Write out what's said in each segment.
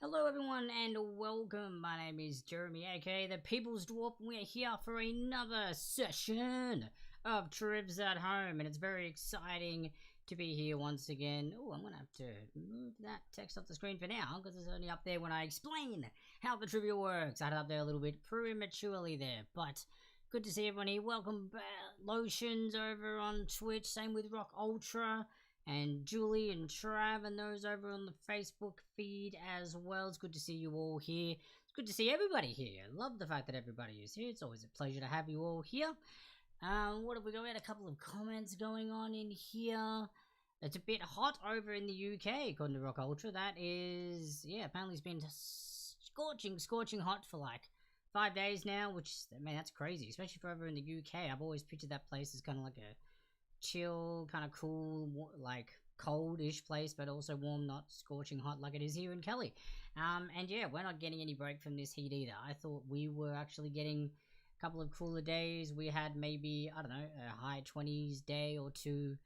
Hello everyone and welcome. My name is Jeremy, aka the People's Dwarf, and we're here for another session of Trivs At Home, and it's very exciting to be here once again. Oh, I'm gonna have to move that text off the screen for now, because it's only up there when I explain how the trivia works. I had it up there a little bit prematurely there, but good to see everyone here. Welcome back. Lotions over on Twitch, same with Rock Ultra. And Julie and Trav and those over on the Facebook feed as well. It's good to see you all here. It's good to see everybody here. Love the fact that everybody is here. It's always a pleasure to have you all here. What have we got? We had a couple of comments going on in here. It's a bit hot over in the UK, according to Rock Ultra. That is, yeah, apparently it's been scorching hot for like 5 days now, which, man, that's crazy, especially for over in the UK. I've always pictured that place as kind of like a chill, kind of cool, like cold-ish place, but also warm, not scorching hot like it is here in Kelly. And yeah, we're not getting any break from this heat either. I thought we were actually getting a couple of cooler days. We had maybe, I don't know, a high 20s day or two,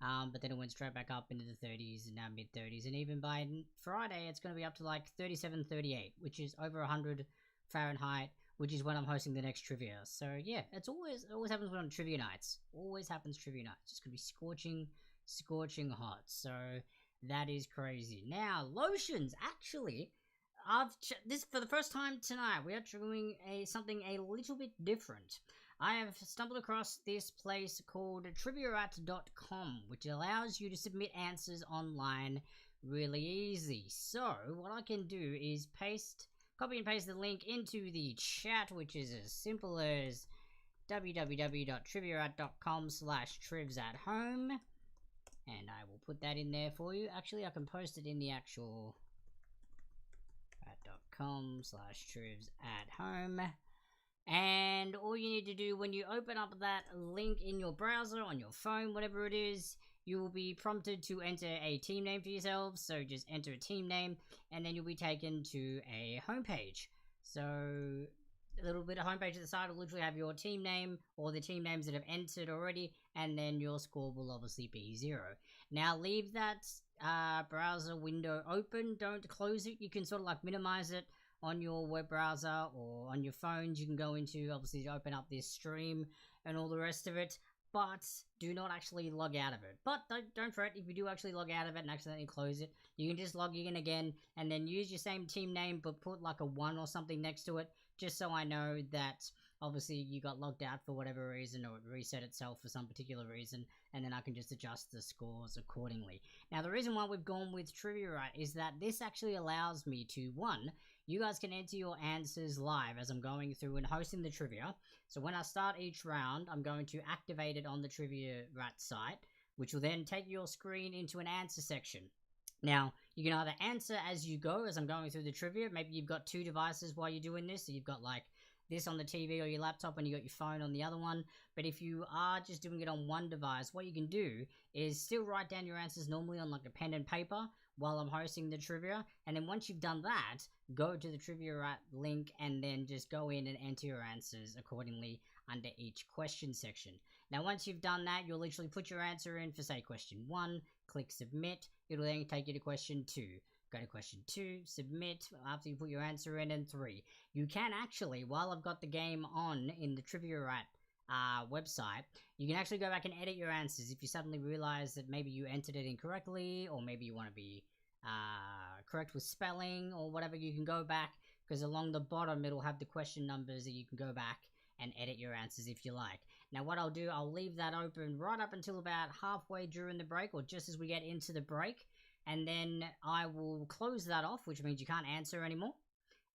but then it went straight back up into the 30s and now mid-30s, and even by Friday it's going to be up to like 37, 38, which is over 100 Fahrenheit, which is when I'm hosting the next trivia. So yeah, it always happens when on trivia nights. Always happens trivia nights. It's gonna be scorching hot. So that is crazy. Now lotions, actually, this for the first time tonight. We are doing something a little bit different. I have stumbled across this place called Trivia.com, which allows you to submit answers online really easy. So what I can do is copy and paste the link into the chat, which is as simple as www.trivia.com/trivsathome, and I will put that in there for you. Actually, I can post it in the actual .com/trivsathome, and all you need to do when you open up that link in your browser, on your phone, whatever it is, you will be prompted to enter a team name for yourselves. So just enter a team name, and then you'll be taken to a homepage. So a little bit of homepage at the side will literally have your team name or the team names that have entered already, and then your score will obviously be 0. Now leave that browser window open. Don't close it. You can sort of like minimize it on your web browser or on your phones. You can go into, obviously, open up this stream and all the rest of it, but do not actually log out of it. But don't fret, if you do actually log out of it and accidentally close it, you can just log in again and then use your same team name, but put like a 1 or something next to it, just so I know that obviously you got logged out for whatever reason, or it reset itself for some particular reason, and then I can just adjust the scores accordingly. Now the reason why we've gone with Trivia Right is that this actually allows me to, 1, you guys can enter your answers live as I'm going through and hosting the trivia. So when I start each round, I'm going to activate it on the Trivia Rat site, which will then take your screen into an answer section. Now, you can either answer as you go, as I'm going through the trivia. Maybe you've got 2 devices while you're doing this, so you've got like this on the TV or your laptop and you got your phone on the other one. But if you are just doing it on one device, what you can do is still write down your answers normally on like a pen and paper while I'm hosting the trivia, and then once you've done that, go to the Trivia Rat link and then just go in and enter your answers accordingly under each question section. Now once you've done that, you'll literally put your answer in for, say, question 1, click submit. It'll then take you to question 2. Go to question 2, submit after you put your answer in, and 3. You can actually, while I've got the game on in the Trivia Rat website, you can actually go back and edit your answers if you suddenly realize that maybe you entered it incorrectly, or maybe you want to be correct with spelling or whatever. You can go back, because along the bottom it'll have the question numbers that you can go back and edit your answers if you like. Now what I'll do, I'll leave that open right up until about halfway during the break, or just as we get into the break, and then I will close that off, which means you can't answer anymore.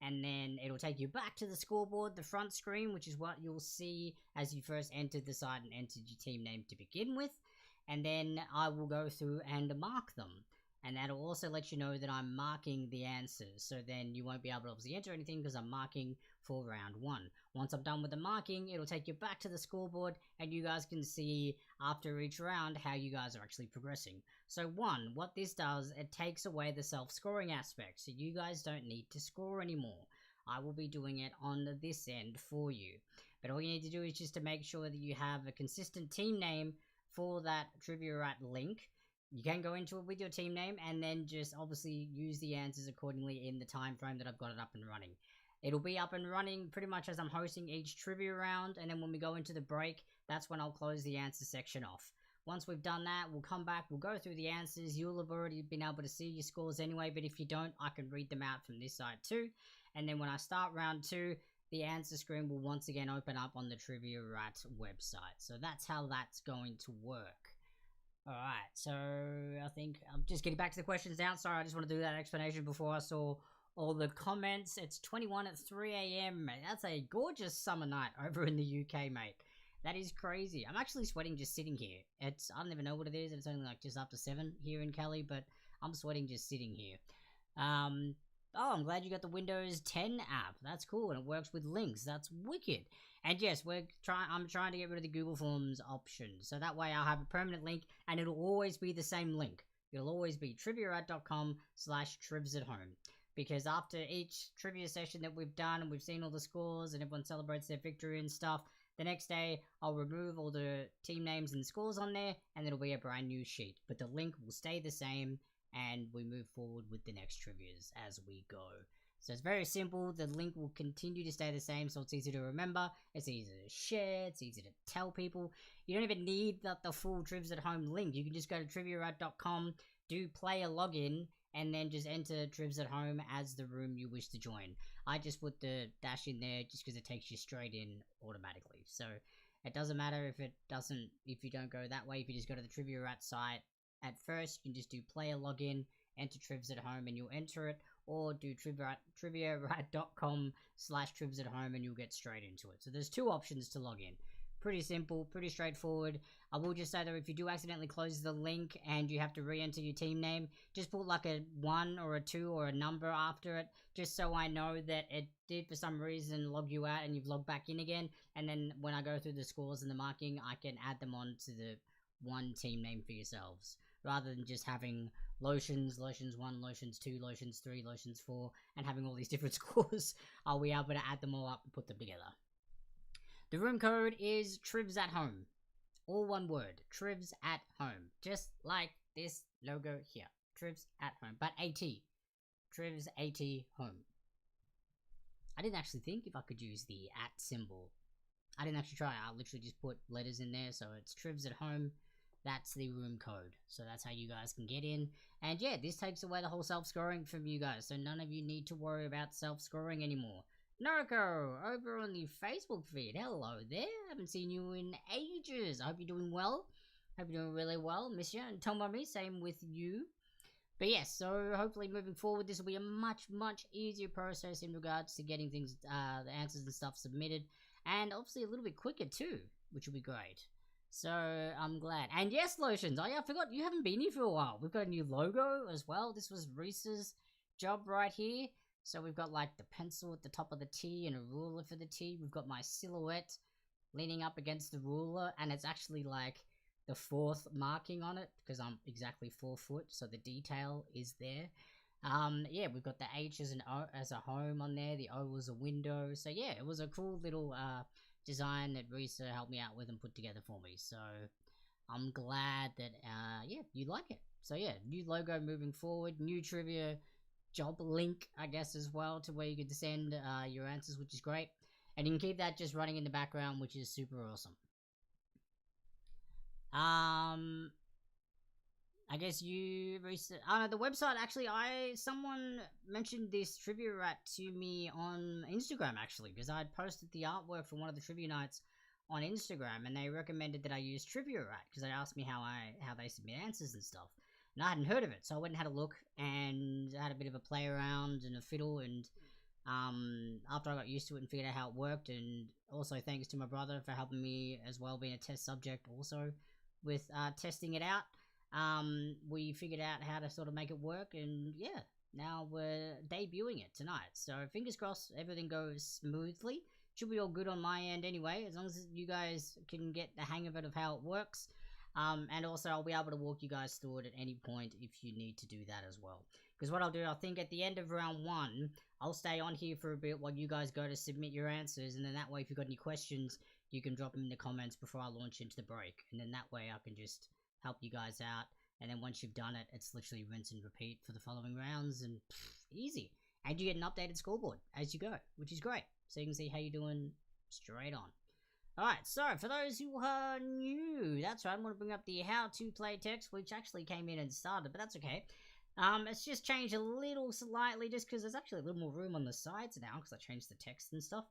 And then it'll take you back to the scoreboard, the front screen, which is what you'll see as you first entered the site and entered your team name to begin with. And then I will go through and mark them. And that'll also let you know that I'm marking the answers. So then you won't be able to obviously enter anything because I'm marking for round 1. Once I'm done with the marking, it'll take you back to the scoreboard and you guys can see after each round how you guys are actually progressing. So 1, what this does, it takes away the self-scoring aspect. So you guys don't need to score anymore. I will be doing it on this end for you. But all you need to do is just to make sure that you have a consistent team name for that Trivia Rat link. you can go into it with your team name and then just obviously use the answers accordingly in the time frame that I've got it up and running. It'll be up and running pretty much as I'm hosting each trivia round, and then when we go into the break, that's when I'll close the answer section off. Once we've done that, we'll come back, we'll go through the answers. You'll have already been able to see your scores anyway, but if you don't, I can read them out from this side too. And then when I start round 2, the answer screen will once again open up on the Trivia Rat website. So that's how that's going to work. Alright, so I think I'm just getting back to the questions now. Sorry, I just want to do that explanation before I saw all the comments. It's 21 at 3 a.m, mate. That's a gorgeous summer night over in the UK, mate. That is crazy. I'm actually sweating just sitting here. I don't even know what it is. It's only like just after 7 here in Cali, but I'm sweating just sitting here. Oh, I'm glad you got the Windows 10 app. That's cool, and it works with links. That's wicked. And yes, I'm trying to get rid of the Google Forms option, so that way I'll have a permanent link, and it'll always be the same link. It'll always be triviarat.com/trivsathome. Because after each trivia session that we've done, and we've seen all the scores, and everyone celebrates their victory and stuff, the next day I'll remove all the team names and scores on there, and it'll be a brand new sheet. But the link will stay the same, and we move forward with the next trivias as we go. So it's very simple. The link will continue to stay the same, so it's easy to remember, it's easy to share, it's easy to tell people. You don't even need the full Trivs At Home link. You can just go to triviarat.com, do player login, and then just enter Trivs At Home as the room you wish to join. I just put the dash in there just because it takes you straight in automatically. So it doesn't matter if you don't go that way. If you just go to the Trivia Rat site, at first you can just do player login, enter Trivs At Home, and you'll enter it, or do triviarat.com/trivsathome and you'll get straight into it. So there's 2 options to log in. Pretty simple, pretty straightforward. I will just say that if you do accidentally close the link and you have to re-enter your team name, just put like a 1 or a 2 or a number after it, just so I know that it did for some reason log you out and you've logged back in again, and then when I go through the scores and the marking, I can add them on to the one team name for yourselves, rather than just having lotions 1, lotions 2, lotions 3, lotions 4, and having all these different scores. I'll be able to add them all up and put them together. The room code is Trivs At Home. All one word. Trivs At Home. Just like this logo here. Trivs At Home. But AT. Trivs AT Home. I didn't actually think if I could use the at symbol. I didn't actually try. I literally just put letters in there. So it's Trivs At Home. That's the room code. So that's how you guys can get in. And yeah, this takes away the whole self-scoring from you guys. So none of you need to worry about self-scoring anymore. Noriko, over on the Facebook feed. Hello there. Haven't seen you in ages. I hope you're doing well. Hope you're doing really well. Miss you. And Tomomi, same with you. But yes, so hopefully moving forward, this will be a much, much easier process in regards to getting things, the answers and stuff submitted. And obviously a little bit quicker too, which will be great. So I'm glad. And yes, Lotions. Oh yeah, I forgot you haven't been here for a while. We've got a new logo as well. This was Risa's job right here. So we've got like the pencil at the top of the T and a ruler for the T. We've got my silhouette leaning up against the ruler, and it's actually like the 4th marking on it because I'm exactly 4 foot, so the detail is there. Yeah, we've got the H as a home on there. The O was a window. So yeah, it was a cool little design that Risa helped me out with and put together for me. So I'm glad that yeah, you like it. So yeah, new logo moving forward, new trivia job link, I guess, as well, to where you can send your answers, which is great. And you can keep that just running in the background, which is super awesome. I guess you recently, I don't know, the website, actually, someone mentioned this Trivia Rat to me on Instagram, actually, because I had posted the artwork for one of the trivia nights on Instagram, and they recommended that I use Trivia Rat, because they asked me how they submit answers and stuff. And I hadn't heard of it, so I went and had a look, and I had a bit of a play around and a fiddle, and after I got used to it and figured out how it worked, and also thanks to my brother for helping me as well, being a test subject also with testing it out, we figured out how to sort of make it work, and yeah, now we're debuting it tonight. So fingers crossed everything goes smoothly. Should be all good on my end anyway, as long as you guys can get the hang of it, of how it works. And also I'll be able to walk you guys through it at any point if you need to do that as well. Because what I'll do, I think at the end of round 1, I'll stay on here for a bit while you guys go to submit your answers, and then that way if you've got any questions, you can drop them in the comments before I launch into the break. And then that way I can just help you guys out And then once you've done it, it's literally rinse and repeat for the following rounds, and easy. And you get an updated scoreboard as you go, which is great. So you can see how you're doing straight on. Alright, so for those who are new, that's right, I'm going to bring up the how to play text, which actually came in and started, but that's okay. It's just changed a little slightly, just because there's actually a little more room on the sides now, because I changed the text and stuff.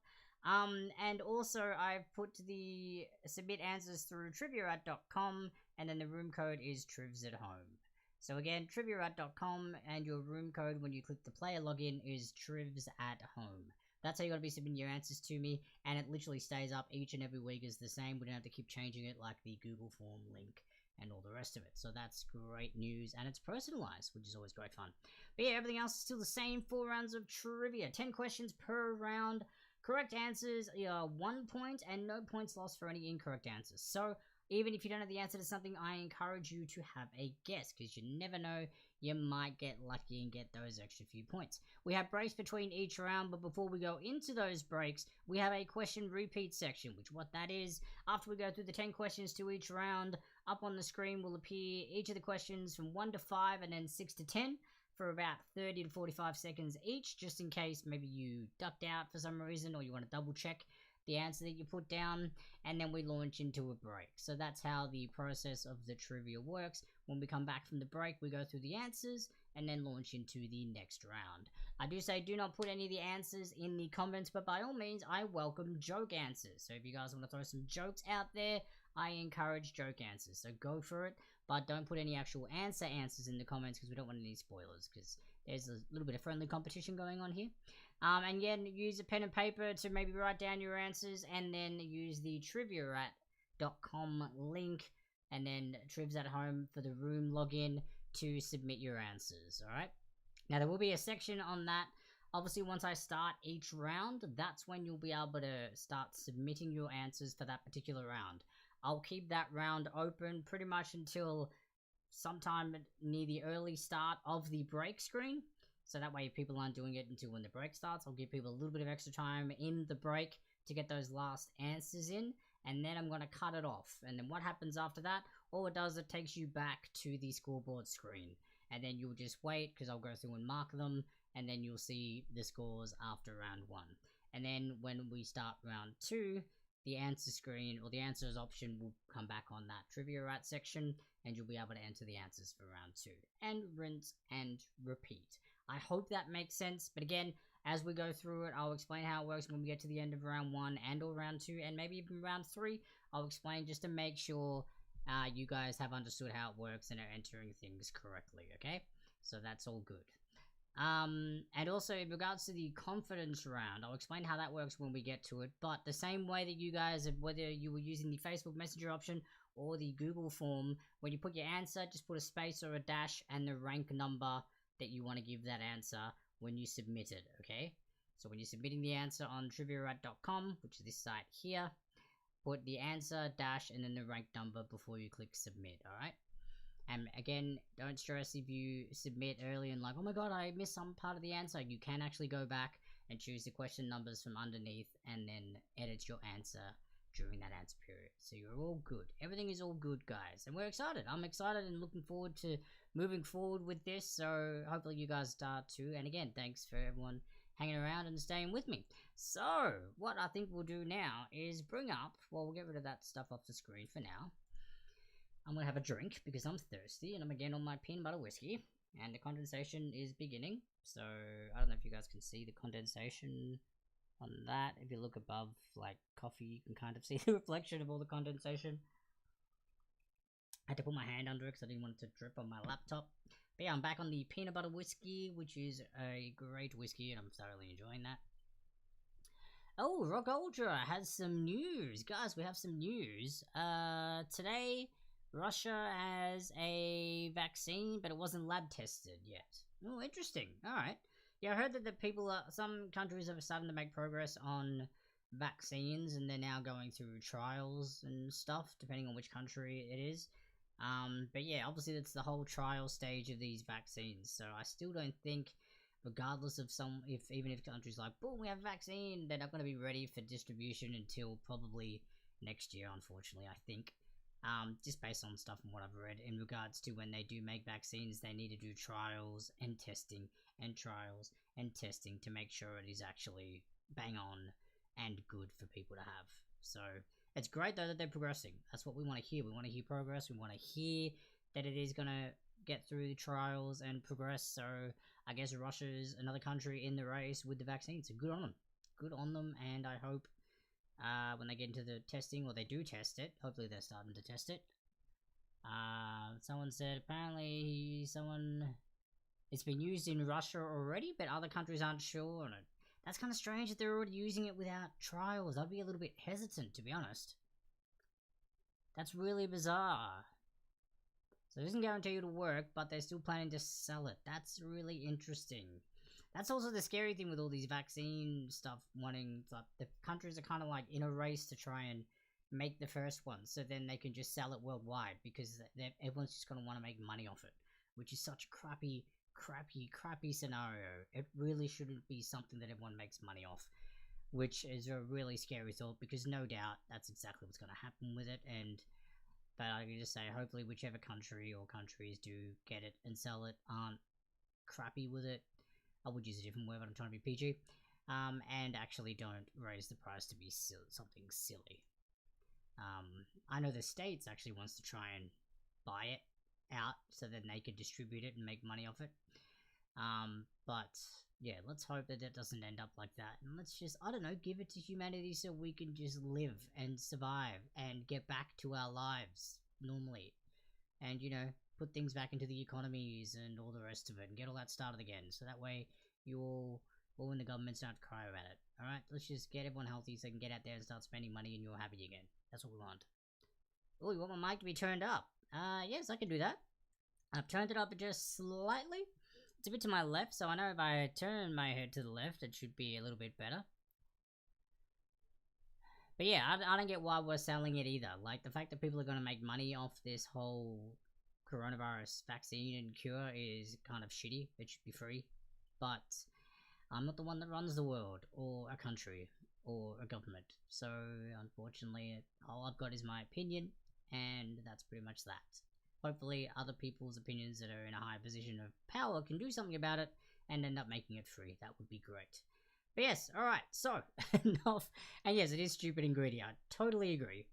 And also I've put the submit answers through triviaat.com, and then the room code is Trivs At Home. So again, triviaat.com, and your room code when you click the player login is Trivs At Home. That's how you gotta be submitting your answers to me, and it literally stays up each and every week is the same. We don't have to keep changing it like the Google form link and all the rest of it. So that's great news, and it's personalized, which is always great fun. But yeah, everything else is still the same. 4 rounds of trivia, 10 questions per round. Correct answers are 1 point, and no points lost for any incorrect answers. So even if you don't have the answer to something, I encourage you to have a guess, because you never know, you might get lucky and get those extra few points. We have breaks between each round, but before we go into those breaks, we have a question repeat section, which what that is, after we go through the 10 questions to each round, up on the screen will appear each of the questions from 1 to 5 and then 6 to 10 for about 30 to 45 seconds each, just in case maybe you ducked out for some reason or you want to double check the answer that you put down, and then we launch into a break. So that's how the process of the trivia works. When we come back from the break, we go through the answers and then launch into the next round. I do say do not put any of the answers in the comments, but by all means, I welcome joke answers. So if you guys want to throw some jokes out there, I encourage joke answers. So go for it, but don't put any actual answers in the comments, because we don't want any spoilers, because there's a little bit of friendly competition going on here. And again, use a pen and paper to maybe write down your answers, and then use the triviaat.com link, and then Trivs At Home for the room login to submit your answers, alright? Now, there will be a section on that. Obviously, once I start each round, that's when you'll be able to start submitting your answers for that particular round. I'll keep that round open pretty much until sometime near the early start of the break screen. So that way, if people aren't doing it until when the break starts, I'll give people a little bit of extra time in the break to get those last answers in, and then I'm going to cut it off. And then what happens after that, all it does, it takes you back to the scoreboard screen. And then you'll just wait, because I'll go through and mark them, and then you'll see the scores after round 1. And then when we start round 2, the answer screen, or the answers option, will come back on that Trivia Rat section, and you'll be able to enter the answers for round 2. And rinse and repeat. I hope that makes sense, but again, as we go through it, I'll explain how it works when we get to the end of round 1 and or round 2, and maybe even round 3. I'll explain just to make sure you guys have understood how it works and are entering things correctly, okay? So that's all good. And also, in regards to the confidence round, I'll explain how that works when we get to it, but the same way that you guys, whether you were using the Facebook Messenger option or the Google form, when you put your answer, just put a space or a dash and the rank number that you want to give that answer when you submit it, okay? So when you're submitting the answer on triviarat.com, which is this site here, put the answer, dash, and then the rank number before you click submit, alright? And again, don't stress if you submit early and like, oh my god, I missed some part of the answer. You can actually go back and choose the question numbers from underneath and then edit your answer during that answer period. So you're all good. Everything is all good, guys. And we're excited. I'm excited and looking forward to moving forward with this. So hopefully you guys start too. And again, thanks for everyone hanging around and staying with me. So what I think we'll do now is bring up, well, we'll get rid of that stuff off the screen for now. I'm going to have a drink because I'm thirsty, and I'm again on my peanut butter whiskey, and the condensation is beginning. So I don't know if you guys can see the condensation on that. If you look above, like, coffee, you can kind of see the reflection of all the condensation. I had to put my hand under it because I didn't want it to drip on my laptop. But yeah, I'm back on the peanut butter whiskey, which is a great whiskey, and I'm thoroughly enjoying that. Oh, Rock Ultra has some news. Guys, we have some news. Today, Russia has a vaccine, but it wasn't lab tested yet. Oh, interesting. Alright. Yeah, I heard that the people, some countries are starting to make progress on vaccines, and they're now going through trials and stuff, depending on which country it is. But yeah, obviously that's the whole trial stage of these vaccines, so I still don't think, regardless of even if countries like, boom, we have a vaccine, they're not going to be ready for distribution until probably next year, unfortunately, I think. Just based on stuff and what I've read in regards to when they do make vaccines, they need to do trials and testing and trials and testing to make sure it is actually bang on and good for people to have. So it's great though that they're progressing. That's what we want to hear. We want to hear progress. We want to hear that it is going to get through the trials and progress. So I guess Russia's another country in the race with the vaccine. So good on them. Good on them, and I hope when they get into the testing, or they do test it, hopefully they're starting to test it. Someone said apparently it's been used in Russia already, but other countries aren't sure on it. That's kind of strange that they're already using it without trials. I'd be a little bit hesitant, to be honest. That's really bizarre. So it doesn't guarantee it'll work, but they're still planning to sell it. That's really interesting. That's also the scary thing with all these vaccine stuff, wanting, like, the countries are kind of like in a race to try and make the first one, so then they can just sell it worldwide, because everyone's just going to want to make money off it, which is such a crappy scenario. It really shouldn't be something that everyone makes money off, which is a really scary thought, because no doubt that's exactly what's going to happen with it. But I can just say, hopefully whichever country or countries do get it and sell it aren't crappy with it. I would use a different word, but I'm trying to be PG. And actually don't raise the price to be something silly. I know the States actually wants to try and buy it out so then they could distribute it and make money off it. But yeah, let's hope that it doesn't end up like that. And let's just, I don't know, give it to humanity so we can just live and survive and get back to our lives normally. And, you know, put things back into the economies and all the rest of it and get all that started again. So that way you all in the governments don't have to cry about it. Alright, let's just get everyone healthy so they can get out there and start spending money and you're happy again. That's what we want. Oh, you want my mic to be turned up? Yes, I can do that. I've turned it up just slightly. It's a bit to my left, so I know if I turn my head to the left, it should be a little bit better. But yeah, I don't get why we're selling it either. Like, the fact that people are going to make money off this whole coronavirus vaccine and cure is kind of shitty. It should be free. But I'm not the one that runs the world, or a country, or a government. So, unfortunately, all I've got is my opinion, and that's pretty much that. Hopefully, other people's opinions that are in a high position of power can do something about it, and end up making it free. That would be great. But yes, alright, so, enough. And yes, it is stupid and greedy. I totally agree.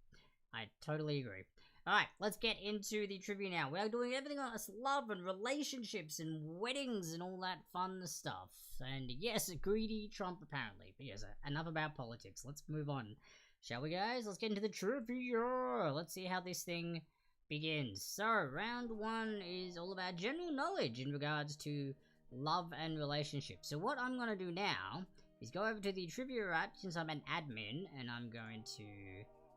Alright, let's get into the trivia now. We are doing everything on us love and relationships and weddings and all that fun stuff. And yes, a greedy Trump apparently. But yes, enough about politics. Let's move on. Shall we, guys? Let's get into the trivia. Let's see how this thing begins. So, round one is all about general knowledge in regards to love and relationships. So what I'm going to do now is go over to the trivia app, since I'm an admin, and I'm going to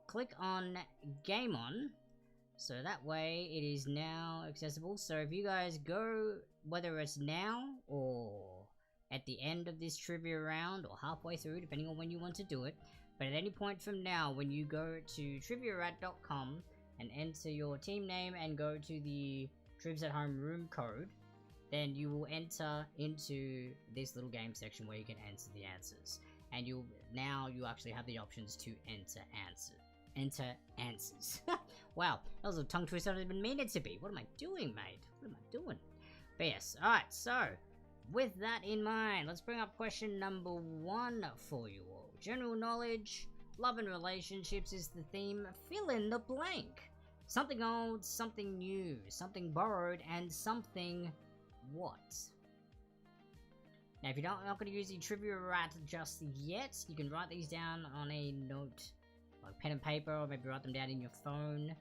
click on Game On. So that way it is now accessible. So if you guys go, whether it's now or at the end of this trivia round or halfway through, depending on when you want to do it, but at any point from now, when you go to triviarat.com and enter your team name and go to the Trivs At Home room code, then you will enter into this little game section where you can enter the answers. And you actually have the options to enter answers. Wow, that was a tongue twister I didn't even mean it to be. What am I doing, mate? What am I doing? But yes, alright, so with that in mind, let's bring up question number 1 for you all. General knowledge, love and relationships is the theme. Fill in the blank. Something old, something new, something borrowed, and something what? Now, if you're not going to use the trivia rat just yet, you can write these down on a note, like pen and paper, or maybe write them down in your phone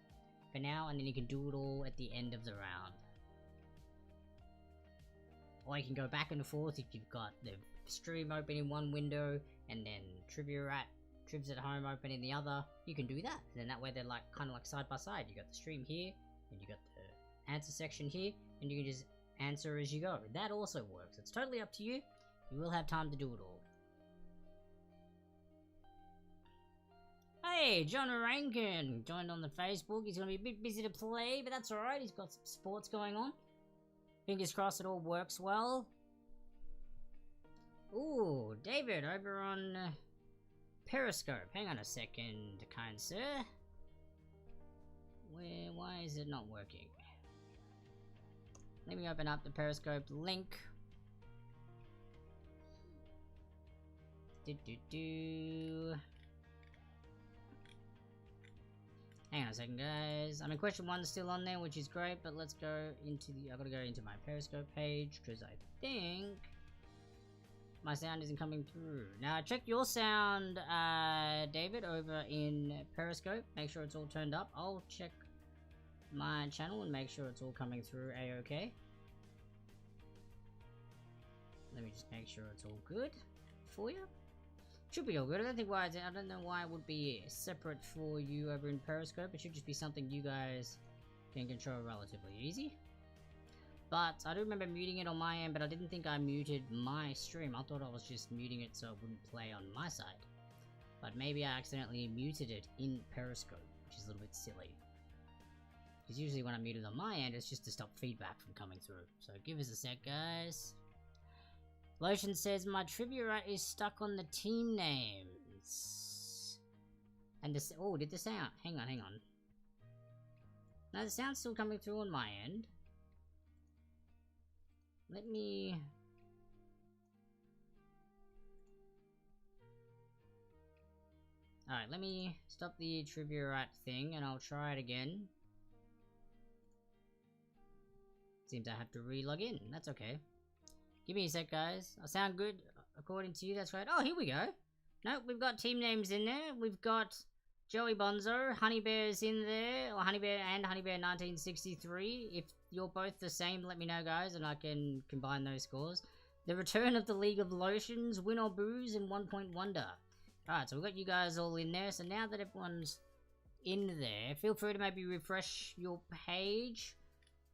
for now, and then you can do it all at the end of the round. Or you can go back and forth if you've got the stream open in one window, and then Trivs At Home open in the other. You can do that, and then that way they're like kind of like side by side. You got the stream here, and you got the answer section here, and you can just answer as you go. That also works. It's totally up to you. You will have time to do it all. Hey, John Rankin joined on the Facebook. He's going to be a bit busy to play, but that's alright. He's got some sports going on. Fingers crossed it all works well. Ooh, David over on Periscope. Hang on a second, kind sir. Why is it not working? Let me open up the Periscope link. Hang on a second, guys. I mean, question 1's still on there, which is great, but let's go into the... I've got to go into my Periscope page, because I think my sound isn't coming through. Now, check your sound, David, over in Periscope. Make sure it's all turned up. I'll check my channel and make sure it's all coming through A-OK. Let me just make sure it's all good for you. Should be all good. I don't know why it would be separate for you over in Periscope. It should just be something you guys can control relatively easy. But I do remember muting it on my end, but I didn't think I muted my stream. I thought I was just muting it so it wouldn't play on my side. But maybe I accidentally muted it in Periscope, which is a little bit silly. Because usually when I mute it on my end, it's just to stop feedback from coming through. So give us a sec, guys. Lotion says, my trivia rat is stuck on the team names. And the... Oh, did the sound... Hang on. No, the sound's still coming through on my end. Let me... Alright, let me stop the trivia rat thing and I'll try it again. Seems I have to re-log in. That's okay. Give me a sec, guys. I sound good according to you. That's right. Oh, here we go. Nope, we've got team names in there. We've got Joey Bonzo, Honeybear's in there, or Honeybear and Honeybear 1963. If you're both the same, let me know, guys, and I can combine those scores. The Return of the League of Lotions, Win or Booze, and 1 Point Wonder. Alright, so we've got you guys all in there. So now that everyone's in there, feel free to maybe refresh your page.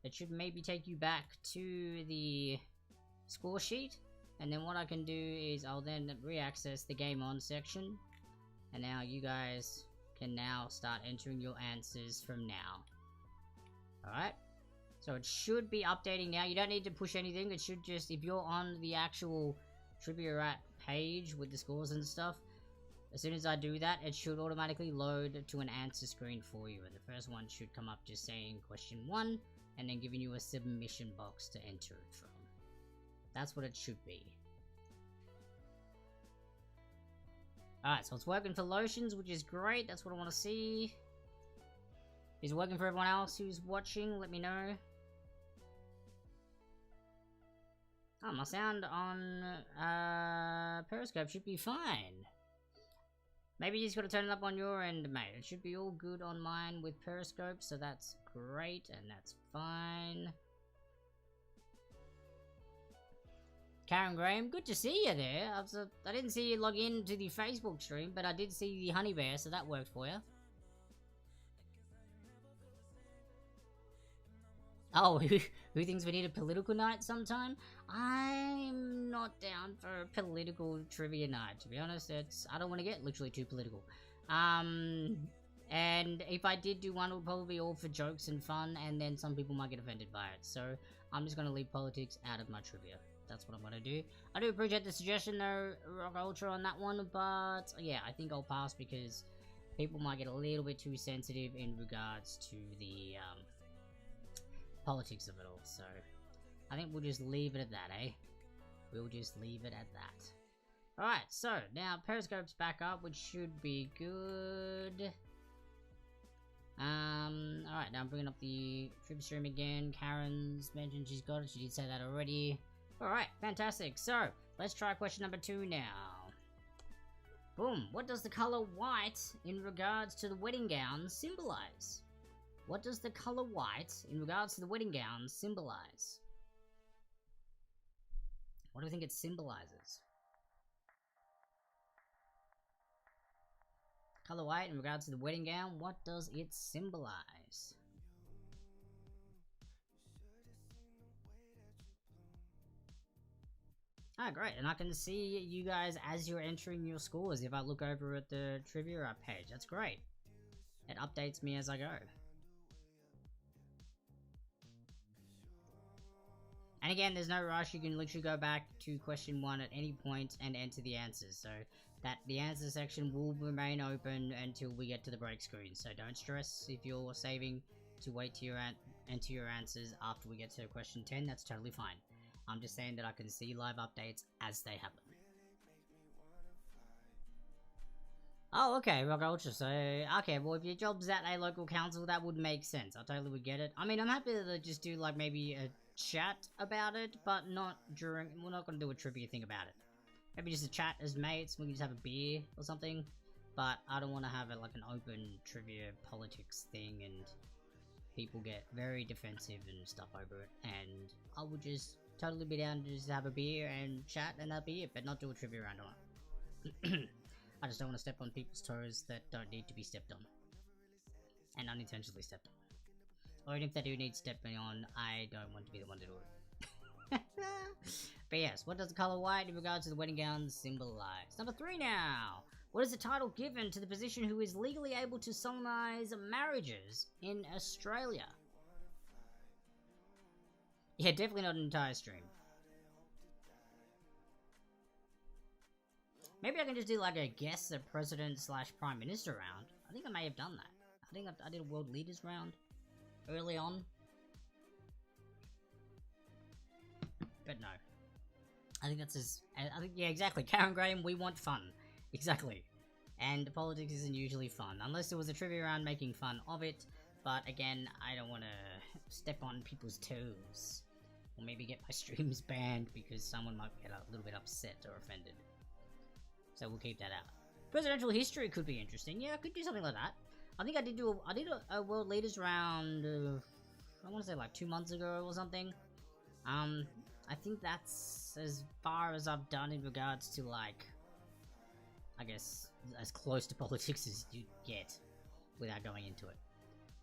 It should maybe take you back to the score sheet, and then what I can do is I'll then re-access the game on section, and now you guys can now start entering your answers from now. Alright, so it should be updating now. You don't need to push anything. It should just, if you're on the actual Trivia Rat page with the scores and stuff, as soon as I do that, it should automatically load to an answer screen for you, and the first one should come up just saying question 1 and then giving you a submission box to enter it from. That's what it should be. Alright, so it's working for Lotions, which is great. That's what I want to see. Is it working for everyone else who's watching? Let me know. Oh, my sound on Periscope should be fine. Maybe you just gotta turn it up on your end, mate. It should be all good on mine with Periscope, so that's great, and that's fine. Karen Graham, good to see you there. I didn't see you log in to the Facebook stream, but I did see the Honey Bear, so that worked for you. Oh, who thinks we need a political night sometime? I'm not down for a political trivia night, to be honest. I don't want to get literally too political. And if I did do one, it would probably be all for jokes and fun, and then some people might get offended by it. So I'm just going to leave politics out of my trivia. That's what I'm gonna do. I do appreciate the suggestion though, Rock Ultra, on that one, but yeah, I think I'll pass because people might get a little bit too sensitive in regards to the politics of it all. So I think we'll just leave it at that, eh? We'll just leave it at that. Alright, so now Periscope's back up, which should be good. Alright, now I'm bringing up the Triv stream again. Karen's mentioned she's got it. She did say that already. Alright, fantastic. So, let's try question number 2 now. Boom. What does the color white in regards to the wedding gown symbolize? What does the color white in regards to the wedding gown symbolize? What do you think it symbolizes? Color white in regards to the wedding gown, what does it symbolize? Ah, great, and I can see you guys as you're entering your scores if I look over at the trivia page. That's great. It updates me as I go. And again, there's no rush. You can literally go back to question 1 at any point and enter the answers. So that the answer section will remain open until we get to the break screen. So don't stress if you're saving to wait to enter your answers after we get to question 10. That's totally fine. I'm just saying that I can see live updates as they happen. Oh, okay, Rock Ultra. So, okay, well, if your job's at a local council, that would make sense. I totally would get it. I mean, I'm happy to just do, like, maybe a chat about it, but not during... We're not going to do a trivia thing about it. Maybe just a chat as mates, we can just have a beer or something. But I don't want to have, like, an open trivia politics thing, and people get very defensive and stuff over it. And I would just totally be down to just have a beer and chat, and that'd be it, but not do a trivia round on it. I just don't want to step on people's toes that don't need to be stepped on. And unintentionally stepped on. Or even if they do need stepping on, I don't want to be the one to do it. But yes, what does the colour white in regards to the wedding gown symbolize? Number 3 now! What is the title given to the position who is legally able to solemnize marriages in Australia? Yeah, definitely not an entire stream. Maybe I can just do like a guess the president / prime minister round. I think I may have done that. I think I did a world leaders round early on. But no. I think that's yeah, exactly. Karen Graham, we want fun. Exactly. And politics isn't usually fun. Unless there was a trivia round making fun of it. But again, I don't want to step on people's toes. Or maybe get my streams banned because someone might get a little bit upset or offended. So we'll keep that out. Presidential history could be interesting. Yeah, I could do something like that. I think I did a world leaders round. I want to say like 2 months ago or something. I think that's as far as I've done in regards to like, I guess, as close to politics as you get without going into it.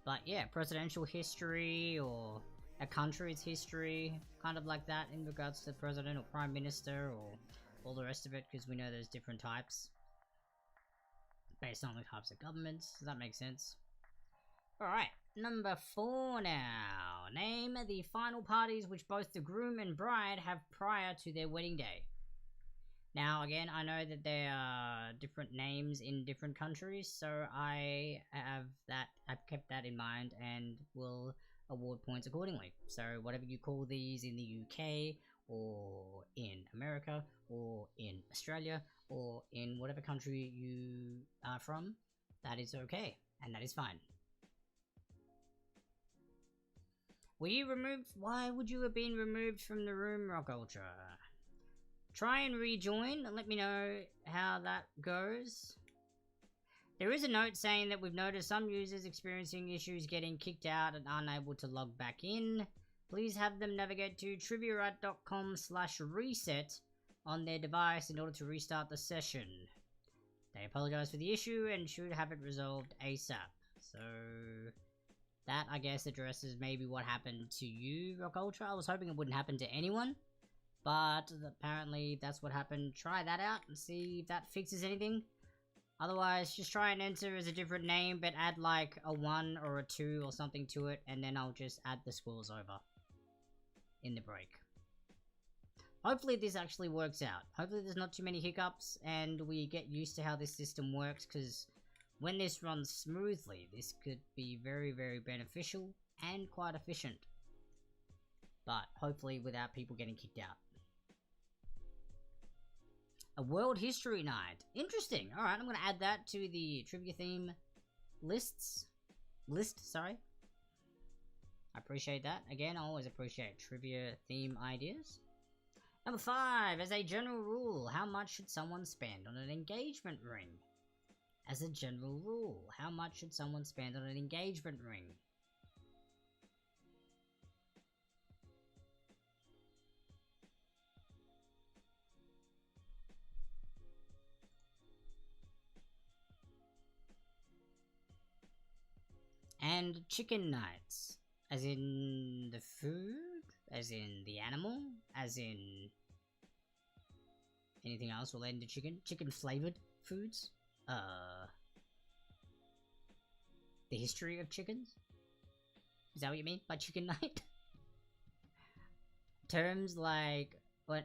But yeah, presidential history or a country's history, kind of like that in regards to the president or prime minister or all the rest of it, because we know there's different types based on the types of governments. Does that make sense? Alright, number 4 now. Name the final parties which both the groom and bride have prior to their wedding day. Now, again, I know that there are different names in different countries, so I've kept that in mind and will award points accordingly. So whatever you call these in the UK, or in America, or in Australia, or in whatever country you are from, that is okay, and that is fine. Were you removed? Why would you have been removed from the room, Rock Ultra? Try and rejoin and let me know how that goes. There is a note saying that we've noticed some users experiencing issues getting kicked out and unable to log back in. Please have them navigate to triviarat.com/reset on their device in order to restart the session. They apologize for the issue and should have it resolved ASAP. So that, I guess, addresses maybe what happened to you, Rock Ultra. I was hoping it wouldn't happen to anyone, but apparently that's what happened. Try that out and see if that fixes anything. Otherwise, just try and enter as a different name, but add like a 1 or a 2 or something to it, and then I'll just add the scores over in the break. Hopefully this actually works out. Hopefully there's not too many hiccups and we get used to how this system works, because when this runs smoothly, this could be very, very beneficial and quite efficient. But hopefully without people getting kicked out. A World History Night. Interesting. Alright, I'm going to add that to the trivia theme list, sorry. I appreciate that. Again, I always appreciate trivia theme ideas. Number 5, as a general rule, how much should someone spend on an engagement ring? As a general rule, how much should someone spend on an engagement ring? And chicken nights. As in the food? As in the animal? As in anything else related to chicken? Chicken flavored foods? The history of chickens? Is that what you mean by chicken night? Terms like,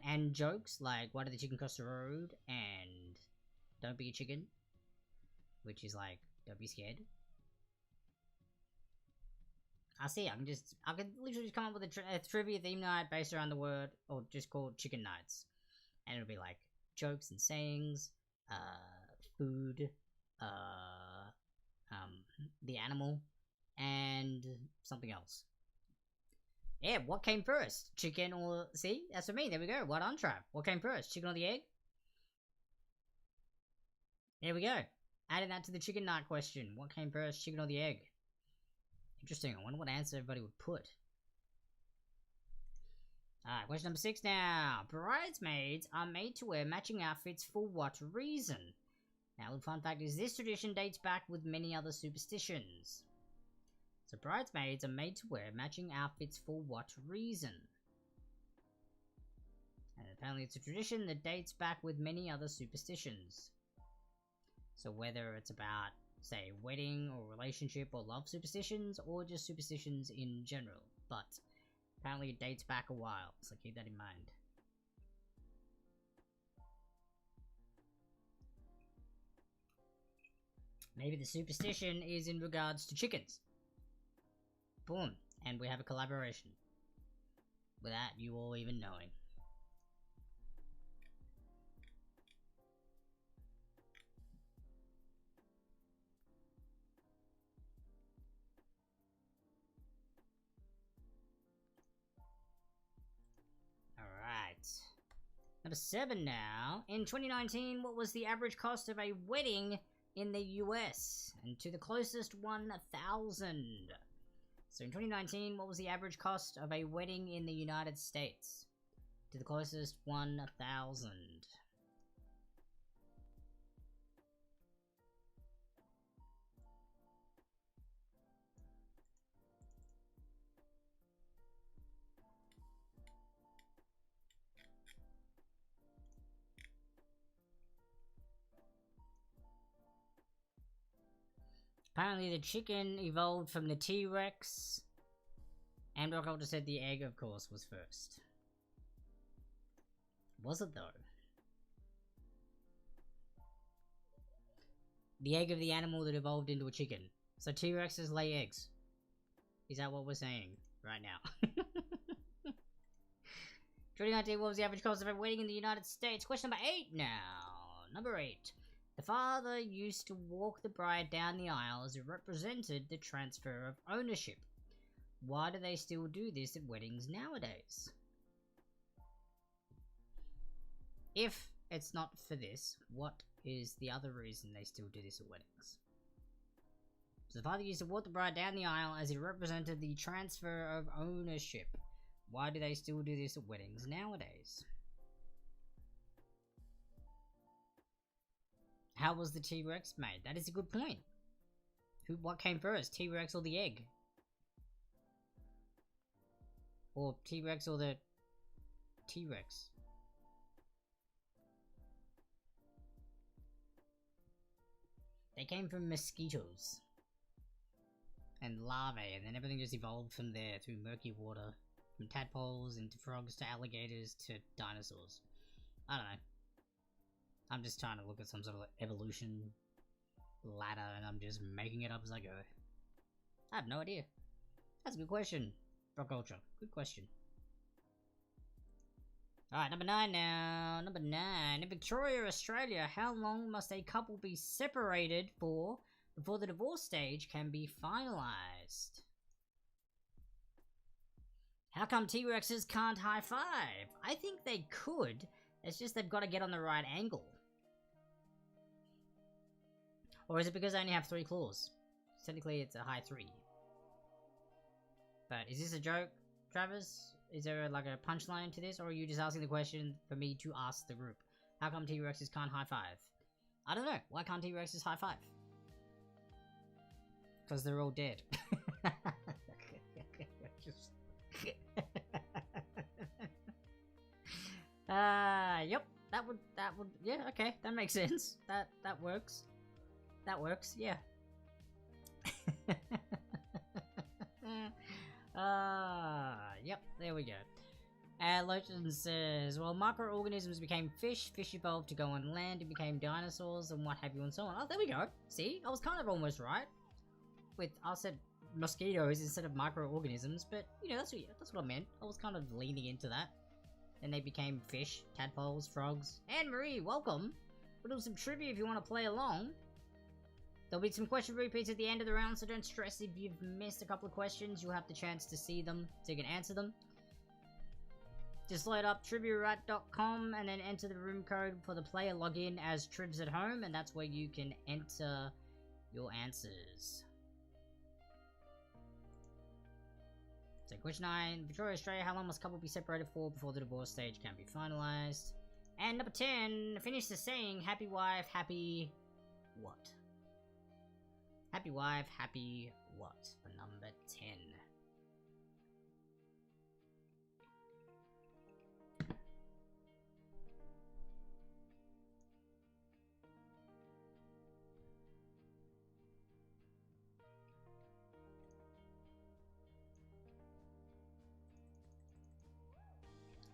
and jokes like, why did the chicken cross the road? And Don't be a chicken. Which is like, don't be scared. I see, I can literally just come up with a trivia theme night based around the word, or just called Chicken Nights. And it'll be like, jokes and sayings, food, the animal, and something else. Yeah, what came first? Chicken or... See? That's what I mean. There we go. What on Trav? What came first? Chicken or the egg? There we go. Adding that to the chicken night question. What came first? Chicken or the egg? Interesting. I wonder what answer everybody would put. Alright, question number 6 now. Bridesmaids are made to wear matching outfits for what reason? Now, the fun fact is this tradition dates back with many other superstitions. So bridesmaids are made to wear matching outfits for what reason? And apparently it's a tradition that dates back with many other superstitions. So whether it's about, say, wedding or relationship or love superstitions, or just superstitions in general. But apparently it dates back a while, so keep that in mind. Maybe the superstition is in regards to chickens. Boom. And we have a collaboration. Without you all even knowing. Alright. Number 7 now. In 2019, what was the average cost of a wedding in the US? And to the closest 1,000. So in 2019, what was the average cost of a wedding in the United States? To the closest 1,000. Apparently the chicken evolved from the T-Rex. And Rock Ultra said the egg, of course, was first. Was it, though? The egg of the animal that evolved into a chicken. So T-Rexes lay eggs. Is that what we're saying right now? 2019, what was the average cost of a wedding in the United States? Question number 8 now. Number 8. The father used to walk the bride down the aisle as it represented the transfer of ownership. Why do they still do this at weddings nowadays? If it's not for this, what is the other reason they still do this at weddings? So the father used to walk the bride down the aisle as it represented the transfer of ownership. Why do they still do this at weddings nowadays? How was the T-Rex made? That is a good point. What came first, T-Rex or the egg? Or T-Rex or the T-Rex? They came from mosquitoes. And larvae, and then everything just evolved from there through murky water. From tadpoles into frogs to alligators to dinosaurs. I don't know. I'm just trying to look at some sort of evolution ladder and I'm just making it up as I go. I have no idea. That's a good question, Rock Ultra. Good question. Alright, number 9 now. Number 9. In Victoria, Australia, how long must a couple be separated for before the divorce stage can be finalized? How come T-Rexes can't high five? I think they could. It's just they've got to get on the right angle. Or is it because they only have 3 claws? Technically it's a high 3. But is this a joke, Travis? Is there like a punchline to this? Or are you just asking the question for me to ask the group? How come T-Rexes can't high five? I don't know. Why can't T-Rexes high five? Because they're all dead. Yep. That would, yeah, okay. That makes sense. That works. That works, yeah. Yep, there we go. Legend says, well, microorganisms became fish, fish evolved to go on land and became dinosaurs and what have you and so on. Oh, there we go. See? I was kind of almost right. I said mosquitoes instead of microorganisms, but, you know, that's what I meant. I was kind of leaning into that. Then they became fish, tadpoles, frogs. Anne-Marie, welcome! We'll do some trivia if you want to play along. There'll be some question repeats at the end of the round, so don't stress if you've missed a couple of questions. You'll have the chance to see them, so you can answer them. Just load up triviarat.com and then enter the room code for the player login as Trivs At Home, and that's where you can enter your answers. So question 9, Victoria, Australia, how long must couple be separated for before the divorce stage can be finalized? And number 10, finish the saying, happy wife, happy what? Happy wife, happy what? For number 10.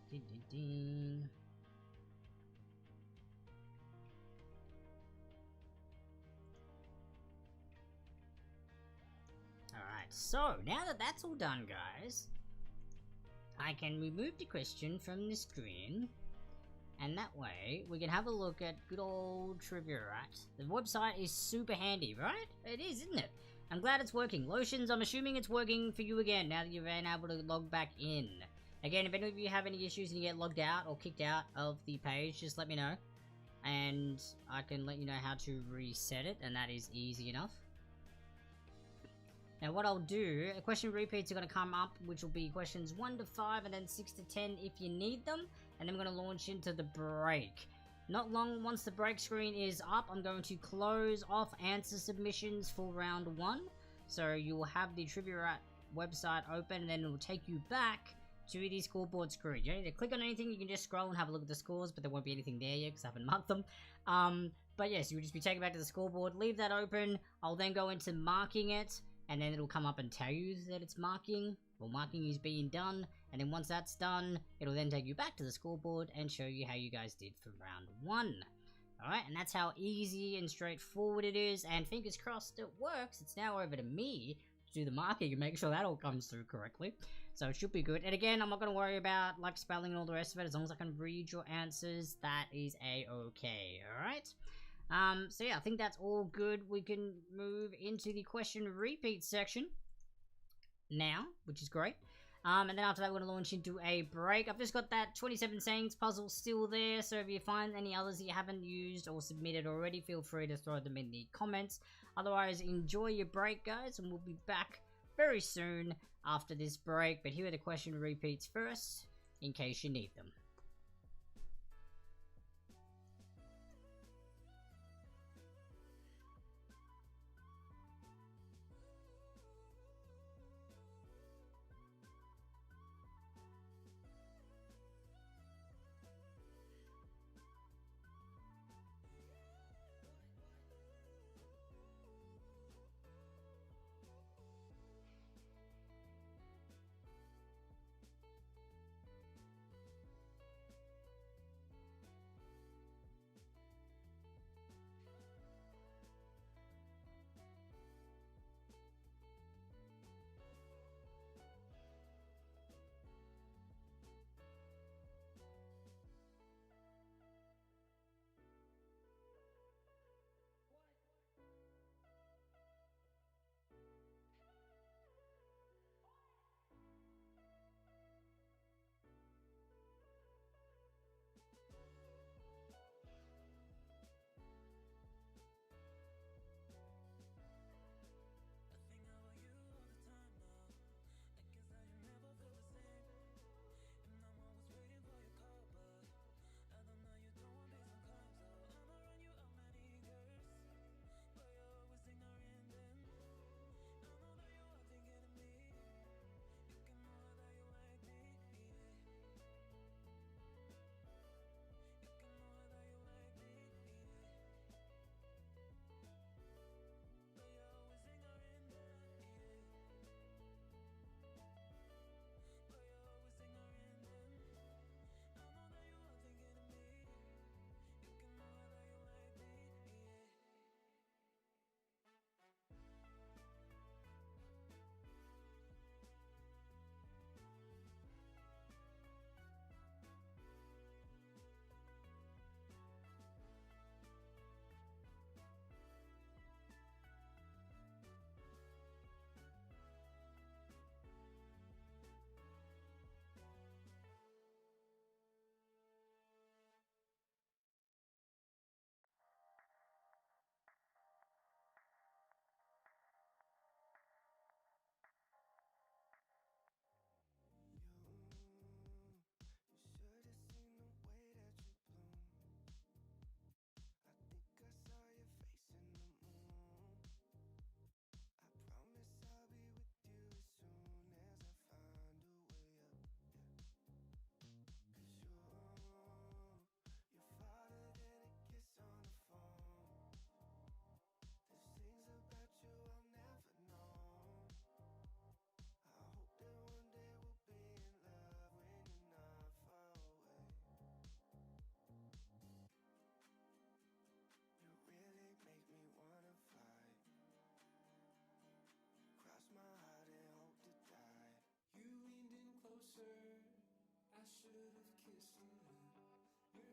Ding, ding, ding. Alright, so now that that's all done, guys, I can remove the question from the screen, and that way we can have a look at good old Trivia Rat. The website is super handy, right? It is, isn't it? I'm glad it's working. Lotions, I'm assuming it's working for you again now that you've been able to log back in. Again, if any of you have any issues and you get logged out or kicked out of the page, just let me know. And I can let you know how to reset it, and that is easy enough. Now what I'll do, question repeats are going to come up, which will be questions 1 to 5 and then 6 to 10 if you need them. And then we're going to launch into the break. Not long, once the break screen is up, I'm going to close off answer submissions for round 1. So you will have the Trivia Rat website open, and then it will take you back to the scoreboard screen. You don't need to click on anything, you can just scroll and have a look at the scores, but there won't be anything there yet because I haven't marked them. But yes, you'll just be taken back to the scoreboard, leave that open, I'll then go into marking it, and then it'll come up and tell you that it's marking, or marking is being done, and then once that's done, it'll then take you back to the scoreboard and show you how you guys did for round 1. Alright, and that's how easy and straightforward it is, and fingers crossed it works. It's now over to me to do the marking and make sure that all comes through correctly. So it should be good. And again, I'm not going to worry about like spelling and all the rest of it. As long as I can read your answers, that is a-okay. Alright? So yeah, I think that's all good. We can move into the question repeat section now, which is great. And then after that, we're going to launch into a break. I've just got that 27 sayings puzzle still there, so if you find any others that you haven't used or submitted already, feel free to throw them in the comments. Otherwise, enjoy your break, guys, and we'll be back very soon after this break. But here are the question repeats first, in case you need them.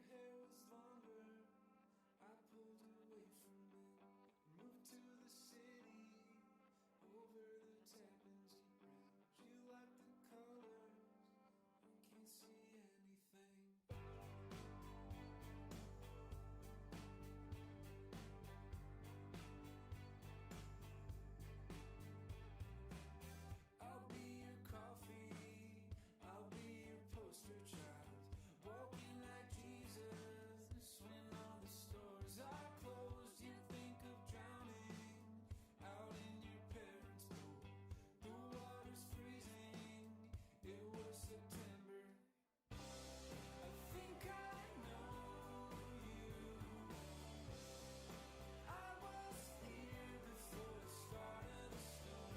hair was longer, I pulled away from it, moved to the city, over the Tappan's Bridge. You like the colors, I can't see anything. I'll be your coffee, I'll be your poster child, walking like Jesus when all the stores are closed. You think of drowning out in your parents' pool. The water's freezing, it was September. I think I know you. I was here before the start of the storm.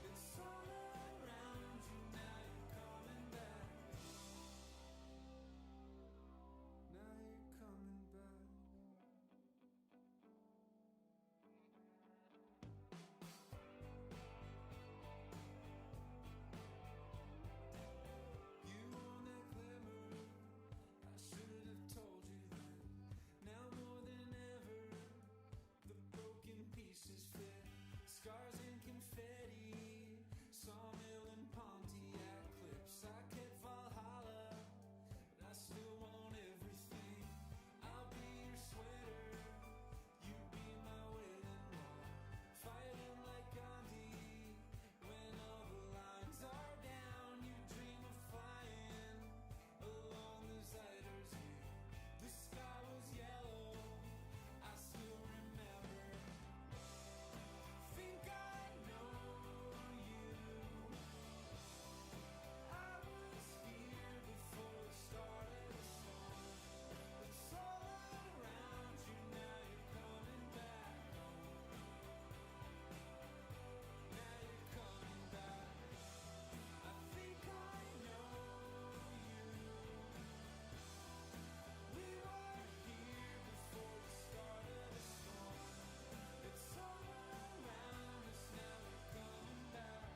It's all around you, now you're coming back. Now you're coming back. You want that glimmer, I should have told you then. Now more than ever, the broken pieces fit. Scars and confetti, sawmill and Pontiac clips. I kept Valhalla, but I still want everything. I'll be your sweater, you be my wedding wall. Fighting like Gandhi, when all the lines are down. You dream of flying along the Zuiderzee. The sky was yellow, I still remember. Think I know you. I was here before the start of the storm. It's all around you, now you're coming back home. Now you're coming back. I think I know you. We were here before the start of the storm. It's all around us, now we're coming back.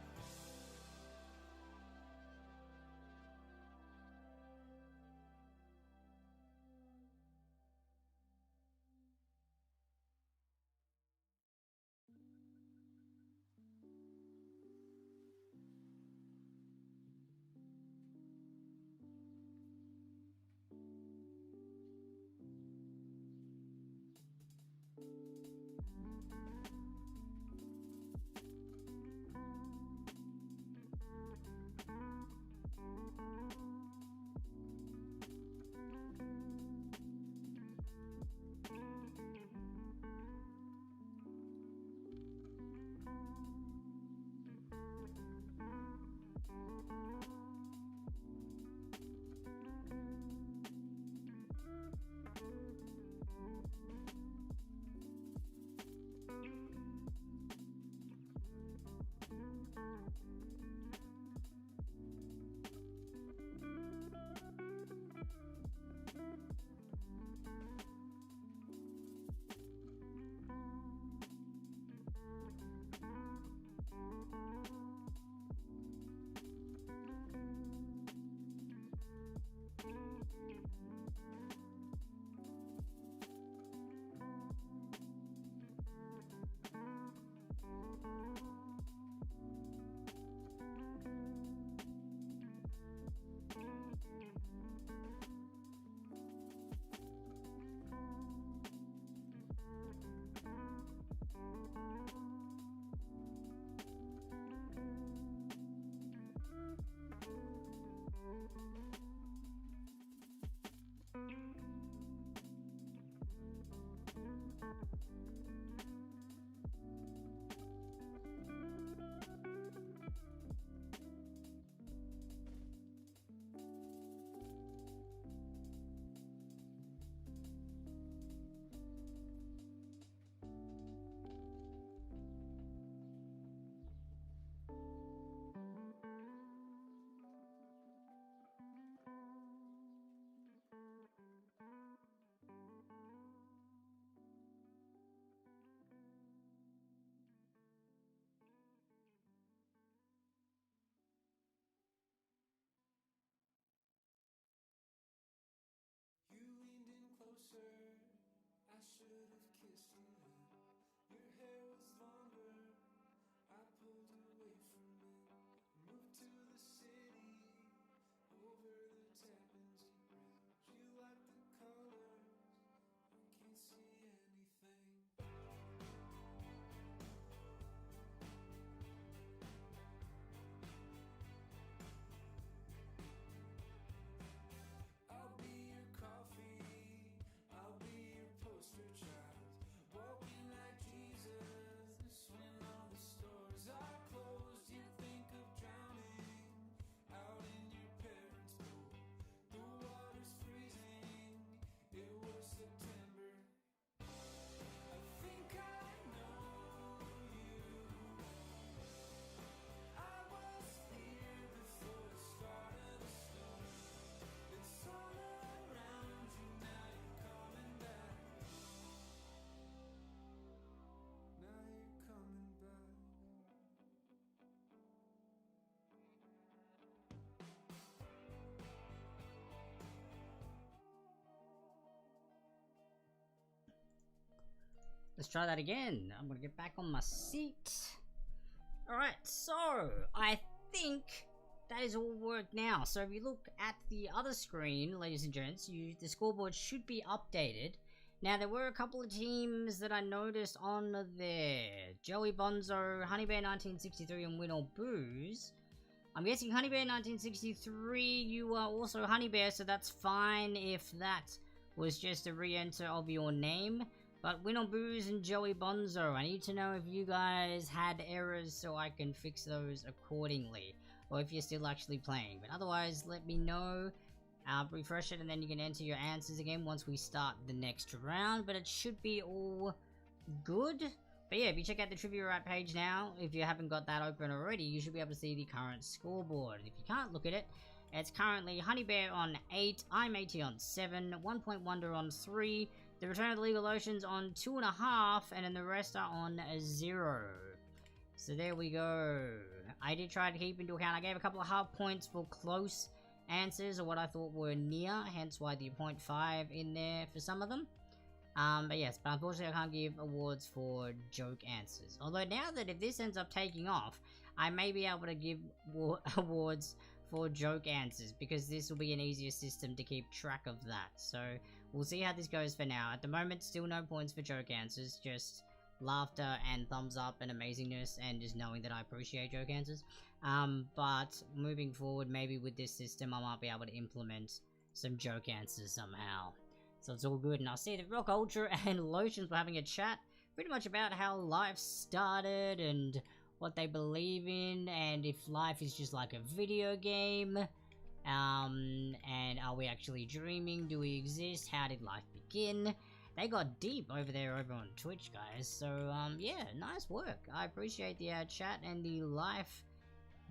hair was longer, I pulled away from it. Moved to the city, over the Tappan Zee Bridge. You like the colors, I can't see anything. I'll be your coffee, I'll be your poster child. Walking like Jesus, when all the stores are closed, you think of drowning out in your parents' pool. The water's freezing, it was September. I think I know you. I was here before the start of the storm. It's all around you, now you're coming back. Now you're coming back. Let's try that again. I'm gonna get back on my seat. Alright, so I think that is all worked now. So if you look at the other screen, ladies and gents, the scoreboard should be updated. Now there were a couple of teams that I noticed on there. Joey Bonzo, Honeybear 1963 and Winnow Booze. I'm guessing Honeybear 1963, you are also Honeybear, so that's fine if that was just a re-enter of your name. But Winnow Booze and Joey Bonzo, I need to know if you guys had errors so I can fix those accordingly. Or if you're still actually playing. But otherwise, let me know. Refresh it and then you can enter your answers again once we start the next round. But it should be all good. But yeah, if you check out the Trivia Right page now, if you haven't got that open already, you should be able to see the current scoreboard. If you can't look at it, it's currently Honeybear on 8, I'm 80 on 7, 1 Point Wonder on 3, The Return of the Legal Oceans on 2.5, and then the rest are on 0. So there we go. I did try to keep into account. I gave a couple of half points for close answers, or what I thought were near, hence why the 0.5 in there for some of them. But yes, but unfortunately I can't give awards for joke answers. Although now that if this ends up taking off, I may be able to give awards for joke answers, because this will be an easier system to keep track of that. So we'll see how this goes for now. At the moment, still no points for joke answers, just laughter and thumbs up and amazingness and just knowing that I appreciate joke answers. But moving forward, maybe with this system I might be able to implement some joke answers somehow. So it's all good. And I see that Rock Ultra and Lotions were having a chat pretty much about how life started and what they believe in, and if life is just like a video game, and are we actually dreaming? Do we exist? How did life begin? They got deep over there over on Twitch, guys. So yeah, nice work. I appreciate the chat and the life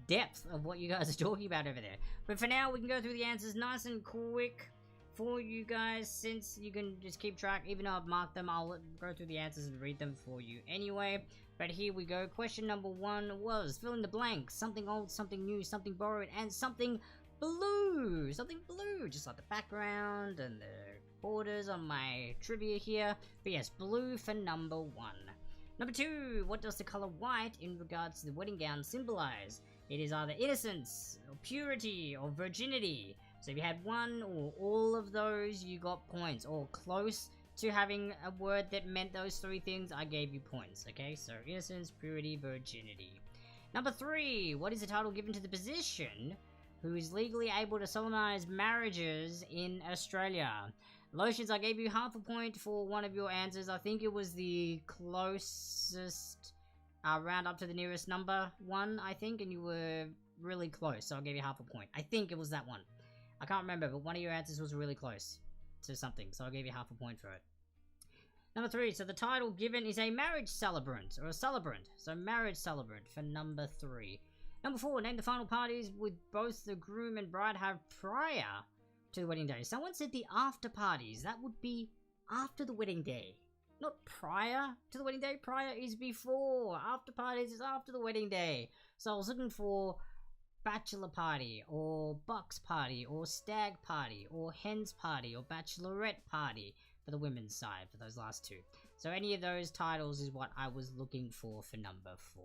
depth of what you guys are talking about over there. But for now, we can go through the answers nice and quick for you guys, since you can just keep track. Even though I've marked them, I'll go through the answers and read them for you anyway. But here we go. Question number 1 was fill in the blanks. Something old, something new, something borrowed, and something blue. Something blue, just like the background and the borders on my trivia here. But yes, blue for number 1. Number 2, what does the color white in regards to the wedding gown symbolize? It is either innocence, or purity, or virginity. So if you had one or all of those, you got points. Or close to having a word that meant those 3 things, I gave you points. Okay, so innocence, purity, virginity. Number 3, what is the title given to the position who is legally able to solemnize marriages in Australia? Lotions, I gave you half a point for one of your answers. I think it was the closest round up to the nearest number one, I think, and you were really close, so I'll give you half a point. I think it was that one. I can't remember, but one of your answers was really close to something, so I'll give you half a point for it. Number 3, so the title given is a marriage celebrant, or a celebrant. So marriage celebrant for number 3. Number 4, name the final parties with both the groom and bride have prior to the wedding day. Someone said the after parties. That would be after the wedding day. Not prior to the wedding day. Prior is before. After parties is after the wedding day. So I was looking for bachelor party, or bucks party, or stag party, or hens party, or bachelorette party for the women's side, for those last 2. So any of those titles is what I was looking for number 4.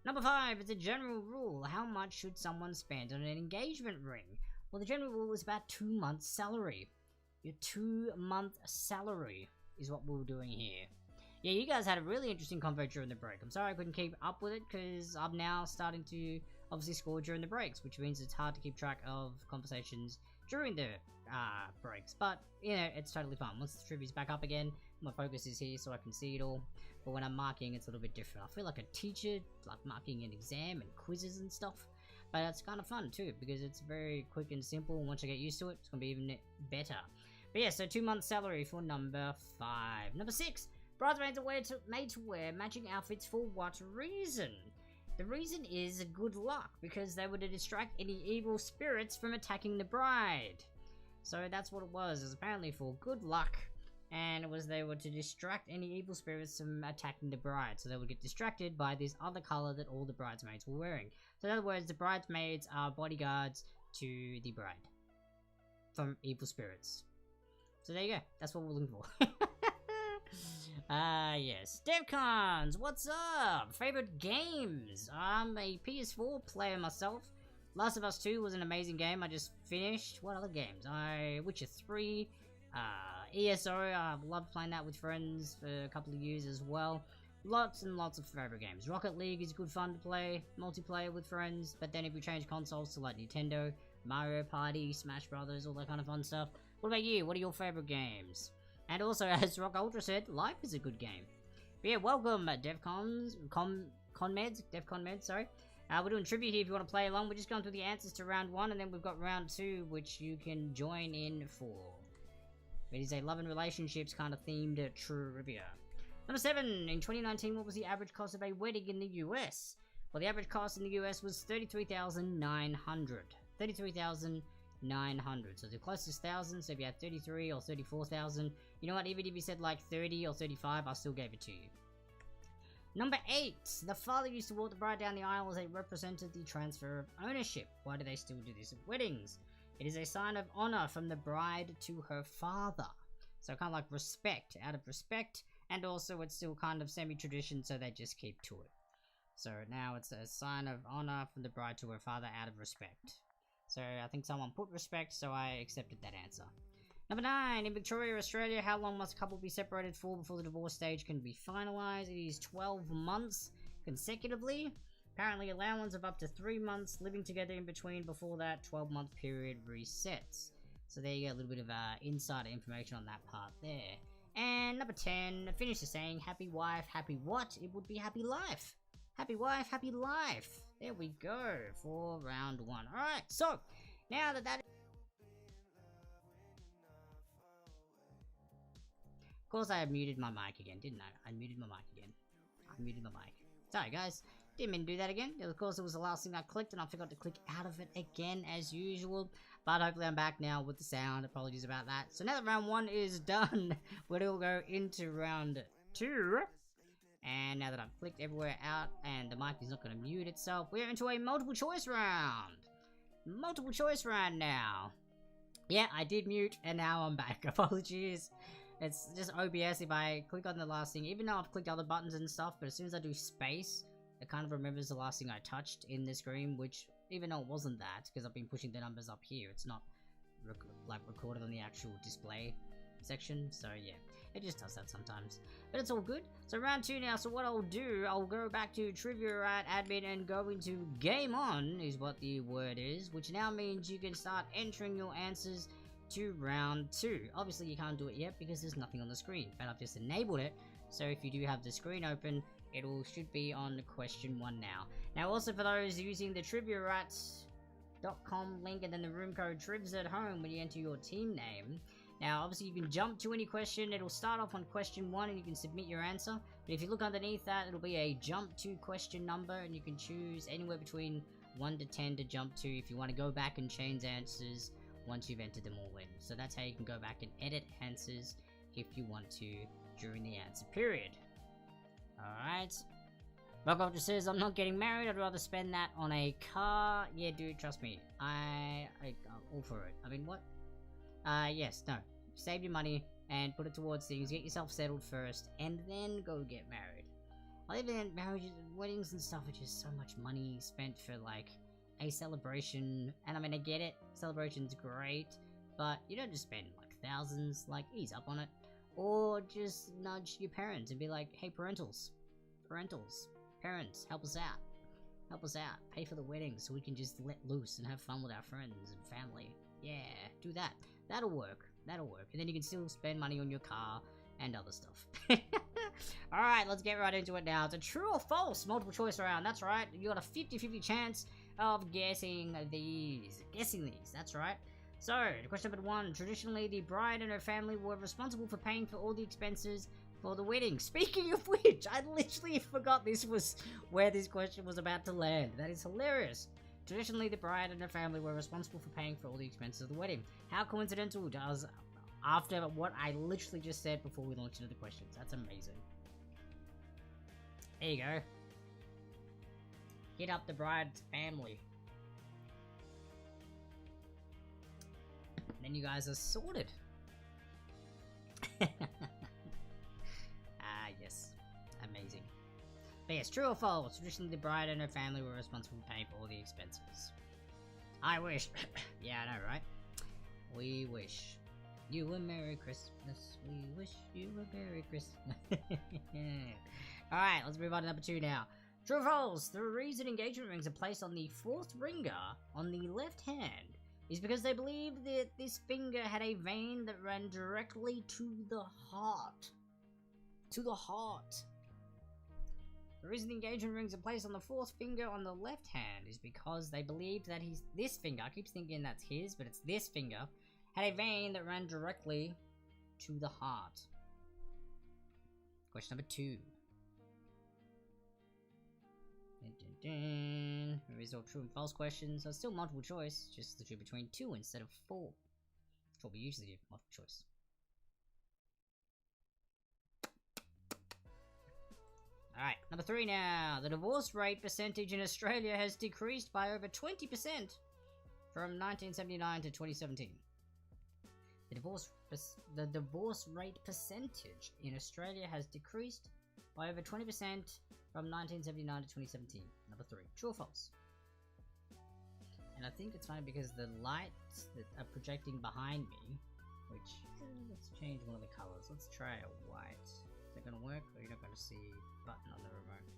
Number 5, it's a general rule. How much should someone spend on an engagement ring? Well, the general rule is about 2 months' salary. Your 2-month salary is what we're doing here. Yeah, you guys had a really interesting convo during the break. I'm sorry I couldn't keep up with it because I'm now starting to obviously score during the breaks, which means it's hard to keep track of conversations during the breaks. But, you know, it's totally fine. Once the trivia is back up again, my focus is here so I can see it all. But when I'm marking, it's a little bit different. I feel like a teacher, like marking an exam and quizzes and stuff. But it's kind of fun too, because it's very quick and simple. And once you get used to it, it's going to be even better. But yeah, so 2 months salary for number 5. Number 6, bridesmaids are made to wear matching outfits for what reason? The reason is good luck, because they were to distract any evil spirits from attacking the bride. So that's what it was. It was apparently for good luck, and it was they were to distract any evil spirits from attacking the bride. So they would get distracted by this other color that all the bridesmaids were wearing. So in other words, the bridesmaids are bodyguards to the bride from evil spirits. So there you go. That's what we're looking for. Yes. DevCons, what's up? Favorite games? I'm a PS4 player myself. Last of Us 2 was an amazing game I just finished. What other games? Witcher 3, ESO, I've loved playing that with friends for a couple of years as well. Lots and lots of favorite games. Rocket League is good fun to play, multiplayer with friends, but then if we change consoles to like Nintendo, Mario Party, Smash Brothers, all that kind of fun stuff. What about you? What are your favorite games? And also, as Rock Ultra said, life is a good game. But yeah, welcome, DevCons, DevCon sorry. We're doing trivia here if you want to play along. We're just going through the answers to round 1, and then we've got round 2, which you can join in for. It is a love and relationships kind of themed trivia. Number 7, in 2019, what was the average cost of a wedding in the US? Well, the average cost in the US was $33,900. $33,900. So the closest thousand, so if you had 33 or 34,000, you know what, even if you said like 30 or 35, I still gave it to you. Number 8, the father used to walk the bride down the aisle as they represented the transfer of ownership. Why do they still do this at weddings? It is a sign of honor from the bride to her father. So kind of like respect, out of respect, and also it's still kind of semi-tradition, so they just keep to it. So now it's a sign of honor from the bride to her father out of respect. So I think someone put respect, so I accepted that answer. Number 9, in Victoria, Australia, how long must a couple be separated for before the divorce stage can be finalized? It is 12 months consecutively. Apparently allowance of up to 3 months living together in between before that 12-month period resets. So there you go, a little bit of insider information on that part there. And number 10, finish the saying, happy wife, happy what? It would be happy life. Happy wife, happy life. There we go for round 1. Alright, so now that of course I have muted my mic again, didn't I? I muted my mic again. Sorry guys, didn't mean to do that again. Of course it was the last thing I clicked and I forgot to click out of it again as usual. But hopefully I'm back now with the sound. Apologies about that. So now that round 1 is done, we'll go into round 2. And now that I've clicked everywhere out and the mic is not going to mute itself, we're into a multiple choice round. Multiple choice round now. Yeah, I did mute and now I'm back. Apologies. It's just OBS if I click on the last thing, even though I've clicked other buttons and stuff, but as soon as I do space, it kind of remembers the last thing I touched in the screen, which even though it wasn't that, because I've been pushing the numbers up here, it's not recorded on the actual display section, so yeah, it just does that sometimes, but it's all good. So round 2 now, so what I'll do, I'll go back to Trivia at admin and go into game on, is what the word is, which now means you can start entering your answers to round 2. Obviously you can't do it yet because there's nothing on the screen, but I've just enabled it, so if you do have the screen open, it should be on question 1 now. Now also for those using the triviarats.com link and then the room code Trivs At Home when you enter your team name. Now obviously you can jump to any question, it'll start off on question 1 and you can submit your answer. But if you look underneath that, it'll be a jump to question number and you can choose anywhere between 1 to 10 to jump to if you want to go back and change answers once you've entered them all in. So that's how you can go back and edit answers if you want to during the answer period. Alright. Rock just says, I'm not getting married, I'd rather spend that on a car. Yeah, dude, trust me. I'm all for it. I mean, what? Yes, no. Save your money, and put it towards things. Get yourself settled first, and then go get married. I think marriages, weddings and stuff are just so much money spent for like a celebration. And I mean, I get it, celebration's great, but you don't just spend like thousands. Like, ease up on it, or just nudge your parents and be like, "Hey, parents, help us out." Help us out. Pay for the wedding so we can just let loose and have fun with our friends and family. Yeah, do that. That'll work. That'll work. And then you can still spend money on your car and other stuff. Alright, let's get right into it now. It's a true or false multiple choice round. That's right. You got a 50-50 chance of guessing these. That's right. So, question number 1. Traditionally, the bride and her family were responsible for paying for all the expenses for the wedding. Speaking of which, I literally forgot this was where this question was about to land. That is hilarious. Traditionally, the bride and her family were responsible for paying for all the expenses of the wedding. How coincidental does after what I literally just said before we launched into the questions. That's amazing. There you go. Hit up the bride's family. And then you guys are sorted. Yes. Amazing. But yes, true or false? Traditionally, the bride and her family were responsible for paying for all the expenses. I wish. Yeah, I know, right? We wish you a Merry Christmas. We wish you a Merry Christmas. Alright, let's move on to number 2 now. True or false? The reason engagement rings are placed on the 4th finger on the left hand is because they believe that this finger had a vein that ran directly to the heart. To the heart. The reason the engagement rings are placed on the 4th finger on the left hand is because they believed that this finger, I keep thinking that's his, but it's this finger, had a vein that ran directly to the heart. Question number 2. Dun, dun, dun. These are all true and false questions, so it's still multiple choice, just the two between 2 instead of 4. That's what we usually do, multiple choice. Alright, number 3 now. The divorce rate percentage in Australia has decreased by over 20% from 1979 to 2017. The divorce rate percentage in Australia has decreased by over 20% from 1979 to 2017. Number 3. True or false? And I think it's funny because the lights that are projecting behind me, which, let's change one of the colors. Let's try a white. Is that going to work, or you're not going to see a button on the remote?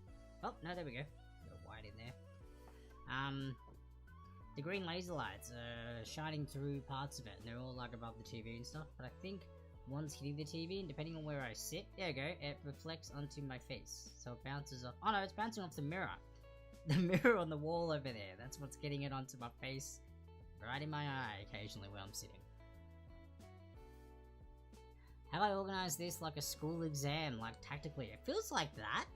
Oh, no, there we go. Got a white in there. The green laser lights are shining through parts of it, and they're all like above the TV and stuff, but I think one's hitting the TV, and depending on where I sit, there you go, it reflects onto my face. So it bounces off. Oh no, it's bouncing off the mirror. The mirror on the wall over there. That's what's getting it onto my face, right in my eye occasionally where I'm sitting. Have I organized this like a school exam, like tactically? It feels like that.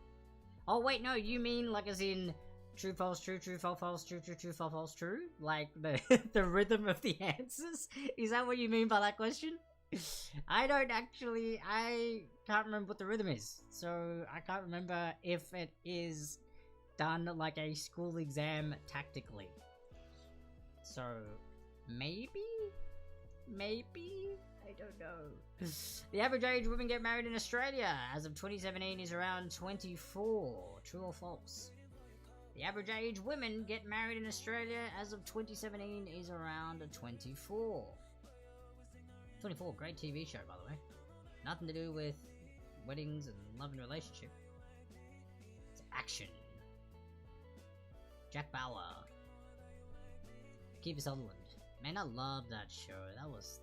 Oh wait, no, you mean like as in true, false, true, true, false, false, true, true, true, false, false, true? Like the the rhythm of the answers? Is that what you mean by that question? I can't remember what the rhythm is, so I can't remember if it is done like a school exam tactically. So, maybe? I don't know. The average age women get married in Australia as of 2017 is around 24. True or false? The average age women get married in Australia as of 2017 is around 24. 24, great TV show by the way. Nothing to do with weddings and love and relationship. It's action. Jack Bauer. Kiefer Sutherland. Man, I love that show. That was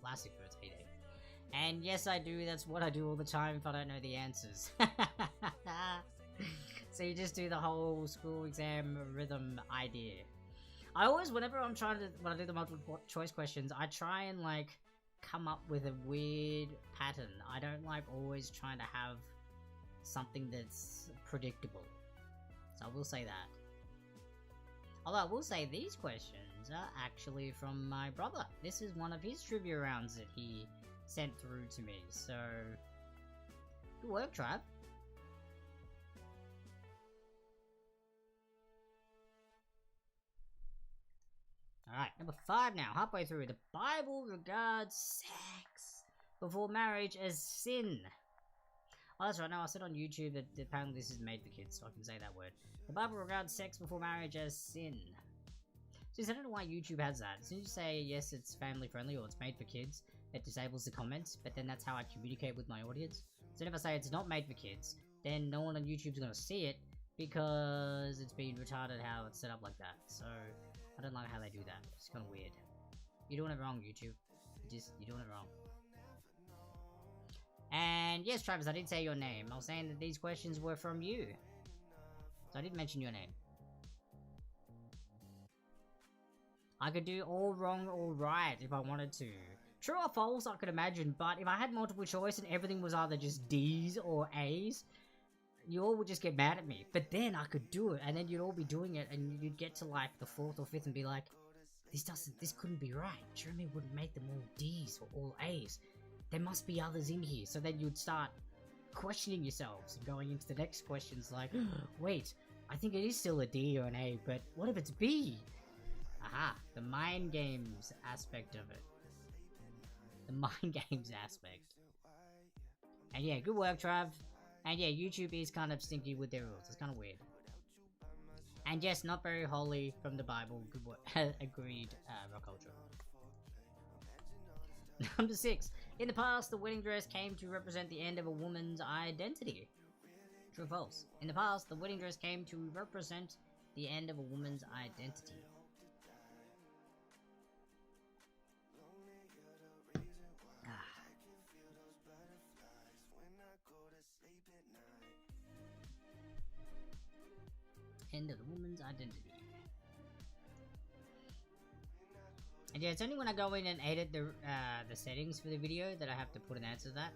classic for its heyday. And yes, I do. That's what I do all the time if I don't know the answers. So you just do the whole school exam rhythm idea. I always, when I do the multiple choice questions, I try and like come up with a weird pattern. I don't like always trying to have something that's predictable. So I will say that. Although I will say these questions are actually from my brother. This is one of his trivia rounds that he sent through to me. So, good work, Triv. Alright, number 5 now, halfway through. The Bible regards sex before marriage as sin. Oh, that's right. No, I said on YouTube that apparently this is made for kids, so I can say that word. The Bible regards sex before marriage as sin. So I don't know why YouTube has that. As soon as you say, yes, it's family friendly or it's made for kids, it disables the comments, but then that's how I communicate with my audience. So if I say it's not made for kids, then no one on YouTube's gonna see it because it's been retarded how it's set up like that. So I don't like how they do that. It's kind of weird. You're doing it wrong, YouTube. You're doing it wrong. And yes, Travis, I did say your name. I was saying that these questions were from you. So I did mention your name. I could do all wrong or right if I wanted to. True or false, I could imagine, but if I had multiple choice and everything was either just D's or A's, you all would just get mad at me. But then I could do it, and then you'd all be doing it, and you'd get to like the 4th or 5th and be like, this couldn't be right. Jeremy wouldn't make them all D's or all A's. There must be others in here. So then you'd start questioning yourselves and going into the next questions like, wait, I think it is still a D or an A, but what if it's B? Aha, the mind games aspect of it. The mind games aspect. And yeah, good work, Trav. And yeah, YouTube is kind of stinky with their rules. It's kind of weird. And yes, not very holy from the Bible. Good work. Agreed, Rock Culture. Number 6. In the past, the wedding dress came to represent the end of a woman's identity. True or false? In the past, the wedding dress came to represent the end of a woman's identity. End of the woman's identity. And yeah, it's only when I go in and edit the settings for the video that I have to put an answer to that.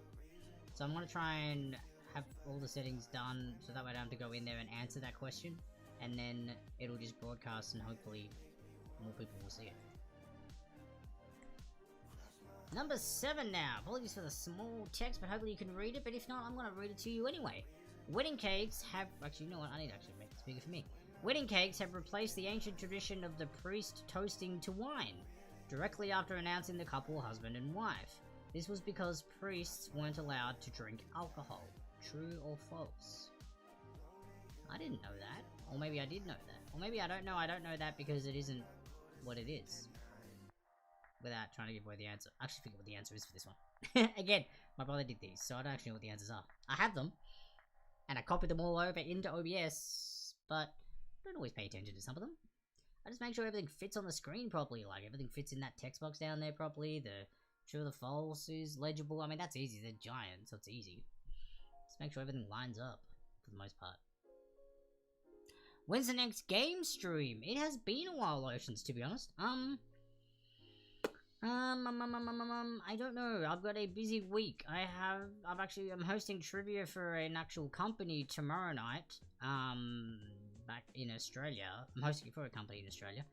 So I'm gonna try and have all the settings done so that way I don't have to go in there and answer that question, and then it'll just broadcast and hopefully more people will see it. Number 7 now. Apologies for the small text, but hopefully you can read it. But if not, I'm gonna read it to you anyway. Wedding cakes have... Actually, you know what? I need to actually make this bigger for me. Wedding cakes have replaced the ancient tradition of the priest toasting to wine, directly after announcing the couple husband and wife. This was because priests weren't allowed to drink alcohol. True or false? I didn't know that. Or maybe I did know that. Or maybe I don't know that because it isn't what it is. Without trying to give away the answer. I actually forget what the answer is for this one. Again, my brother did these, so I don't actually know what the answers are. I have them, and I copied them all over into OBS, but I don't always pay attention to some of them. I just make sure everything fits on the screen properly, like everything fits in that text box down there properly, the true or the false is legible. I mean, that's easy, they're giant, so it's easy. Just make sure everything lines up, for the most part. When's the next game stream? It has been a while, Oceans, to be honest. I don't know. I've got a busy week. I'm hosting trivia for an actual company tomorrow night. Back in Australia. I'm hosting it for a company in Australia.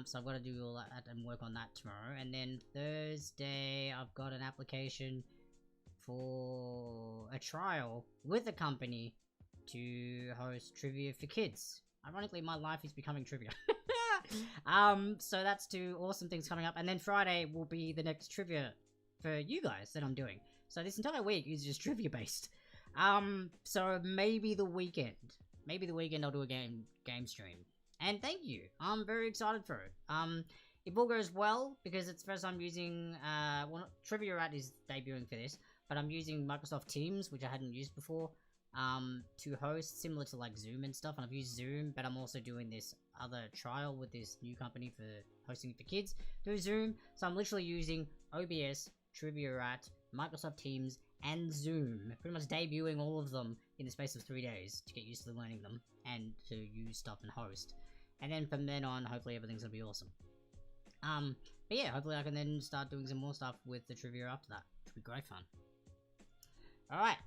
So I've got to do all that and work on that tomorrow. And then Thursday, I've got an application for a trial with a company to host trivia for kids. Ironically, my life is becoming trivia. So that's 2 awesome things coming up, and then Friday will be the next trivia for you guys that I'm doing. So this entire week is just trivia based. So maybe the weekend I'll do a game stream. And thank you. I'm very excited for it. If all goes well, because it's the first time using Trivia At is debuting for this, but I'm using Microsoft Teams, which I hadn't used before, to host, similar to like Zoom and stuff. And I've used Zoom, but I'm also doing this other trial with this new company for hosting for kids through Zoom. So I'm literally using OBS, Trivia At, Microsoft Teams, and Zoom, pretty much debuting all of them in the space of 3 days to get used to learning them and to use stuff and host. And then from then on, hopefully everything's gonna be awesome. But yeah, hopefully I can then start doing some more stuff with the trivia after that, which will be great fun. Alright.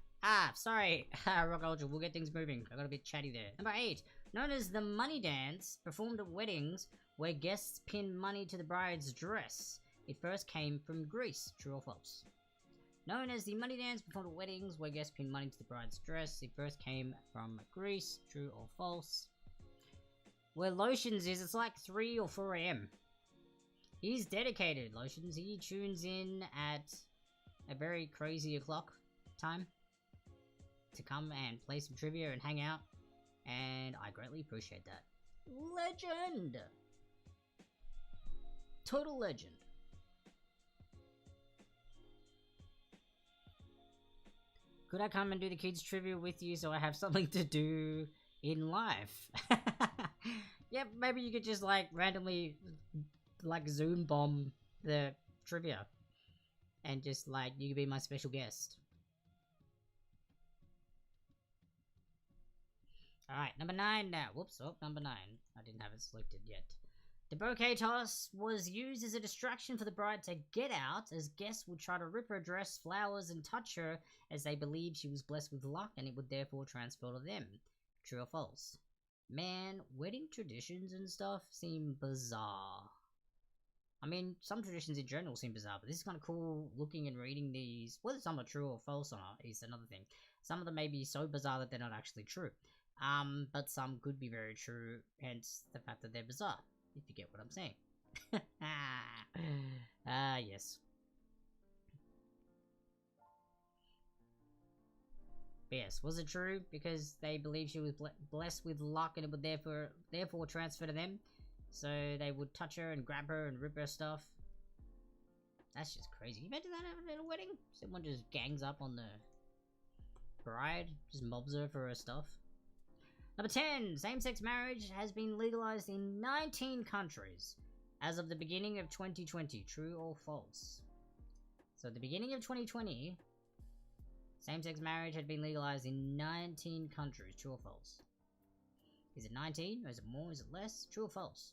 Sorry, Rock Ultra, we'll get things moving. I got a bit chatty there. Number 8. Known as the money dance, performed at weddings where guests pin money to the bride's dress. It first came from Greece. True or false? Known as the money dance, performed at weddings where guests pin money to the bride's dress. It first came from Greece. True or false? Where Lotions is, it's like 3 or 4 AM. He's dedicated, Lotions. He tunes in at a very crazy o'clock time to come and play some trivia and hang out, and I greatly appreciate that. Legend! Total legend. Could I come and do the kids' trivia with you so I have something to do in life? Yep, maybe you could just like randomly like Zoom bomb the trivia and just like you could be my special guest. Alright, number 9 now. Whoops, oh, number 9. I didn't have it selected yet. The bouquet toss was used as a distraction for the bride to get out, as guests would try to rip her dress, flowers, and touch her, as they believed she was blessed with luck and it would therefore transfer to them. True or false? Man, wedding traditions and stuff seem bizarre. I mean, some traditions in general seem bizarre, but this is kind of cool looking and reading these. Whether some are true or false or not is another thing. Some of them may be so bizarre that they're not actually true. But some could be very true, hence the fact that they're bizarre, if you get what I'm saying. Yes. But yes, was it true? Because they believed she was blessed with luck and it would therefore transfer to them? So they would touch her and grab her and rip her stuff? That's just crazy. You imagine that at a wedding? Someone just gangs up on the bride, just mobs her for her stuff. Number 10. Same-sex marriage has been legalized in 19 countries as of the beginning of 2020. True or false? So at the beginning of 2020, same-sex marriage had been legalized in 19 countries. True or false? Is it 19? Or is it more? Is it less? True or false?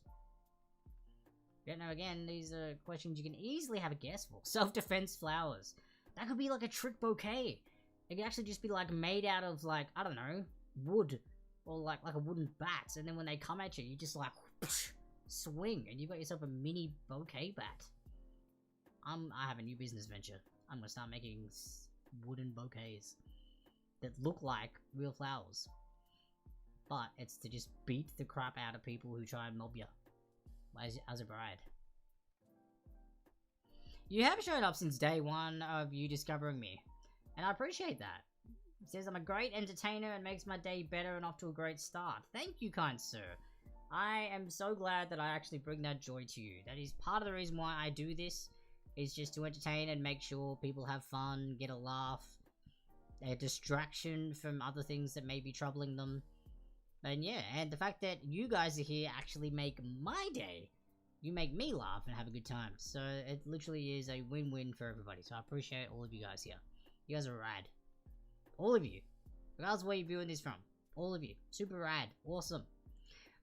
Yeah, no, again, these are questions you can easily have a guess for. Self-defense flowers. That could be like a trick bouquet. It could actually just be like made out of like, I don't know, wood. Or like a wooden bat. And then when they come at you, you just like swing. And you've got yourself a mini bouquet bat. I have a new business venture. I'm going to start making wooden bouquets that look like real flowers. But it's to just beat the crap out of people who try and mob you as a bride. You have shown up since day one of you discovering me, and I appreciate that. It says I'm a great entertainer and makes my day better and off to a great start. Thank you, kind sir. I am so glad that I actually bring that joy to you. That is part of the reason why I do this, is just to entertain and make sure people have fun, get a laugh, a distraction from other things that may be troubling them. And yeah, and the fact that you guys are here actually make my day. You make me laugh and have a good time. So it literally is a win-win for everybody. So I appreciate all of you guys here. You guys are rad. All of you. Regardless of where you're viewing this from. All of you. Super rad. Awesome.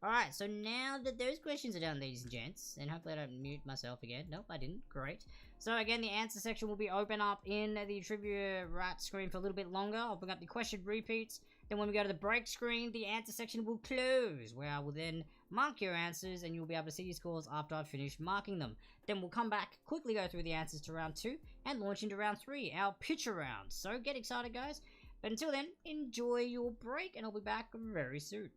Alright, so now that those questions are done, ladies and gents, and hopefully I don't mute myself again. Nope, I didn't. Great. So again, the answer section will be open up in the trivia rat screen for a little bit longer. I'll bring up the question repeats. Then when we go to the break screen, the answer section will close, where I will then mark your answers, and you'll be able to see your scores after I've finished marking them. Then we'll come back, quickly go through the answers to round 2, and launch into round 3, our picture round. So get excited, guys. But until then, enjoy your break, and I'll be back very soon.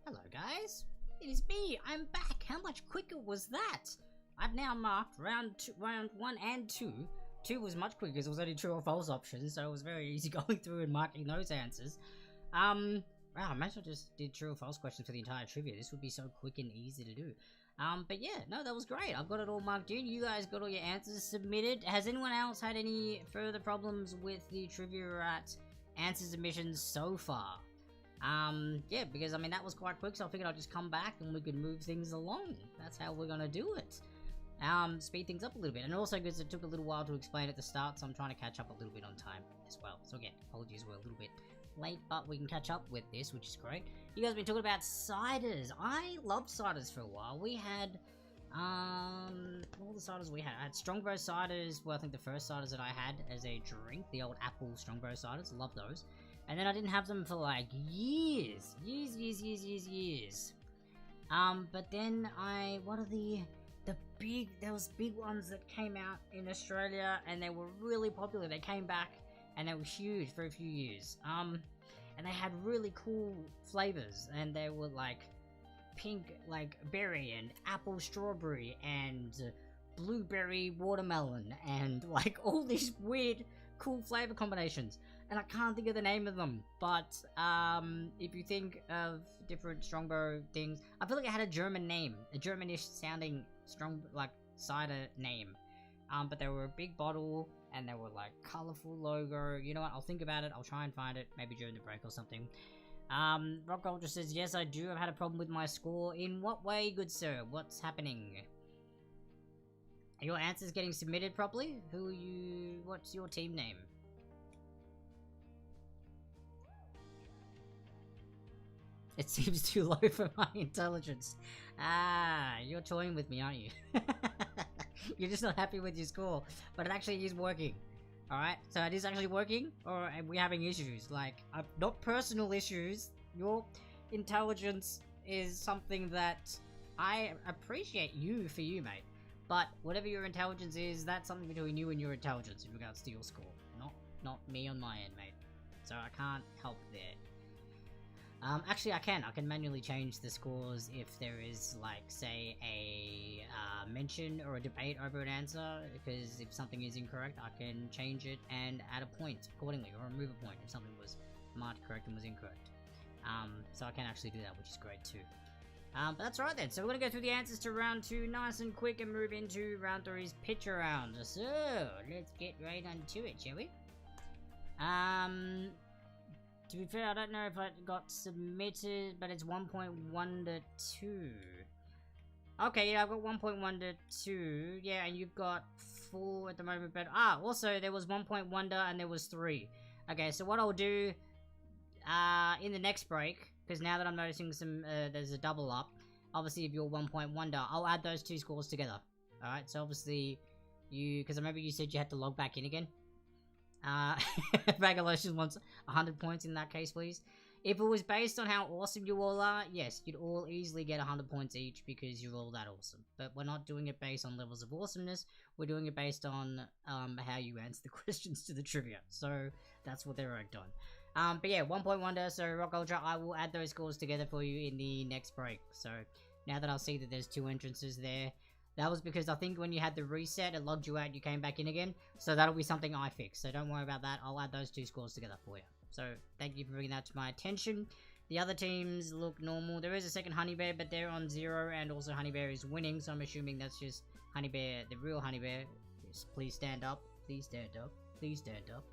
Hello guys, it is me, I'm back. How much quicker was that? I've now marked round 1 and 2. 2 was much quicker because it was only true or false options, so it was very easy going through and marking those answers. Wow, I might as well just did true or false questions for the entire trivia. This would be so quick and easy to do. But yeah, no, that was great. I've got it all marked in. You guys got all your answers submitted. Has anyone else had any further problems with the Trivia at answer submissions so far? Yeah, because I mean that was quite quick, so I figured I'd just come back and we could move things along. That's how we're gonna do it. Speed things up a little bit, and also because it took a little while to explain at the start, so I'm trying to catch up a little bit on time as well. So again, apologies, we're a little bit late, but we can catch up with this, which is great. You guys have been talking about ciders. I loved ciders for a while. We had, all the ciders we had. I had Strongbow ciders, well I think the first ciders that I had as a drink, the old apple Strongbow ciders, love those. And then I didn't have them for like years. But then what are there was big ones that came out in Australia and they were really popular. They came back and they were huge for a few years. And they had really cool flavors and they were like pink like berry and apple strawberry and blueberry watermelon and like all these weird cool flavor combinations. And I can't think of the name of them, but if you think of different Strongbow things, I feel like it had a German name, a Germanish sounding cider name. But they were a big bottle and they were like colorful logo. You know what? I'll think about it. I'll try and find it maybe during the break or something. Rock Ultra says, yes, I do. I've had a problem with my score. In what way, good sir? What's happening? Are your answers getting submitted properly? What's your team name? It seems too low for my intelligence. Ah, you're toying with me, aren't you? You're just not happy with your score, but it actually is working. Alright, so it is actually working, or are we having issues? Like, not personal issues. Your intelligence is something that I appreciate you for you, mate. But whatever your intelligence is, that's something between you and your intelligence in regards to your score. Not me on my end, mate. So I can't help there. Actually I can manually change the scores if there is, like, say, a mention or a debate over an answer, because if something is incorrect, I can change it and add a point accordingly, or remove a point if something was marked correct and was incorrect. So I can actually do that, which is great too. But that's right then, so we're gonna go through the answers to round 2 nice and quick and move into round 3's picture round. So, let's get right onto it, shall we? To be fair, I don't know if it got submitted, but it's 1.1 to 2. Okay, yeah, I've got 1.1 to 2. Yeah, and you've got 4 at the moment, but also there was 1.1 to and there was 3. Okay, so what I'll do in the next break, because now that I'm noticing there's a double up, obviously if you're 1.1 to, I'll add those two scores together. Alright, so obviously because I remember you said you had to log back in again. Vagalotions wants 100 points in that case, please. If it was based on how awesome you all are, yes, you'd all easily get 100 points each because you're all that awesome. But we're not doing it based on levels of awesomeness, we're doing it based on how you answer the questions to the trivia. So that's what they're ranked on. But yeah, 1.1, so Rock Ultra, I will add those scores together for you in the next break. So now that I'll see that there's 2 entrances there, that was because I think when you had the reset, it logged you out, you came back in again. So that'll be something I fix. So don't worry about that. I'll add those 2 scores together for you. So thank you for bringing that to my attention. The other teams look normal. There is a second Honey Bear, but they're on 0, and also Honey Bear is winning. So I'm assuming that's just Honey Bear, the real Honey Bear. Yes, please stand up. Please stand up. Please stand up.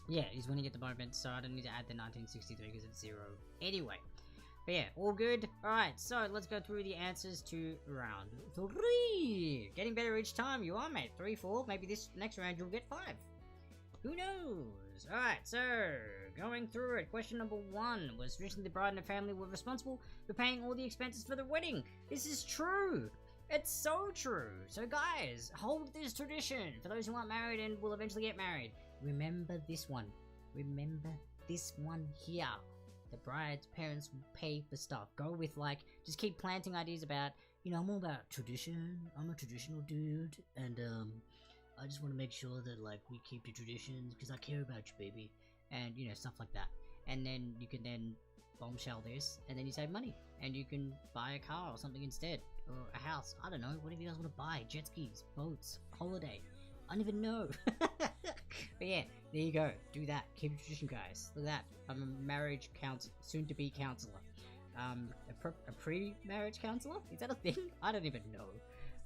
Yeah, he's winning at the moment, so I don't need to add the 1963 because it's 0 anyway. But yeah, all good. Alright, so let's go through the answers to round 3. Getting better each time you are, mate. 3, 4, maybe this next round you'll get 5. Who knows? Alright, so going through it. Question number 1 was recently the bride and the family were responsible for paying all the expenses for the wedding. This is true. It's so true. So guys, hold this tradition. For those who aren't married and will eventually get married, remember this one. Remember this one here. The bride's parents will pay for stuff. Go with, like, just keep planting ideas about, you know, I'm all about tradition. I'm a traditional dude, and I just want to make sure that, like, we keep the traditions, because I care about you, baby. And, you know, stuff like that. And then you can then bombshell this, and then you save money. And you can buy a car or something instead. Or a house. I don't know. Whatever you guys want to buy. Jet skis, boats, holiday. I don't even know. But yeah, there you go. Do that. Keep the tradition, guys. Look at that. I'm a marriage counselor. Soon to be counselor. A pre-marriage counselor? Is that a thing? I don't even know.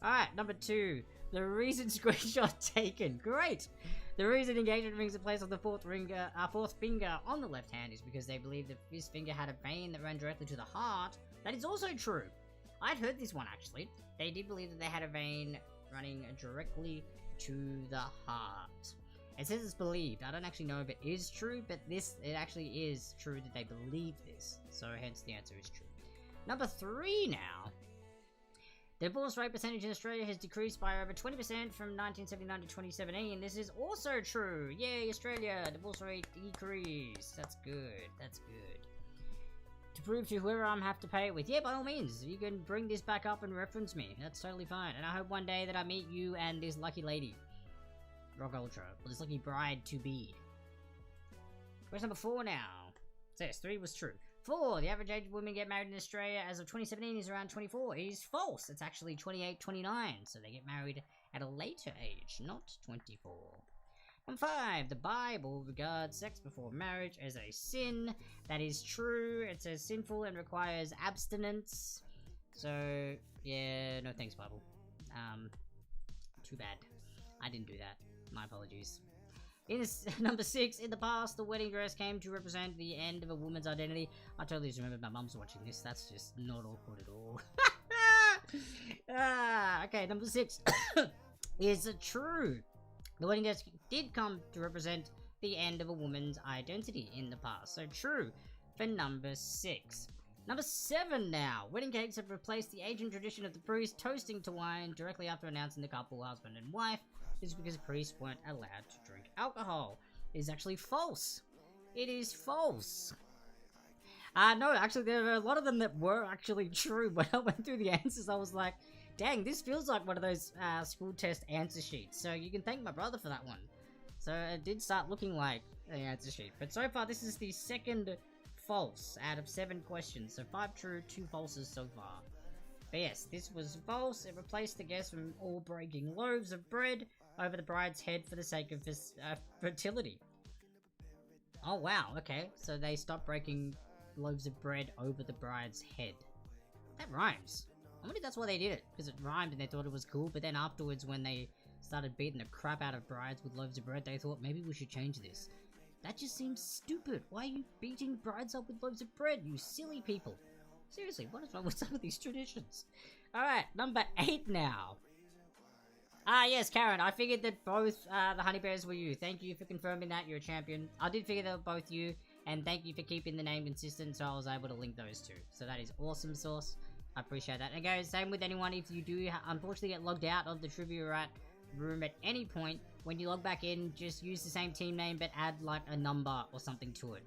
Alright, number 2. The reason screenshot taken. Great! The reason engagement rings are placed on the fourth finger on the left hand is because they believe that this finger had a vein that ran directly to the heart. That is also true. I'd heard this one, actually. They did believe that they had a vein running directly to the heart. It says it's believed. I don't actually know if it is true, but it actually is true that they believe this. So hence the answer is true. Number 3 now. The divorce rate percentage in Australia has decreased by over 20% from 1979 to 2017. This is also true. Yay, Australia! Divorce rate decreased. That's good. That's good. To prove to whoever I'm have to pay it with. Yeah, by all means. You can bring this back up and reference me. That's totally fine. And I hope one day that I meet you and this lucky lady. Rock Ultra. Or this lucky bride to be. Question number 4 now. So yes, 3 was true. 4. The average age of women get married in Australia as of 2017 is around 24. It is false. It's actually 28, 29. So they get married at a later age, not 24. Number 5. The Bible regards sex before marriage as a sin. That is true. It says sinful and requires abstinence. So, yeah, no thanks, Bible. Too bad. I didn't do that. My apologies. Number 6, in the past, the wedding dress came to represent the end of a woman's identity. I totally just remember my mum's watching this. That's just not awkward at all. Okay, number 6 is true. The wedding dress did come to represent the end of a woman's identity in the past. So true for number 6. Number 7 now. Wedding cakes have replaced the ancient tradition of the priest toasting to wine directly after announcing the couple, husband and wife. This is because priests weren't allowed to drink alcohol. It is actually false. It is false. No, actually there are a lot of them that were actually true. When I went through the answers, I was like, dang, this feels like one of those school test answer sheets. So you can thank my brother for that one. So it did start looking like the answer sheet. But so far, this is the second false out of 7 questions. So 5 true, 2 falses so far. But yes, this was false. It replaced the guests from all breaking loaves of bread over the bride's head for the sake of fertility. Oh wow, okay. So they stopped breaking loaves of bread over the bride's head. That rhymes. I wonder if that's why they did it, because it rhymed and they thought it was cool, but then afterwards when they started beating the crap out of brides with loaves of bread, they thought maybe we should change this. That just seems stupid. Why are you beating brides up with loaves of bread, you silly people? Seriously, what is wrong with some of these traditions? Alright, number 8 now. Yes, Karen, I figured that both the honey bears were you. Thank you for confirming that, you're a champion. I did figure they were both you, and thank you for keeping the name consistent so I was able to link those two. So that is awesome sauce. I appreciate that. And guys, same with anyone, if you do unfortunately get logged out of the Trivia Rat room at any point, when you log back in, just use the same team name but add like a number or something to it.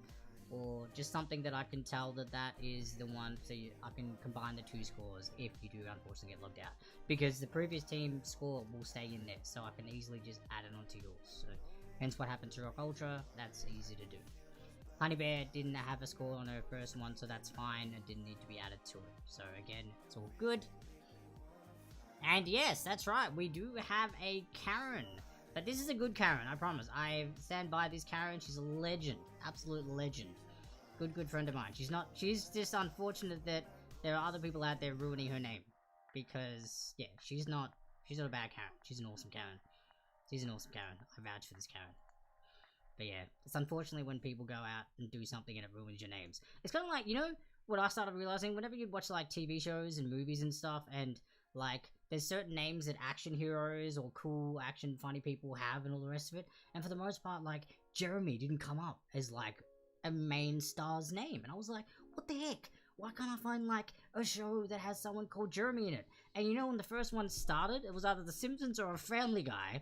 Or just something that I can tell that that is the one, so I can combine the 2 scores if you do unfortunately get logged out. Because the previous team score will stay in there, so I can easily just add it onto yours. So, hence what happened to Rock Ultra, that's easy to do. Honey Bear didn't have a score on her first one, so that's fine, it didn't need to be added to it. So again, it's all good. And yes, that's right, we do have a Karen. But this is a good Karen, I promise. I stand by this Karen. She's a legend. Absolute legend. Good friend of mine. She's just unfortunate that there are other people out there ruining her name. Because, yeah, she's not a bad Karen. She's an awesome Karen. She's an awesome Karen. I vouch for this Karen. But yeah, it's unfortunately when people go out and do something and it ruins your names. It's kind of like, you know, what I started realizing, whenever you watch like TV shows and movies and stuff, and like, there's certain names that action heroes or cool action funny people have and all the rest of it. And for the most part, like, Jeremy didn't come up as, like, a main star's name. And I was like, what the heck? Why can't I find, like, a show that has someone called Jeremy in it? And you know when the first one started, it was either The Simpsons or a Family Guy.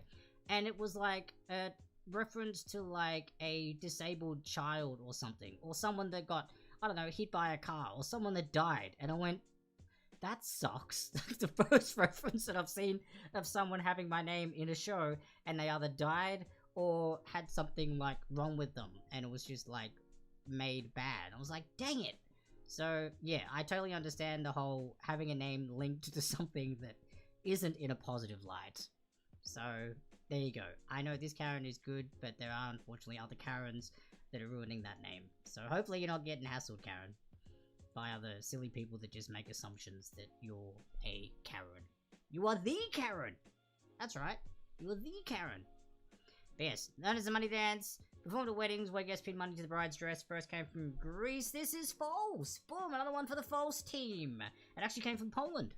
And it was, like, a reference to, like, a disabled child or something. Or someone that got, I don't know, hit by a car. Or someone that died. And I went, that sucks. The first reference that I've seen of someone having my name in a show and they either died or had something like wrong with them and it was just like made bad. I was like, dang it. So yeah, I totally understand the whole having a name linked to something that isn't in a positive light. So there you go. I know this Karen is good, but there are unfortunately other Karens that are ruining that name. So hopefully you're not getting hassled, Karen, by other silly people that just make assumptions that you're a Karen. You are the Karen! That's right. You are the Karen. But yes, known as the money dance, performed at weddings where guests pinned money to the bride's dress, first came from Greece. This is false! Boom, another one for the false team. It actually came from Poland.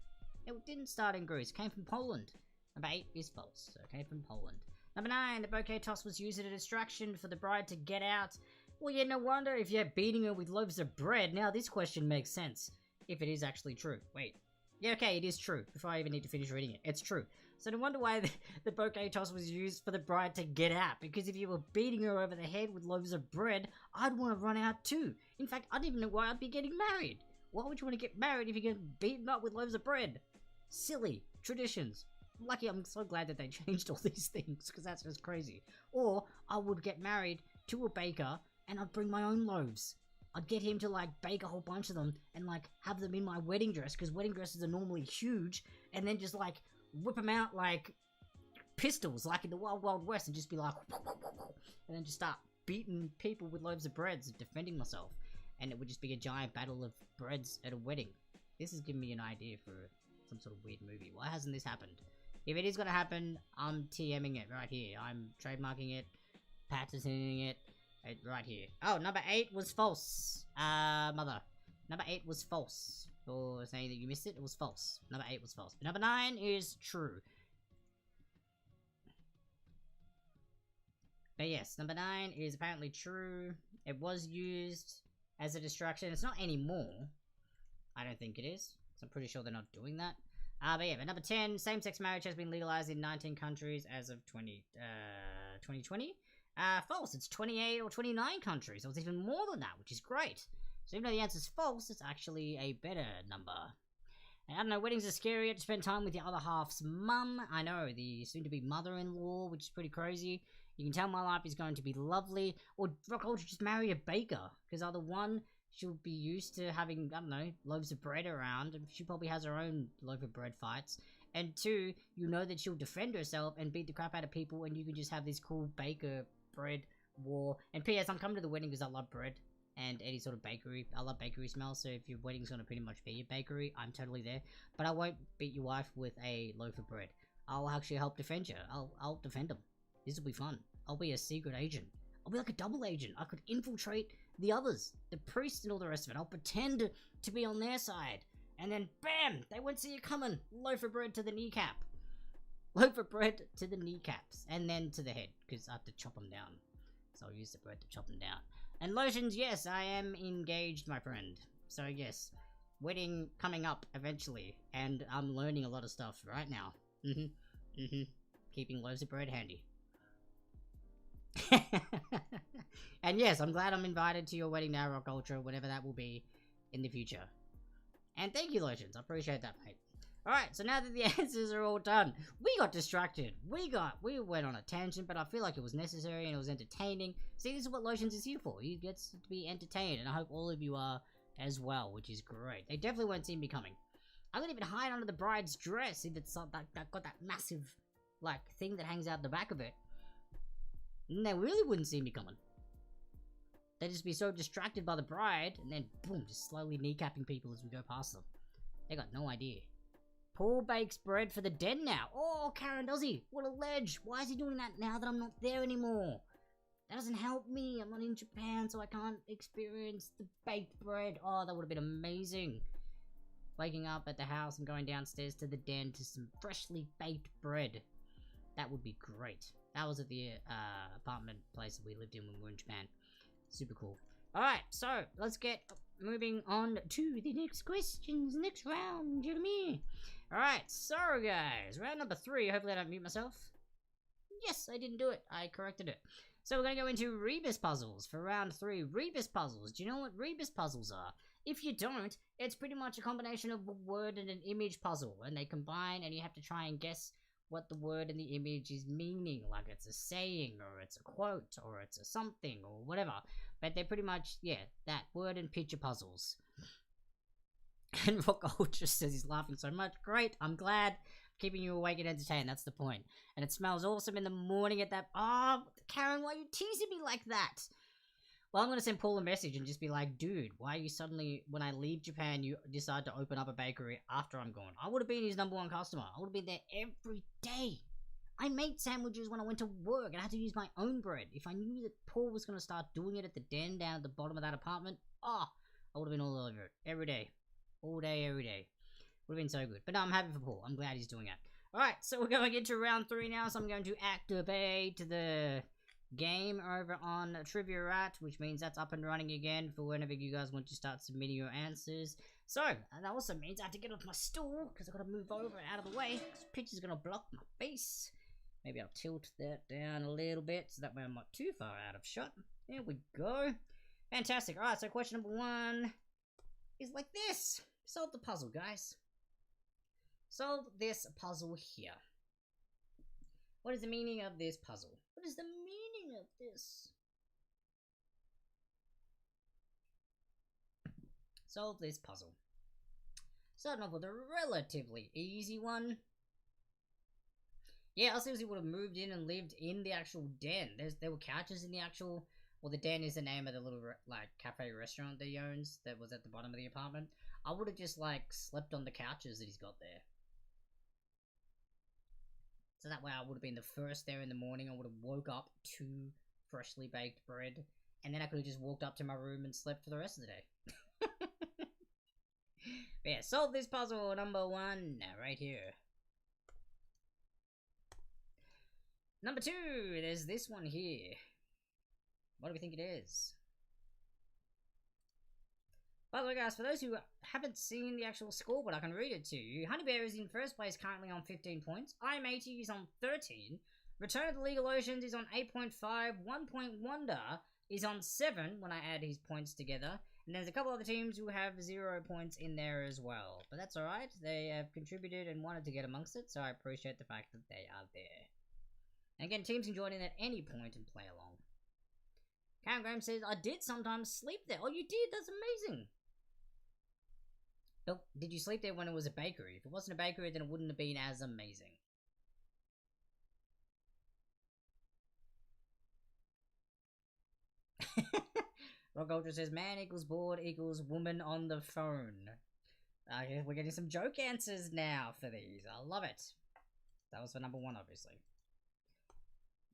It didn't start in Greece, it came from Poland. Number 8 is false, so it came from Poland. Number 9, the bouquet toss was used as a distraction for the bride to get out. Well, yeah, no wonder if you're beating her with loaves of bread. Now this question makes sense, if it is actually true. Wait. Yeah, okay, it is true, before I even need to finish reading it. It's true. So no wonder why the bouquet toss was used for the bride to get out, because if you were beating her over the head with loaves of bread, I'd want to run out too. In fact, I don't even know why I'd be getting married. Why would you want to get married if you're getting beaten up with loaves of bread? Silly traditions. Lucky, I'm so glad that they changed all these things, because that's just crazy. Or, I would get married to a baker, and I'd bring my own loaves. I'd get him to, like, bake a whole bunch of them, and, like, have them in my wedding dress, because wedding dresses are normally huge, and then just, like, whip them out like pistols, like in the Wild Wild West, and just be like, and then just start beating people with loaves of breads, defending myself. And it would just be a giant battle of breads at a wedding. This is giving me an idea for some sort of weird movie. Why hasn't this happened? If it is going to happen, I'm TMing it right here. I'm trademarking it, patenting it, right here. Oh, number 8 was false. Mother. Number 8 was false. For saying that you missed it, it was false. Number 8 was false. But number 9 is true. But yes, number 9 is apparently true. It was used as a distraction. It's not anymore. I don't think it is. So I'm pretty sure they're not doing that. But yeah, but number 10, same-sex marriage has been legalized in 19 countries as of 2020. False, it's 28 or 29 countries, so it's even more than that, which is great. So even though the answer's false, it's actually a better number. And I don't know, weddings are scary. You have to spend time with your other half's mum. I know, the soon-to-be mother-in-law, which is pretty crazy. You can tell my life is going to be lovely. Or rock culture, just marry a baker, because either one, she'll be used to having, I don't know, loaves of bread around, and she probably has her own loaf of bread fights. And 2, you know that she'll defend herself and beat the crap out of people, and you can just have this cool baker bread war. And P.S. I'm coming to the wedding because I love bread and any sort of bakery. I love bakery smell, so if your wedding's gonna pretty much be a bakery, I'm totally there. But I won't beat your wife with a loaf of bread. I'll actually help defend you. I'll defend them. This will be fun. I'll be a secret agent. I'll be like a double agent. I could infiltrate the others, the priests and all the rest of it. I'll pretend to be on their side. And then, bam! They won't see you coming. Loaf of bread to the kneecap. Loaf of bread to the kneecaps. And then to the head, because I have to chop them down. So I'll use the bread to chop them down. And lotions, yes, I am engaged, my friend. So yes, wedding coming up eventually. And I'm learning a lot of stuff right now. Keeping loaves of bread handy. And yes, I'm glad I'm invited to your wedding now, Rock Ultra, whatever that will be in the future. And thank you, Lotions. I appreciate that, mate. Alright, so now that the answers are all done, we got distracted. We went on a tangent, but I feel like it was necessary and it was entertaining. See, this is what Lotions is here for. He gets to be entertained, and I hope all of you are as well, which is great. They definitely won't see me coming. I wouldn't even hide under the bride's dress if it's that got that massive, like, thing that hangs out the back of it. And they really wouldn't see me coming. They'd just be so distracted by the bride, and then boom, just slowly kneecapping people as we go past them. They got no idea. Paul bakes bread for the dead now. Oh, Karen, does he? What a ledge. Why is he doing that now that I'm not there anymore? That doesn't help me. I'm not in Japan, so I can't experience the baked bread. Oh, that would have been amazing. Waking up at the house and going downstairs to the den to some freshly baked bread. That would be great. That was at the apartment place that we lived in when we were in Japan. Super cool. Alright, so let's get moving on to the next questions, next round, Jeremy. Alright, so guys, round number 3. Hopefully I don't mute myself. Yes, I didn't do it. I corrected it. So we're going to go into Rebus Puzzles for round 3. Rebus Puzzles. Do you know what Rebus Puzzles are? If you don't, it's pretty much a combination of a word and an image puzzle, and they combine, and you have to try and guess what the word and the image is meaning, like it's a saying, or it's a quote, or it's a something, or whatever. But they're pretty much, yeah, that word and picture puzzles. And Rock Ultra says he's laughing so much. Great, I'm glad. Keeping you awake and entertained, that's the point. And it smells awesome in the morning at that. Oh, Karen, why are you teasing me like that? Well, I'm gonna send Paul a message and just be like, dude, why are you suddenly, when I leave Japan, you decide to open up a bakery after I'm gone? I would have been his #1 customer. I would have been there every day. I made sandwiches when I went to work and I had to use my own bread. If I knew that Paul was gonna start doing it at the den down at the bottom of that apartment, I would have been all over it every day. All day, every day. Would have been so good. But no, I'm happy for Paul. I'm glad he's doing it. Alright, so we're going into round 3 now, so I'm going to activate the game over on Trivia At, which means that's up and running again for whenever you guys want to start submitting your answers. So, and that also means I have to get off my stool, because I've got to move over out of the way, because the picture's going to block my face. Maybe I'll tilt that down a little bit, so that way I'm not too far out of shot. There we go. Fantastic. Alright, so question number 1 is like this. Solve the puzzle, guys. Solve this puzzle here. What is the meaning of this puzzle? What is the meaning of this? Solve this puzzle. Starting off with a relatively easy one. Yeah, I seriously would have moved in and lived in the actual den. There were couches in the actual... Well, the den is the name of the little, like, cafe restaurant that he owns that was at the bottom of the apartment. I would have just, like, slept on the couches that he's got there. So that way I would have been the first there in the morning. I would have woke up to freshly baked bread. And then I could have just walked up to my room and slept for the rest of the day. But yeah, solve this puzzle number 1 right here. Number 2, there's this one here. What do we think it is? By the way, guys, for those who haven't seen the actual scoreboard, I can read it to you. Honey Bear is in first place currently on 15 points. I'm 80 is on 13. Return of the Legal Oceans is on 8.5. 1 Point Wonder is on 7 when I add his points together. And there's a couple other teams who have 0 points in there as well. But that's alright. They have contributed and wanted to get amongst it, so I appreciate the fact that they are there. And again, teams can join in at any point and play along. Karen Graham says, I did sometimes sleep there. Oh, you did? That's amazing. But did you sleep there when it was a bakery? If it wasn't a bakery, then it wouldn't have been as amazing. Rock Ultra says, man equals bored equals woman on the phone. We're getting some joke answers now for these. I love it. That was for number 1, obviously.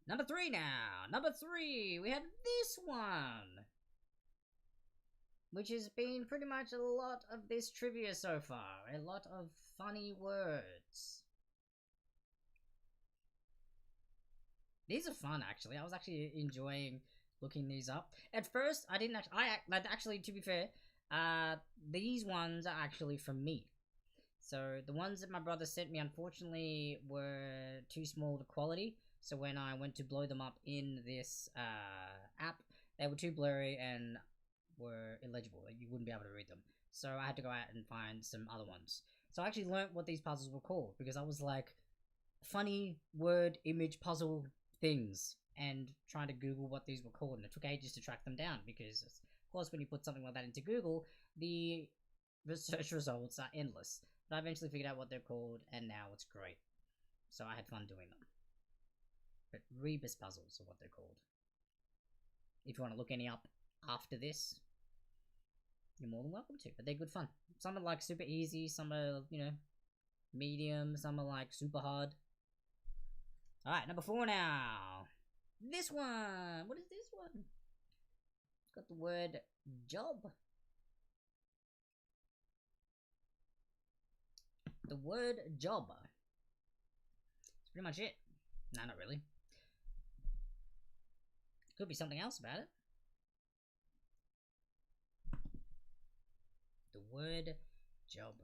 Number 3 now. Number 3, we have this one. Which has been pretty much a lot of this trivia so far. A lot of funny words. These are fun, actually. I was actually enjoying looking these up. At first, I didn't actually, to be fair, these ones are actually from me. So, the ones that my brother sent me, unfortunately, were too small to quality. So, when I went to blow them up in this app, they were too blurry and were illegible. Like, you wouldn't be able to read them. So, I had to go out and find some other ones. So, I actually learnt what these puzzles were called, because I was like, funny word image puzzle things, and trying to Google what these were called, and it took ages to track them down, because, of course, when you put something like that into Google, the search results are endless. But I eventually figured out what they're called, and now it's great. So I had fun doing them. But Rebus Puzzles are what they're called. If you want to look any up after this, you're more than welcome to, but they're good fun. Some are like super easy, some are, you know, medium, some are like super hard. Alright, number 4 now. This one! What is this one? It's got the word job. The word job. That's pretty much it. No, not really. Could be something else about it. The word job.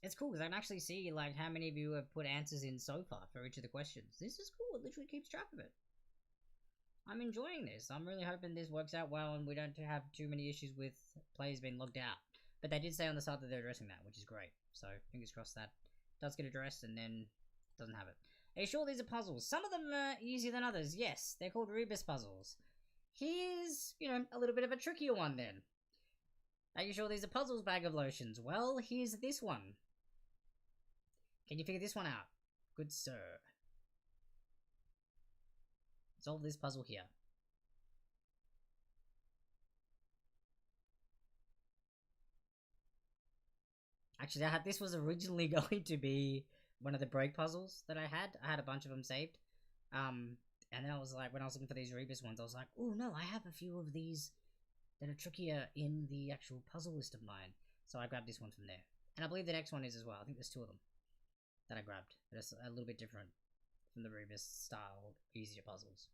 It's cool because I can actually see like how many of you have put answers in so far for each of the questions. This is cool. It literally keeps track of it. I'm enjoying this. I'm really hoping this works out well and we don't have too many issues with players being logged out. But they did say on the side that they're addressing that, which is great. So fingers crossed that does get addressed and then doesn't have it. Are you sure these are puzzles? Some of them are easier than others. Yes, they're called Rebus Puzzles. Here's, a little bit of a trickier one then. Are you sure these are puzzles, bag of lotions? Well, here's this one. Can you figure this one out? Good sir. Solve this puzzle here. Actually, this was originally going to be one of the break puzzles that I had. I had a bunch of them saved. And then I was like, when I was looking for these Rebus ones, I was like, oh no, I have a few of these that are trickier in the actual puzzle list of mine. So I grabbed this one from there. And I believe the next one is as well. I think there's 2 of them that I grabbed. But it's a little bit different from the Rebus style, easier puzzles.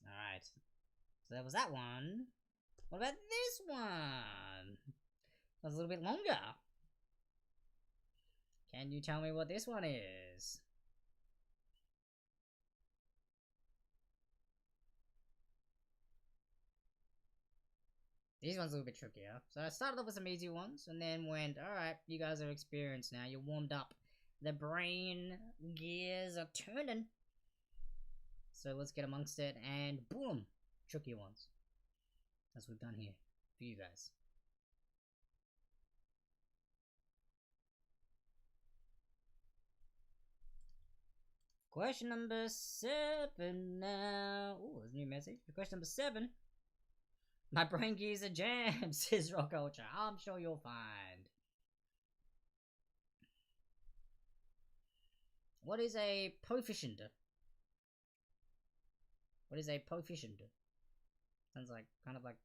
Alright. So that was that one. What about this one? It was a little bit longer. Can you tell me what this one is? These ones are a little bit trickier. So I started off with some easy ones and then went, alright, you guys are experienced now. You're warmed up. The brain gears are turning. So let's get amongst it and boom! Trickier ones. That's what we've done here for you guys. Question number 7 now. Oh, there's a new message. Question number 7. My brain gears are jammed, says Rock Ultra. I'm sure you'll find. What is a proficient? What is a proficient? Sounds like, kind of like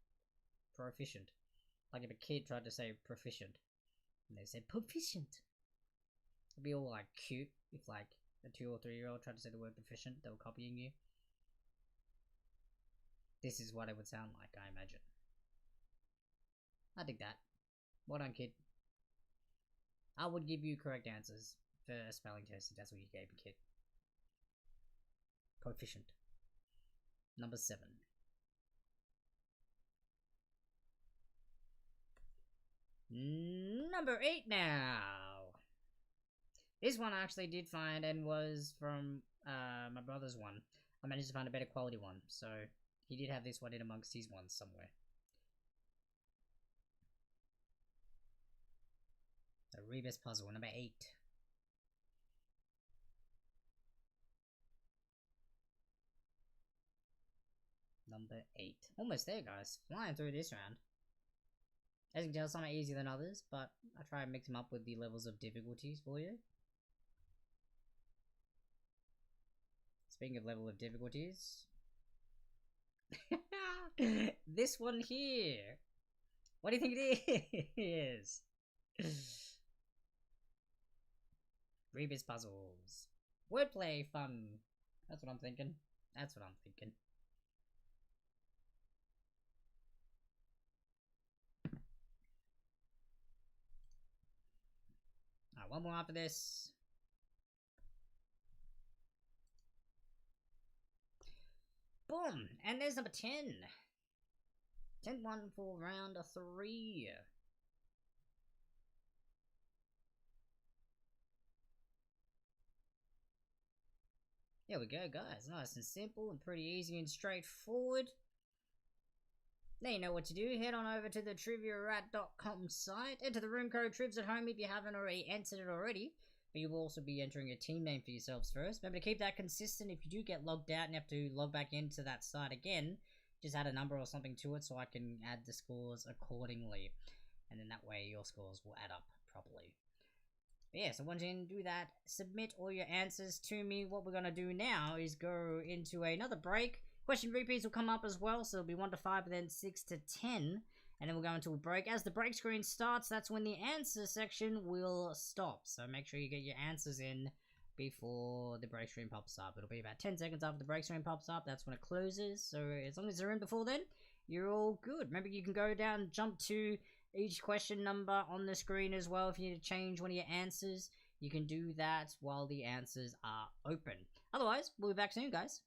proficient. Like if a kid tried to say proficient. And they said proficient. It'd be all like cute if like a 2 or 3-year-old tried to say the word proficient. They were copying you. This is what it would sound like, I imagine. I dig that. Well done, kid. I would give you correct answers for a spelling test if that's what you gave a kid. Proficient. Number 7. Number 8 now. This one I actually did find and was from my brother's one. I managed to find a better quality one, so he did have this one in amongst his ones somewhere. The Rebus puzzle, number 8. Number 8. Almost there, guys. Flying through this round. As you can tell, some are easier than others, but I try and mix them up with the levels of difficulties for you. Speaking of level of difficulties, this one here. What do you think it is? Rebus Puzzles. Wordplay fun. That's what I'm thinking. That's what I'm thinking. Alright, one more after this. Boom! And there's number 10. 10-1 for round 3. There we go, guys. Nice and simple and pretty easy and straightforward. Now you know what to do. Head on over to the triviarat.com site. Enter the room code Trivs At Home if you haven't already entered it already. But you will also be entering a team name for yourselves first. Remember to keep that consistent. If you do get logged out and have to log back into that site again, just add a number or something to it so I can add the scores accordingly. And then that way your scores will add up properly. But yeah, so once you do that, submit all your answers to me. What we're going to do now is go into another break. Question repeats will come up as well, so it'll be 1 to 5, then 6 to 10. And then we'll go into a break. As the break screen starts, that's when the answer section will stop. So make sure you get your answers in before the break screen pops up. It'll be about 10 seconds after the break screen pops up. That's when it closes. So as long as they're in before then, you're all good. Remember, you can go down and jump to each question number on the screen as well. If you need to change one of your answers, you can do that while the answers are open. Otherwise, we'll be back soon, guys.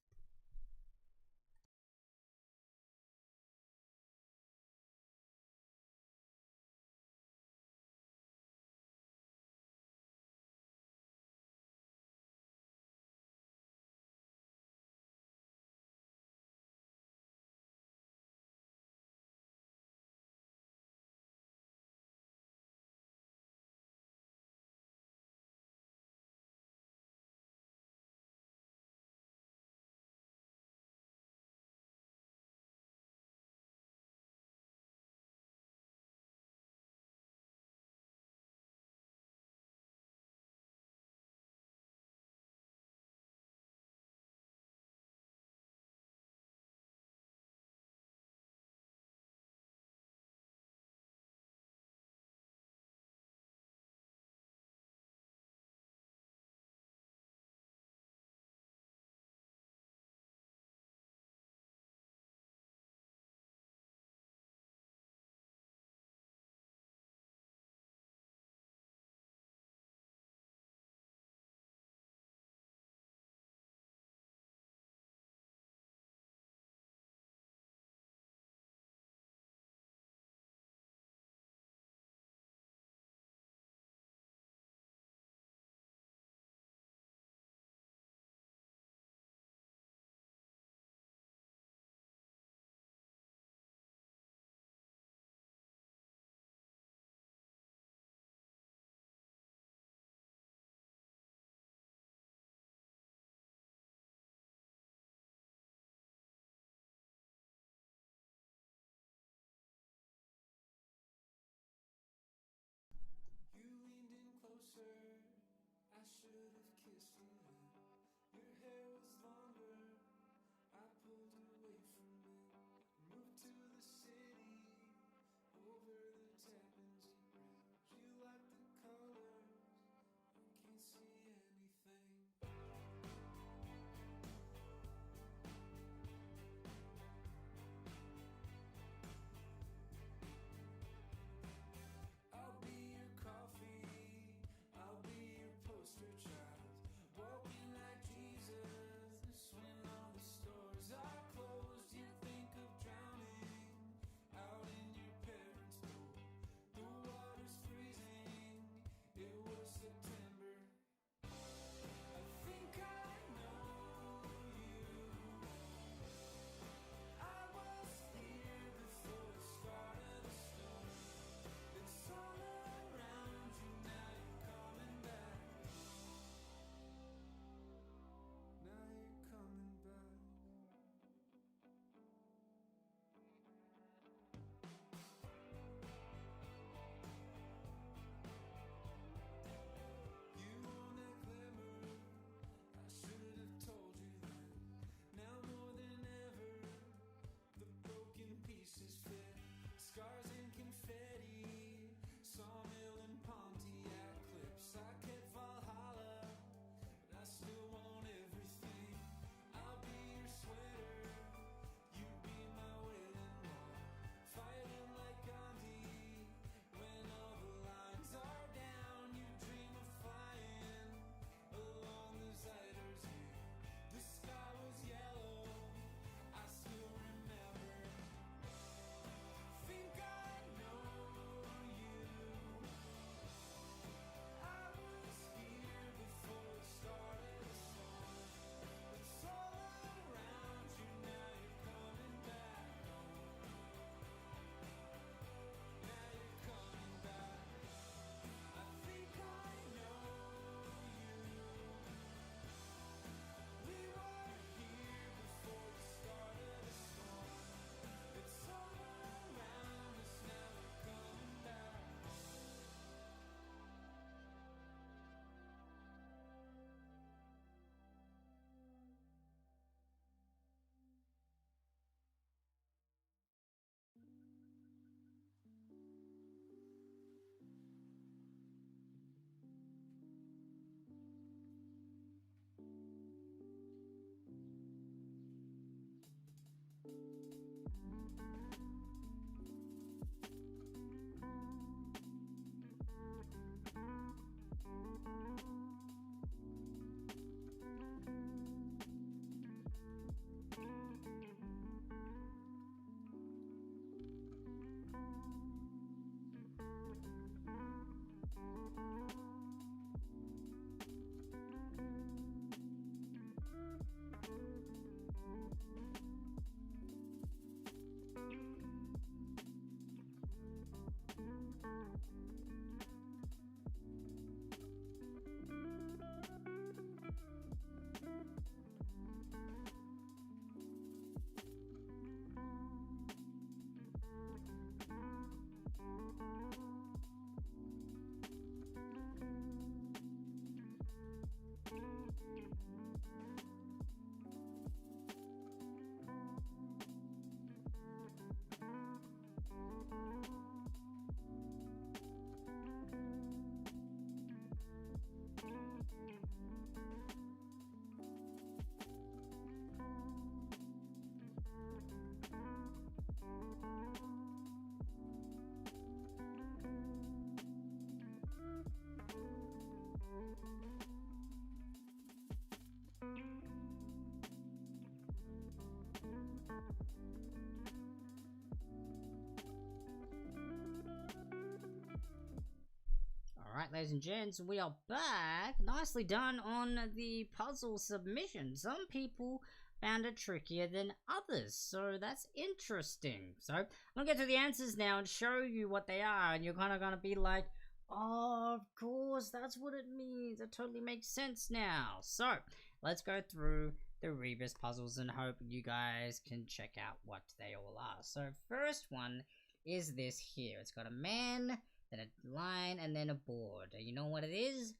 Alright, ladies and gents, we are back. Nicely done on the puzzle submission. Some people found it trickier than others, so that's interesting. So, I'm gonna get to the answers now and show you what they are, and you're kind of gonna be like, oh, of course, that's what it means. It totally makes sense now. So, let's go through the Rebus puzzles and hope you guys can check out what they all are. So, first one is this here. It's got a man, then a line, and then a board. You know what it is?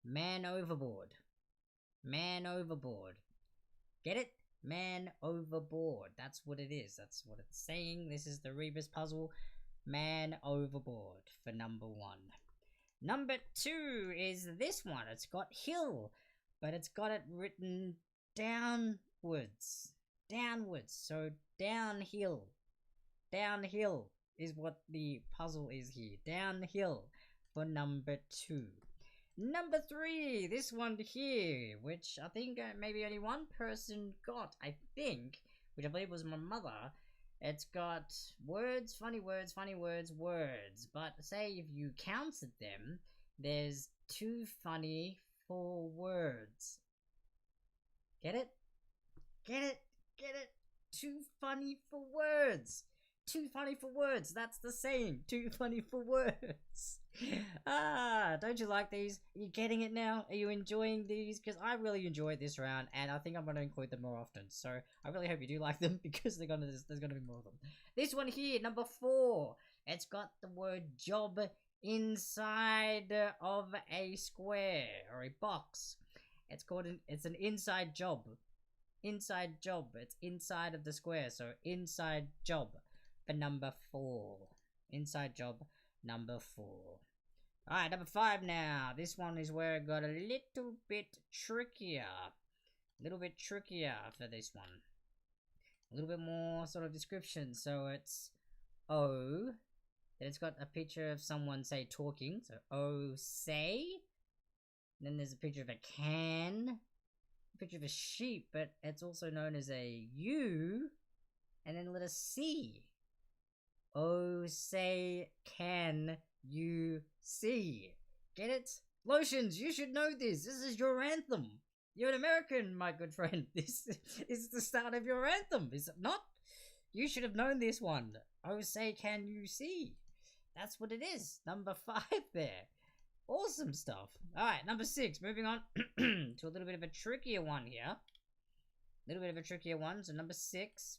Man overboard. Man overboard. Get it? Man overboard. That's what it is. That's what it's saying. This is the Rebus puzzle. Man overboard for number 1. Number 2 is this one. It's got hill, but it's got it written downwards. Downwards. So downhill. Downhill is what the puzzle is here. Downhill for number 2. Number 3, this one here, which I think maybe only one person got, I think, which I believe was my mother. It's got words, funny words, funny words, words. But say if you counted them, there's 2 funny for words. Get it? Get it? Get it? 2 funny for words. 2 funny for words, that's the saying. 2 funny for words. Don't you like these? Are you getting it now? Are you enjoying these? Because I really enjoyed this round, and I think I'm going to include them more often. So I really hope you do like them, because there's going to be more of them. This one here, number 4. It's got the word job inside of a square or a box. It's an inside job. Inside job. It's inside of the square, so inside job. For number 4. Inside job number 4. Alright, number 5 now. This one is where it got a little bit trickier. A little bit trickier for this one. A little bit more sort of description. So it's O. Then it's got a picture of someone, say, talking. So O, say. And then there's a picture of a can. A picture of a sheep, but it's also known as a U. And then letter C. Oh, say, can you see? Get it? Lotions, you should know this. This is your anthem. You're an American, my good friend. This is the start of your anthem, is it not? You should have known this one. Oh, say, can you see? That's what it is. Number 5 there. Awesome stuff. Alright, number 6. Moving on to a little bit of a trickier one here. A little bit of a trickier one. So number 6.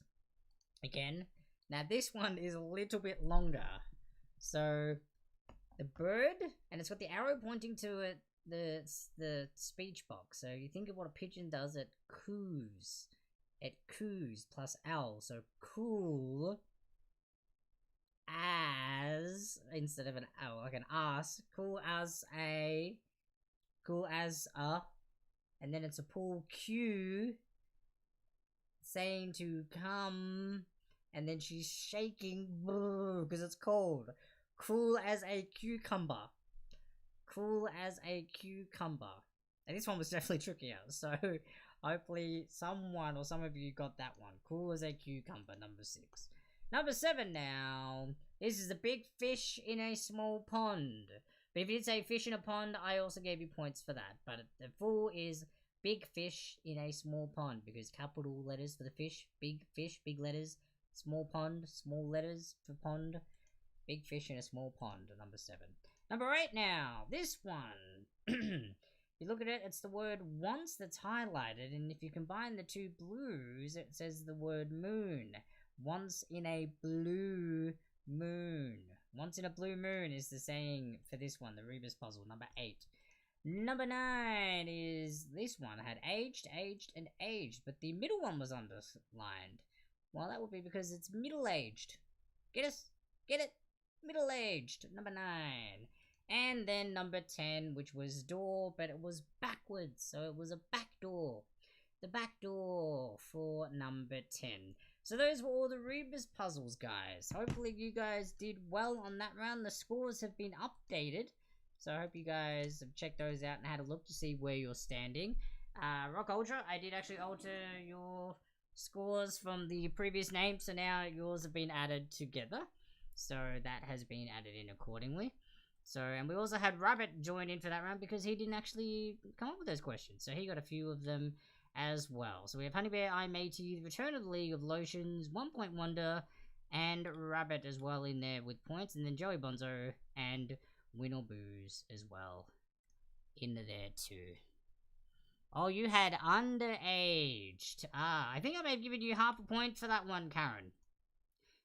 Again. Now this one is a little bit longer. So the bird, and it's got the arrow pointing to it, the speech box. So you think of what a pigeon does, it coos. It coos plus L. So cool as, instead of an L, like an ass. Cool as a, and then it's a pull Q, saying to come. and then she's shaking because it's cold. Cool as a cucumber. Cool as a cucumber. And this one was definitely trickier, so hopefully someone or some of you got that one. Cool as a cucumber, number 6. Number 7 now. This is a big fish in a small pond. But if you did say fish in a pond, I also gave you points for that. But the full is big fish in a small pond, because capital letters for the fish, big letters, small pond, small letters for pond, big fish in a small pond, number 7. Number 8 now, this one. If you look at it, it's the word once that's highlighted, and if you combine the two blues, it says the word moon. Once in a blue moon. Once in a blue moon is the saying for this one, the Rebus puzzle, number 8. Number 9 is this one. It had aged, and aged, but the middle one was underlined. Well, that would be because it's middle-aged. Get us? Get it? Middle-aged. Number 9. And then number 10, which was door, but it was backwards, so it was a back door. The back door for number 10. So those were all the Rebus puzzles, guys. Hopefully you guys did well on that round. The scores have been updated, so I hope you guys have checked those out and had a look to see where you're standing. Rock Ultra, I did actually alter your scores from the previous name, so now yours have been added together. So that has been added in accordingly. So, and we also had Rabbit join in for that round because he didn't actually come up with those questions. So he got a few of them as well. So we have Honey Bear, I Matey, Return of the League of Lotions, 1 Point Wonder, and Rabbit as well in there with points. And then Joey Bonzo and Winner Booze as well in there too. Oh, you had underaged. I think I may have given you half a point for that one, Karen.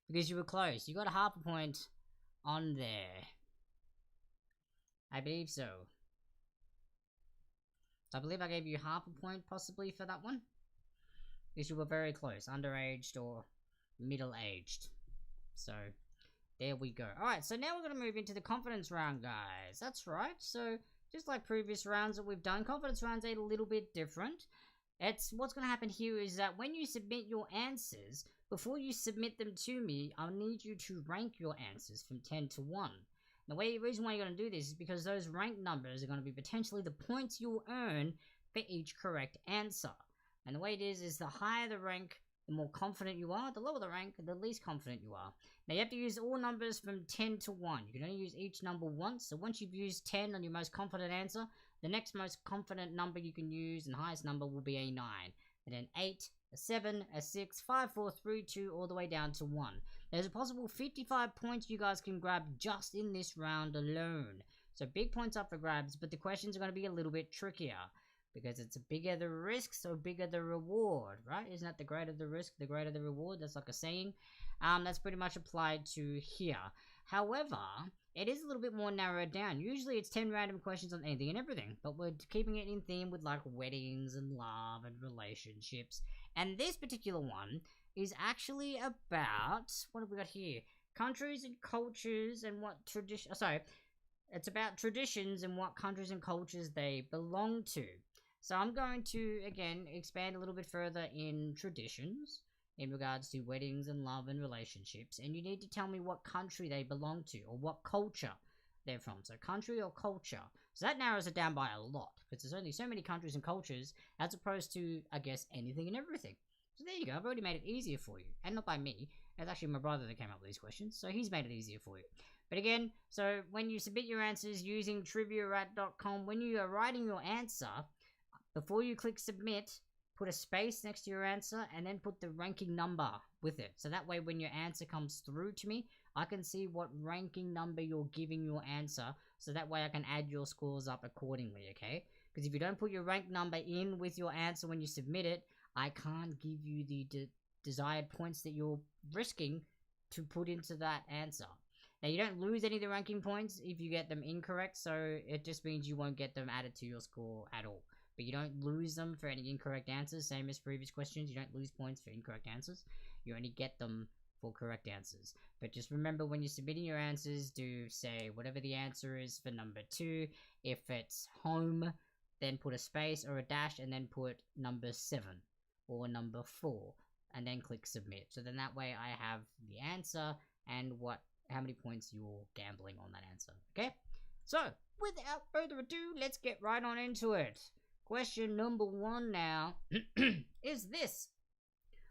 Because you were close. You got a half a point on there. I believe so. I believe I gave you half a point possibly for that one. Because you were very close. Underaged or middle-aged. So, there we go. Alright, so now we're going to move into the confidence round, guys. That's right. So, just like previous rounds that we've done, confidence rounds are a little bit different. What's going to happen here is that when you submit your answers, before you submit them to me, I'll need you to rank your answers from 10 to 1. The reason why you're going to do this is because those ranked numbers are going to be potentially the points you'll earn for each correct answer. And the way it is the higher the rank, the more confident you are. The lower the rank, the least confident you are. Now you have to use all numbers from 10 to 1. You can only use each number once. So once you've used 10 on your most confident answer, the next most confident number you can use and highest number will be a 9. And then 8, a 7, a 6, 5, 4, 3, 2, all the way down to 1. There's a possible 55 points you guys can grab just in this round alone. So big points up for grabs, but the questions are going to be a little bit trickier. Because it's bigger the risk, so bigger the reward, right? Isn't that the greater the risk, the greater the reward? That's like a saying. That's pretty much applied to here. However, it is a little bit more narrowed down. Usually it's 10 random questions on anything and everything, but we're keeping it in theme with like weddings and love and relationships. And this particular one is actually about, what have we got here? Countries and cultures and what tradition, it's about traditions and what countries and cultures they belong to. So I'm going to, again, expand a little bit further in traditions in regards to weddings and love and relationships, and you need to tell me what country they belong to or what culture they're from. So country or culture. So that narrows it down by a lot, because there's only so many countries and cultures as opposed to, I guess, anything and everything. So there you go, I've already made it easier for you. And not by me, it's actually my brother that came up with these questions, so he's made it easier for you. But again, so when you submit your answers using triviarat.com, when you are writing your answer, before you click submit, put a space next to your answer and then put the ranking number with it. So that way when your answer comes through to me, I can see what ranking number you're giving your answer, so that way I can add your scores up accordingly, okay? Because if you don't put your rank number in with your answer when you submit it, I can't give you the desired points that you're risking to put into that answer. Now, you don't lose any of the ranking points if you get them incorrect, so it just means you won't get them added to your score at all. But you don't lose them for any incorrect answers, same as previous questions. You don't lose points for incorrect answers. You only get them for correct answers. But just remember, when you're submitting your answers, do say whatever the answer is for number 2. If it's home, then put a space or a dash and then put number 7 or number 4. and then click submit. So then that way I have the answer and how many points you're gambling on that answer. Okay? So, without further ado, let's get right on into it. Question number 1 now is this.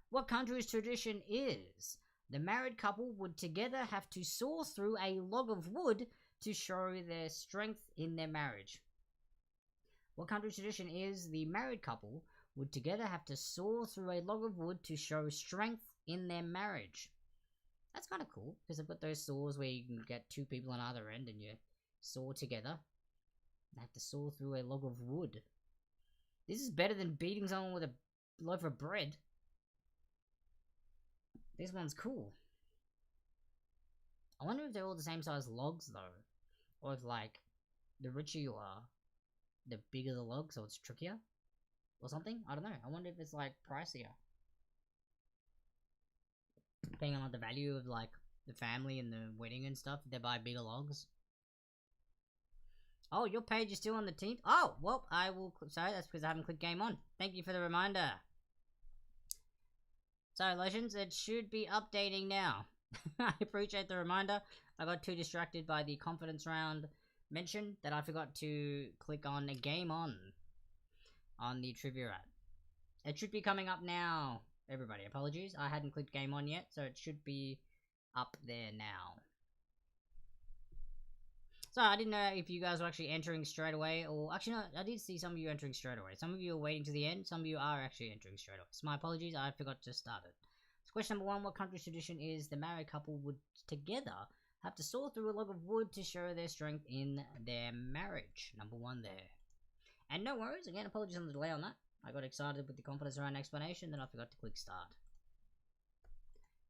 What country's tradition is the married couple would together have to saw through a log of wood to show their strength in their marriage? What country's tradition is the married couple would together have to saw through a log of wood to show strength in their marriage? That's kind of cool, because I've got those saws where you can get 2 people on either end and you saw together. They have to saw through a log of wood. This is better than beating someone with a loaf of bread. This one's cool. I wonder if they're all the same size logs, though. Or if, like, the richer you are, the bigger the log, so it's trickier? Or something? I don't know. I wonder if it's, like, pricier. Depending on, like, the value of, like, the family and the wedding and stuff, if they buy bigger logs. Oh, your page is still on the team? Oh, well, I will... Sorry, that's because I haven't clicked game on. Thank you for the reminder. So, Legends, it should be updating now. I appreciate the reminder. I got too distracted by the confidence round mention that I forgot to click on a game on the trivia at. It should be coming up now, everybody. Apologies, I hadn't clicked game on yet, so it should be up there now. So I didn't know if you guys were actually entering straight away, or actually no, I did see some of you entering straight away. Some of you are waiting to the end, some of you are actually entering straight away. So my apologies, I forgot to start it. So question number 1, what country's tradition is the married couple would together have to saw through a log of wood to show their strength in their marriage? Number 1 there. And no worries, again, apologies on the delay on that. I got excited with the confidence around explanation, then I forgot to click start.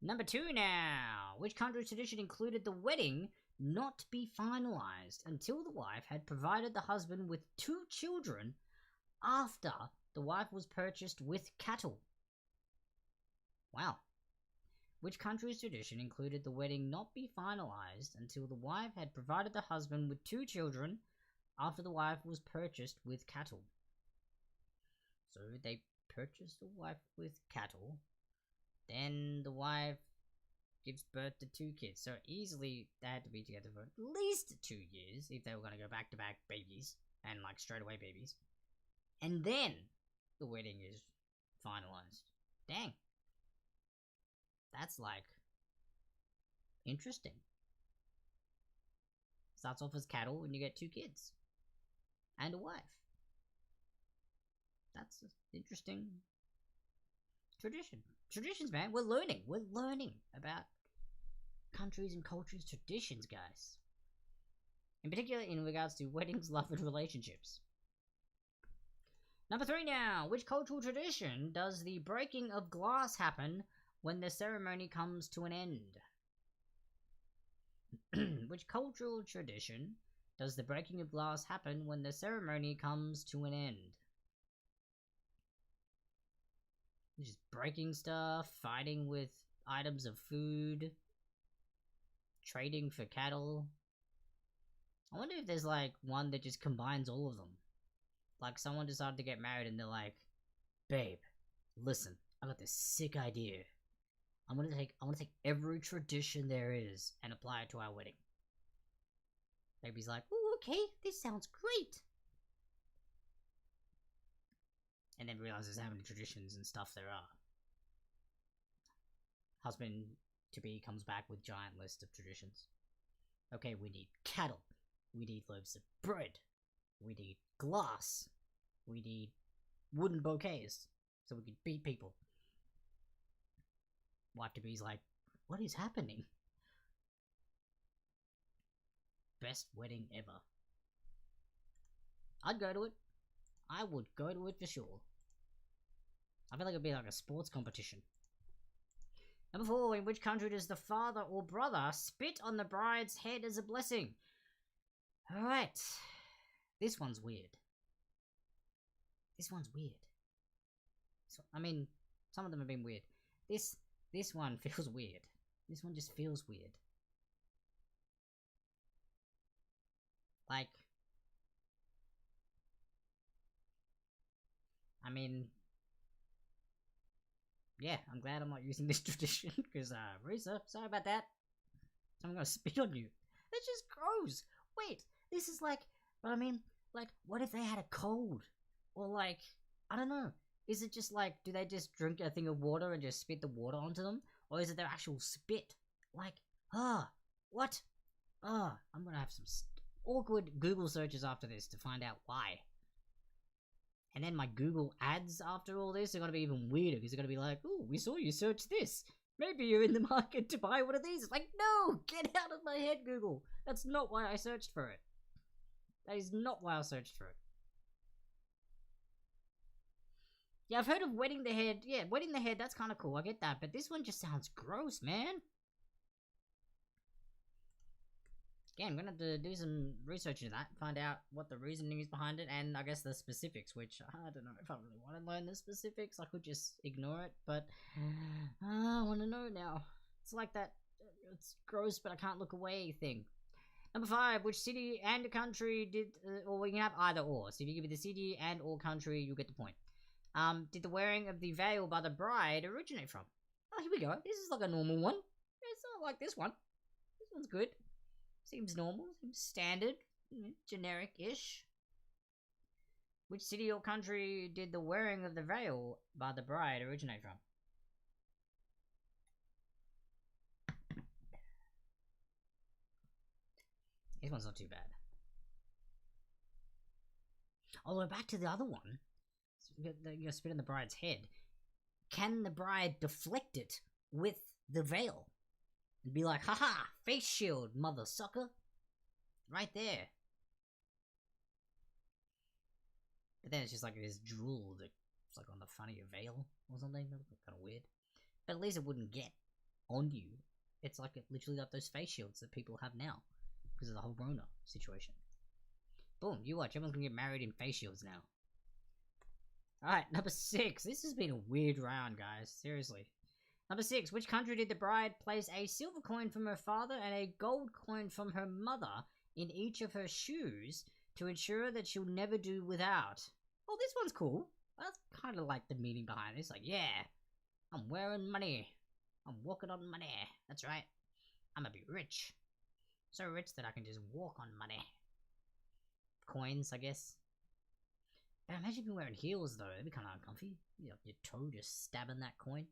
Number 2 now. Which country's tradition included the wedding not be finalized until the wife had provided the husband with 2 children after the wife was purchased with cattle? Wow. Which country's tradition included the wedding not be finalized until the wife had provided the husband with 2 children after the wife was purchased with cattle? So they purchased the wife with cattle, then the wife gives birth to 2 kids. So easily they had to be together for at least 2 years if they were going to go back to back babies and like straight away babies. And then the wedding is finalized. Dang. That's like interesting. Starts off as cattle and you get 2 kids and a wife. That's an interesting tradition. Traditions, man. We're learning. We're learning about countries and cultures' traditions, guys. In particular, in regards to weddings, love, and relationships. Number 3 now. Which cultural tradition does the breaking of glass happen when the ceremony comes to an end? Which cultural tradition does the breaking of glass happen when the ceremony comes to an end? Just breaking stuff, fighting with items of food, trading for cattle. I wonder if there's like one that just combines all of them. Like someone decided to get married and they're like, babe, listen, I got this sick idea. I want to take every tradition there is and apply it to our wedding. Baby's like, oh, okay, this sounds great. And then realizes how many traditions and stuff there are. Husband to be comes back with giant list of traditions. Okay, we need cattle. We need loaves of bread. We need glass. We need wooden bouquets so we can beat people. Wife to be's like, what is happening? Best wedding ever. I'd go to it. I would go to it for sure. I feel like it'd be like a sports competition. Number 4, in which country does the father or brother spit on the bride's head as a blessing? Alright. This one's weird. This one's weird. So, I mean, some of them have been weird. This one feels weird. This one just feels weird. Like, I mean, yeah, I'm glad I'm not using this tradition, because, Risa, sorry about that. I'm gonna spit on you. That's just gross. Wait, this is like, but I mean, like, what if they had a cold? Or like, I don't know. Is it just like, do they just drink a thing of water and just spit the water onto them? Or is it their actual spit? Like, what? I'm gonna have some awkward Google searches after this to find out why. And then my Google ads after all this are gonna be even weirder, because they're gonna be like, oh, we saw you search this. Maybe you're in the market to buy one of these. It's like, no, get out of my head, Google. That's not why I searched for it. That is not why I searched for it. Yeah, I've heard of wetting the head. Yeah, wetting the head, that's kind of cool. I get that. But this one just sounds gross, man. Again, I'm going to have to do some research into that, find out what the reasoning is behind it, and I guess the specifics, which I don't know if I really want to learn the specifics. I could just ignore it, but I want to know now. It's like that, it's gross, but I can't look away thing. Number 5, which city and country did, or we can have either or. So if you give me the city and or country, you'll get the point. Did the wearing of the veil by the bride originate from? Oh, here we go. This is like a normal one. It's not like this one. This one's good. Seems normal, seems standard, generic-ish. Which city or country did the wearing of the veil by the bride originate from? This one's not too bad. Although, back to the other one. You're spit on the bride's head. Can the bride deflect it with the veil? And be like, haha, face shield, mother sucker. Right there. But then it's just like this drool that's like on the front of your veil or something. That looks kind of weird. But at least it wouldn't get on you. It's like literally like those face shields that people have now. Because of the whole Rona situation. Boom, you watch, everyone's gonna get married in face shields now. Alright, number 6. This has been a weird round, guys. Seriously. Number 6. Which country did the bride place a silver coin from her father and a gold coin from her mother in each of her shoes to ensure that she'll never do without? Oh, this one's cool. I kind of like the meaning behind this. Like, yeah, I'm wearing money. I'm walking on money. That's right. I'm gonna be rich. So rich that I can just walk on money. Coins, I guess. But imagine if you're wearing heels, though. That'd be kind of uncomfy. You know, your toe just stabbing that coin.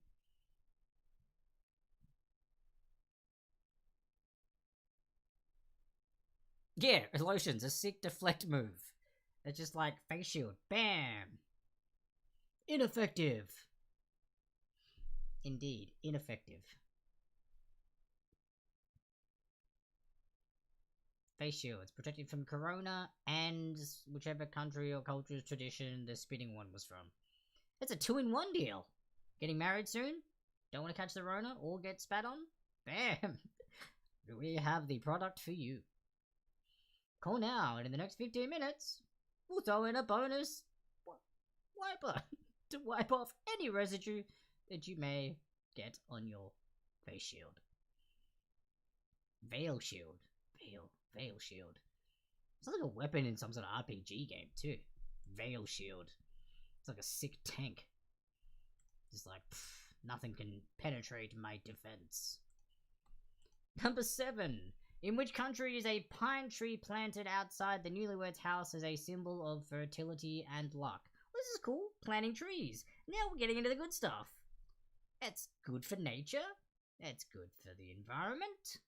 Yeah, lotion's a sick deflect move. It's just like face shield. Bam! Ineffective. Indeed, ineffective. Face shield. It's protected from corona and whichever country or culture's tradition the spitting one was from. It's a 2-in-1 deal. Getting married soon? Don't want to catch the Rona or get spat on? Bam! We have the product for you. Call now, and in the next 15 minutes, we'll throw in a bonus wiper to wipe off any residue that you may get on your face shield. Veil shield. Veil shield. It's like a weapon in some sort of RPG game, too. Veil shield. It's like a sick tank. Just like, nothing can penetrate my defense. Number 7. In which country is a pine tree planted outside the Newlyweds' house as a symbol of fertility and luck? Well, this is cool. Planting trees. Now we're getting into the good stuff. It's good for nature. It's good for the environment.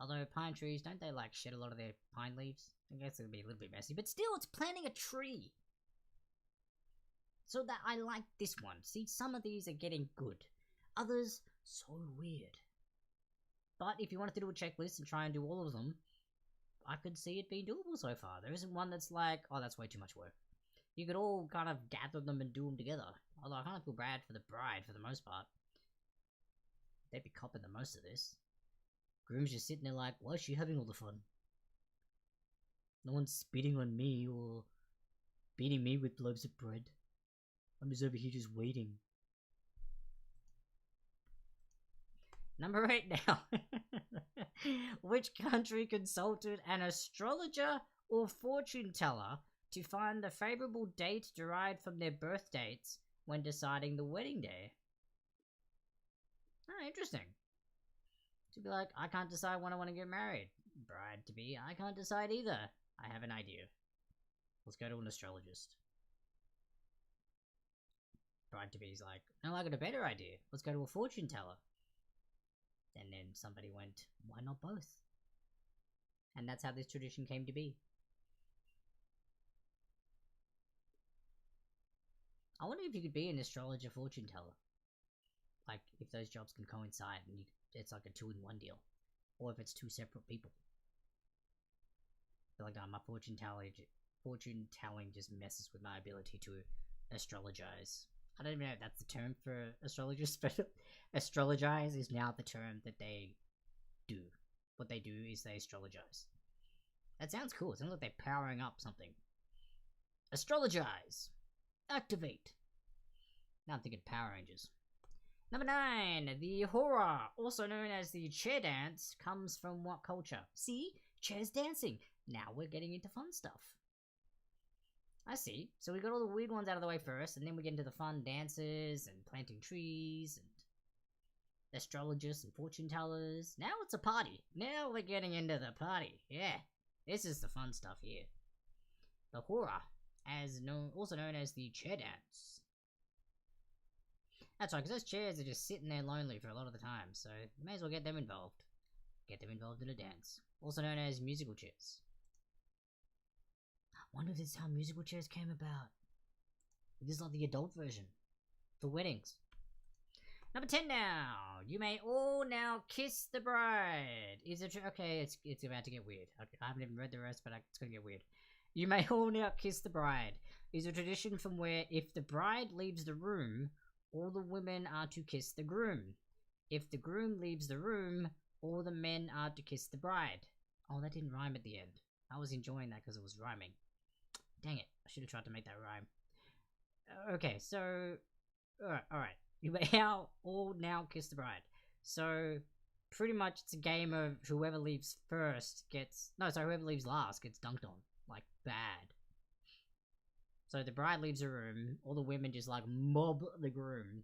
Although pine trees, don't they like shed a lot of their pine leaves? I guess it'll be a little bit messy, but still, it's planting a tree. So that I like this one. See, some of these are getting good. Others, so weird. But if you wanted to do a checklist and try and do all of them, I could see it being doable so far. There isn't one that's like, oh, that's way too much work. You could all kind of gather them and do them together. Although I kind of feel bad for the bride for the most part. They'd be copping the most of this. Groom's just sitting there like, why is she having all the fun? No one's spitting on me or beating me with loaves of bread. I'm just over here just waiting. Number 8 now. Which country consulted an astrologer or fortune teller to find the favorable date derived from their birth dates when deciding the wedding day. Oh, interesting. To be like, I can't decide when I want to get married. Bride to be, I can't decide either. I have an idea. Let's go to an astrologist. Bride to be's like, no, I got a better idea. Let's go to a fortune teller. And then somebody went, why not both? And that's how this tradition came to be. I wonder if you could be an astrologer fortune teller. Like, if those jobs can coincide and it's like a 2-in-1 deal. Or if it's two separate people. I feel like my fortune telling just messes with my ability to astrologize. I don't even know if that's the term for astrologers, but astrologize is now the term that they do. What they do is they astrologize. That sounds cool. It sounds like they're powering up something. Astrologize! Activate! Now I'm thinking Power Rangers. Number 9. The horror, also known as the chair dance, comes from what culture? See? Chairs dancing. Now we're getting into fun stuff. I see. So we got all the weird ones out of the way first, and then we get into the fun dances and planting trees and astrologists and fortune tellers. Now it's a party. Now we're getting into the party. Yeah. This is the fun stuff here. The horror, also known as the chair dance. That's right, because those chairs are just sitting there lonely for a lot of the time, so you may as well get them involved. Get them involved in a dance. Also known as musical chairs. I wonder if this is how musical chairs came about. This is like the adult version. For weddings. Number 10 now. You may all now kiss the bride. Is it okay, it's about to get weird. Okay, I haven't even read the rest, but it's gonna get weird. You may all now kiss the bride. Is a tradition from where if the bride leaves the room, all the women are to kiss the groom. If the groom leaves the room, all the men are to kiss the bride. Oh, that didn't rhyme at the end. I was enjoying that because it was rhyming. Dang it, I should have tried to make that rhyme. Okay, so... Alright. You may all now kiss the bride. So, pretty much it's a game of whoever leaves first gets... No, sorry, whoever leaves last gets dunked on. Like, bad. So the bride leaves the room, all the women just like mob the groom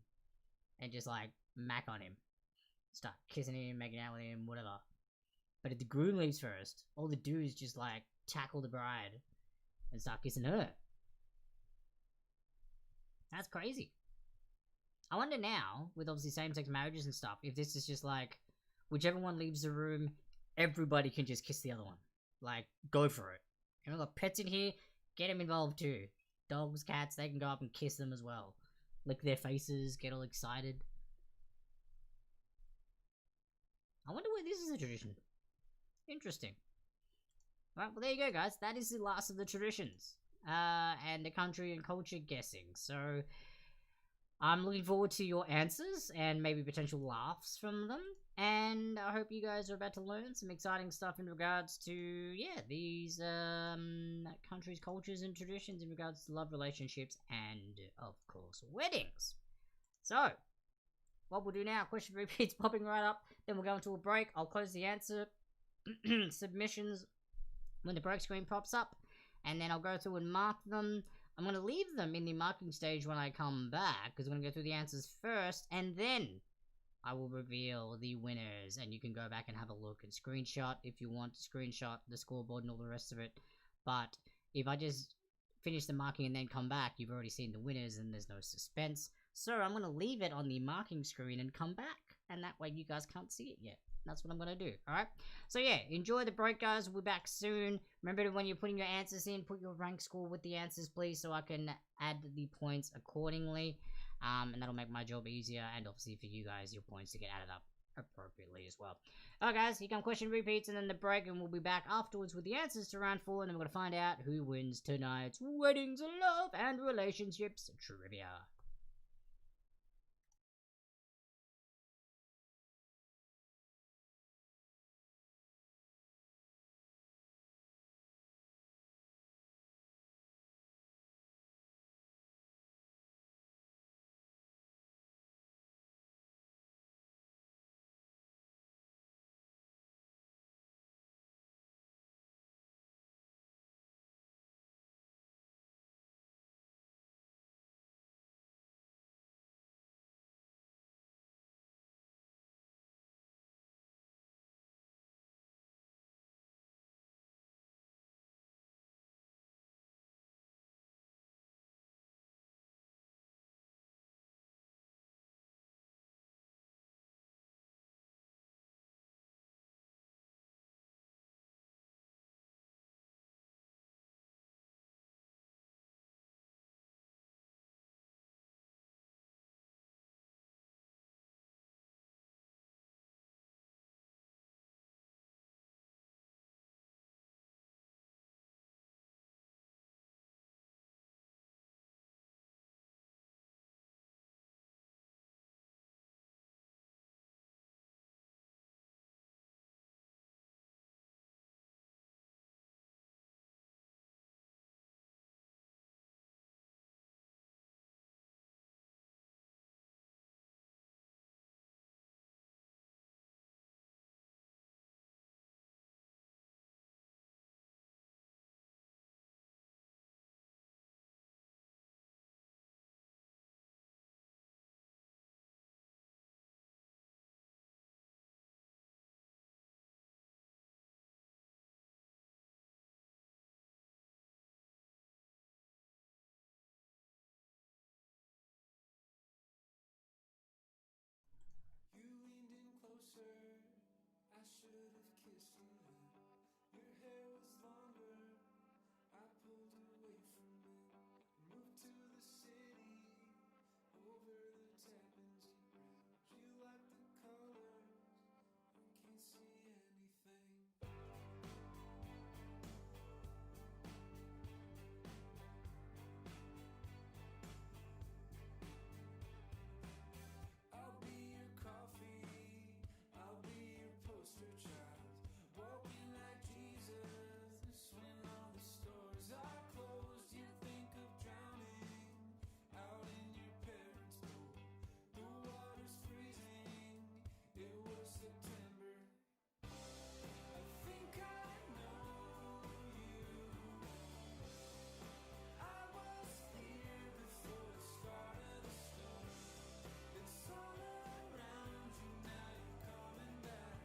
and just like mac on him. Start kissing him, making out with him, whatever. But if the groom leaves first, all the dudes just like tackle the bride and start kissing her. That's crazy. I wonder now, with obviously same-sex marriages and stuff, if this is just like, whichever one leaves the room, everybody can just kiss the other one. Like, go for it. And we've got pets in here, get them involved too. Dogs, cats, they can go up and kiss them as well. Lick their faces, get all excited. I wonder where this is a tradition. Interesting. Alright, well there you go guys. That is the last of the traditions. And the country and culture guessing. So, I'm looking forward to your answers and maybe potential laughs from them. And I hope you guys are about to learn some exciting stuff in regards to, yeah, these countries, cultures, and traditions in regards to love, relationships, and, of course, weddings. So, what we'll do now, question repeats popping right up. Then we'll go into a break. I'll close the answer submissions when the break screen pops up. And then I'll go through and mark them. I'm going to leave them in the marking stage when I come back, because I'm going to go through the answers first, and then I will reveal the winners, and you can go back and have a look and screenshot if you want to screenshot the scoreboard and all the rest of it. But if I just finish the marking and then come back, you've already seen the winners and there's no suspense. So I'm going to leave it on the marking screen and come back, and that way you guys can't see it yet. That's what I'm going to do, alright? So yeah, enjoy the break guys, we'll be back soon. Remember to, when you're putting your answers in, put your rank score with the answers please, so I can add the points accordingly. And that'll make my job easier, and obviously for you guys, your points to get added up appropriately as well. Alright guys, here come question repeats and then the break, and we'll be back afterwards with the answers to round 4, and then we're going to find out who wins tonight's Weddings, Love, and Relationships Trivia. hair was longer, I pulled away from it. Moved to the city, over the Tappan's Bridge. You like the colors, I can't see anything. I'll be your coffee, I'll be your poster child. Walking like Jesus, when all the stores are closed, you think of drowning out in your parents' pool. The water's freezing, it was September. I think I know you. I was here before the start of the storm. It's all around you, now you're coming back.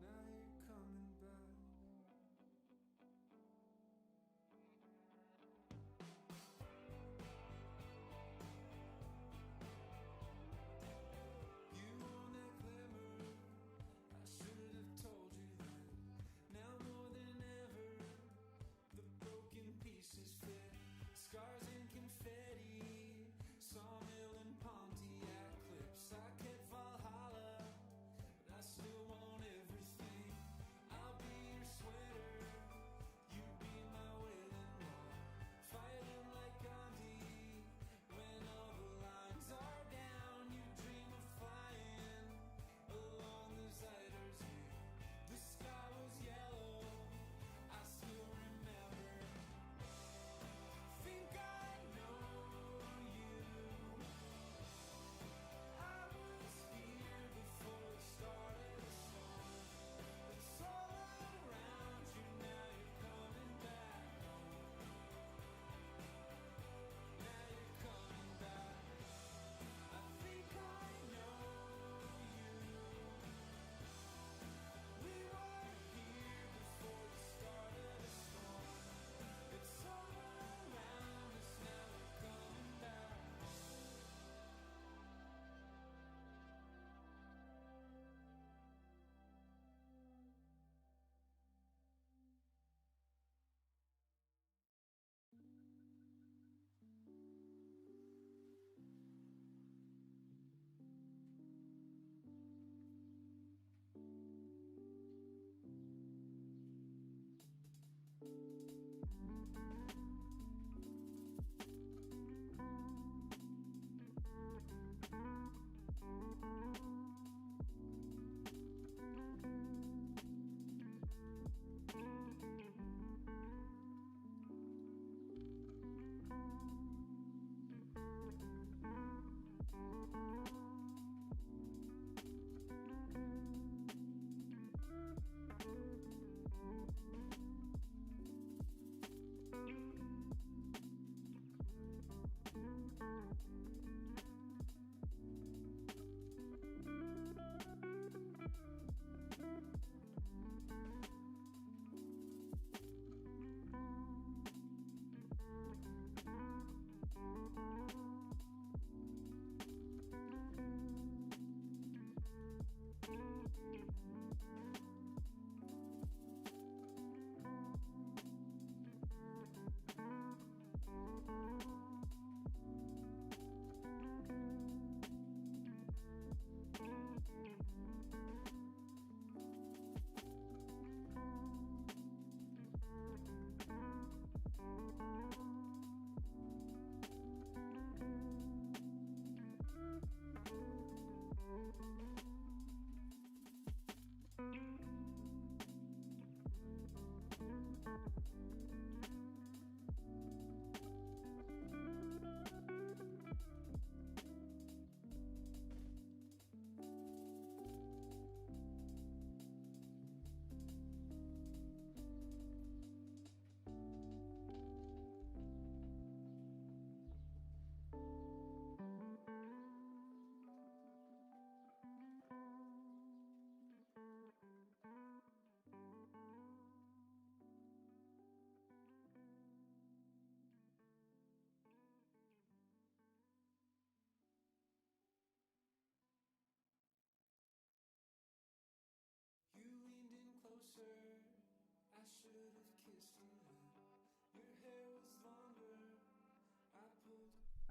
Now you're coming back. You want that glimmer, I should have told you then. Now more than ever, the broken pieces fit. Scars and confetti, sawmill and Pontiac clips. I kept Valhalla, but I still want everything. I'll be your sweater, you be my wailing wall. Fighting like Gandhi, when all the lines are down. You dream of flying along the Zuiderzee. The sky was yellow, I still remember. Think I know you. I was here before the start of the storm. It's all around you, now you're coming back. Now you're coming back. I think I know you. We were here before the start of the storm. It's all around us, now we're coming back.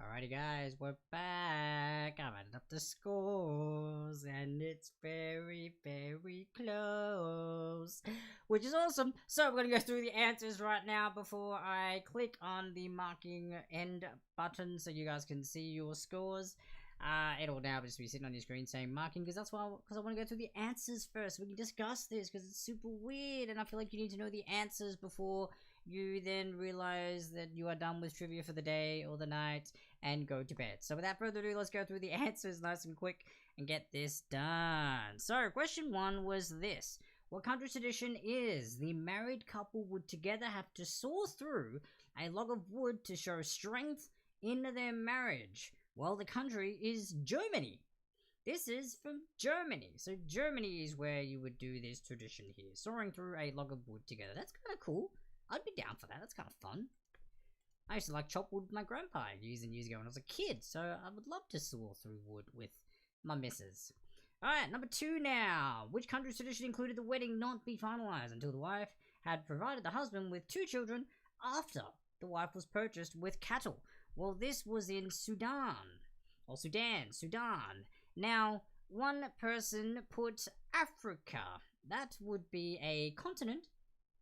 Alrighty guys, we're back. I've added up the scores and it's very, very close, which is awesome. So we're gonna go through the answers right now before I click on the marking end button so you guys can see your scores. It'll now just be sitting on your screen saying marking because I want to go through the answers first. We can discuss this because it's super weird and I feel like you need to know the answers before you then realize that you are done with trivia for the day or the night and go to bed. So without further ado, let's go through the answers nice and quick and get this done. So question 1 was this. What country's tradition is the married couple would together have to saw through a log of wood to show strength in their marriage? Well, the country is Germany. This is from Germany. So Germany is where you would do this tradition here. Sawing through a log of wood together. That's kind of cool. I'd be down for that. That's kind of fun. I used to like chop wood with my grandpa years and years ago when I was a kid, so I would love to saw through wood with my missus. Alright, number 2 now. Which country's tradition included the wedding not be finalized until the wife had provided the husband with 2 children after the wife was purchased with cattle? Well, this was in Sudan. Or Sudan. Now, one person put Africa. That would be a continent,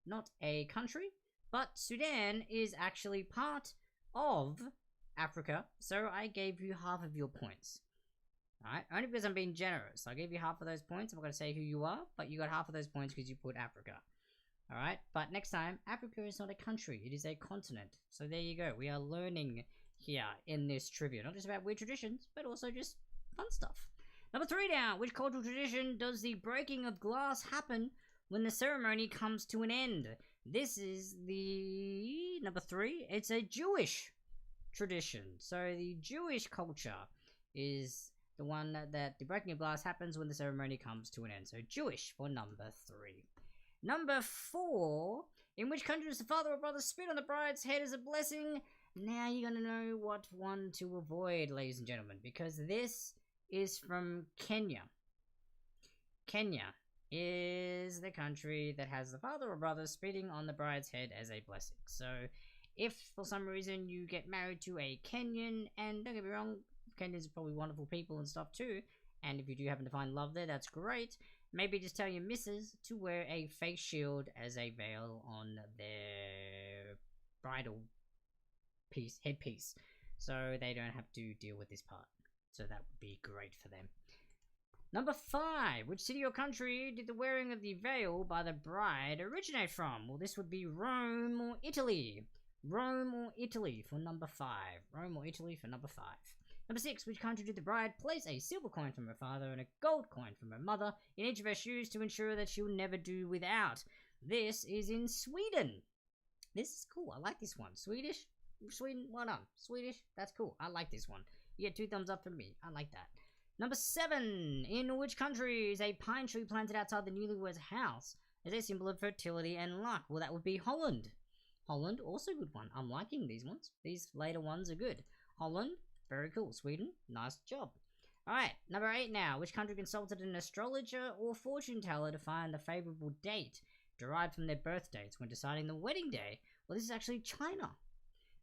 not a country, but Sudan is actually part of Africa, so I gave you half of your points. Alright, only because I'm being generous. I gave you half of those points. I'm not going to say who you are, but you got half of those points because you put Africa. Alright, but next time, Africa is not a country, it is a continent. So there you go, we are learning here in this trivia, not just about weird traditions, but also just fun stuff. Number 3 now, which cultural tradition does the breaking of glass happen when the ceremony comes to an end? This is the number 3. It's a Jewish tradition. So the Jewish culture is the one that the breaking of glass happens when the ceremony comes to an end. So Jewish for number 3. Number 4. In which country does the father or brother spit on the bride's head as a blessing? Now you're gonna know what one to avoid, ladies and gentlemen, because this is from Kenya. Kenya is the country that has the father or brother spitting on the bride's head as a blessing. So if for some reason you get married to a Kenyan, and don't get me wrong, Kenyans are probably wonderful people and stuff too, and if you do happen to find love there, that's great. Maybe just tell your missus to wear a face shield as a veil on their bridal headpiece, so they don't have to deal with this part. So that would be great for them. Number 5. Which city or country did the wearing of the veil by the bride originate from? Well, this would be Rome or Italy. Rome or Italy for number 5. Rome or Italy for number 5. Number 6. Which country did the bride place a silver coin from her father and a gold coin from her mother in each of her shoes to ensure that she'll never do without? This is in Sweden. This is cool. I like this one. Sweden, well done. Swedish, that's cool. I like this one. You get 2 thumbs up from me. I like that. Number 7. In which country is a pine tree planted outside the Newlyweds house as a symbol of fertility and luck? Well, that would be Holland. Holland, also a good one. I'm liking these ones. These later ones are good. Holland, very cool. Sweden, nice job. Alright, number 8 now. Which country consulted an astrologer or fortune teller to find the favorable date derived from their birth dates when deciding the wedding day? Well, this is actually China.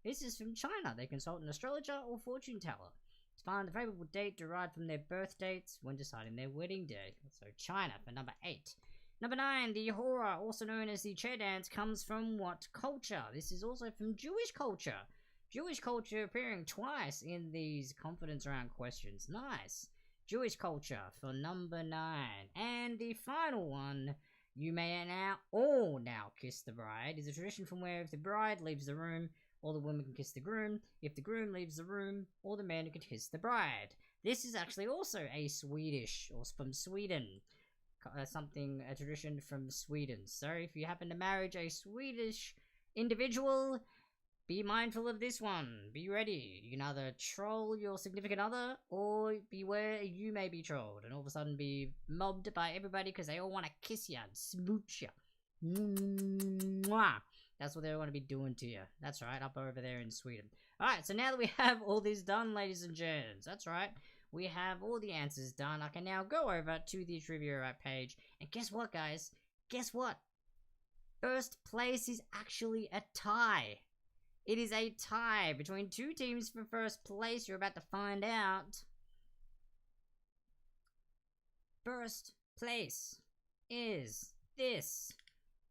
This is from China. They consult an astrologer or fortune teller to find the favorable date derived from their birth dates when deciding their wedding day. So China for number 8. Number 9, the hora, also known as the chair dance, comes from what culture? This is also from Jewish culture. Jewish culture appearing twice in these confidence round questions. Nice. Jewish culture for number 9. And the final one, you may all kiss the bride, is a tradition from where if the bride leaves the room, all the women can kiss the groom. If the groom leaves the room, all the men can kiss the bride. This is actually also a Swedish, or from Sweden. A tradition from Sweden. So if you happen to marry a Swedish individual, be mindful of this one. Be ready. You can either troll your significant other, or beware you may be trolled and all of a sudden be mobbed by everybody because they all want to kiss you and smooch you. Mwah. That's what they want to be doing to you. That's right, up over there in Sweden. Alright, so now that we have all this done, ladies and gents, that's right, we have all the answers done. I can now go over to the Trivia page, and guess what, guys? Guess what? First place is actually a tie. It is a tie between two teams for first place. You're about to find out. First place is this.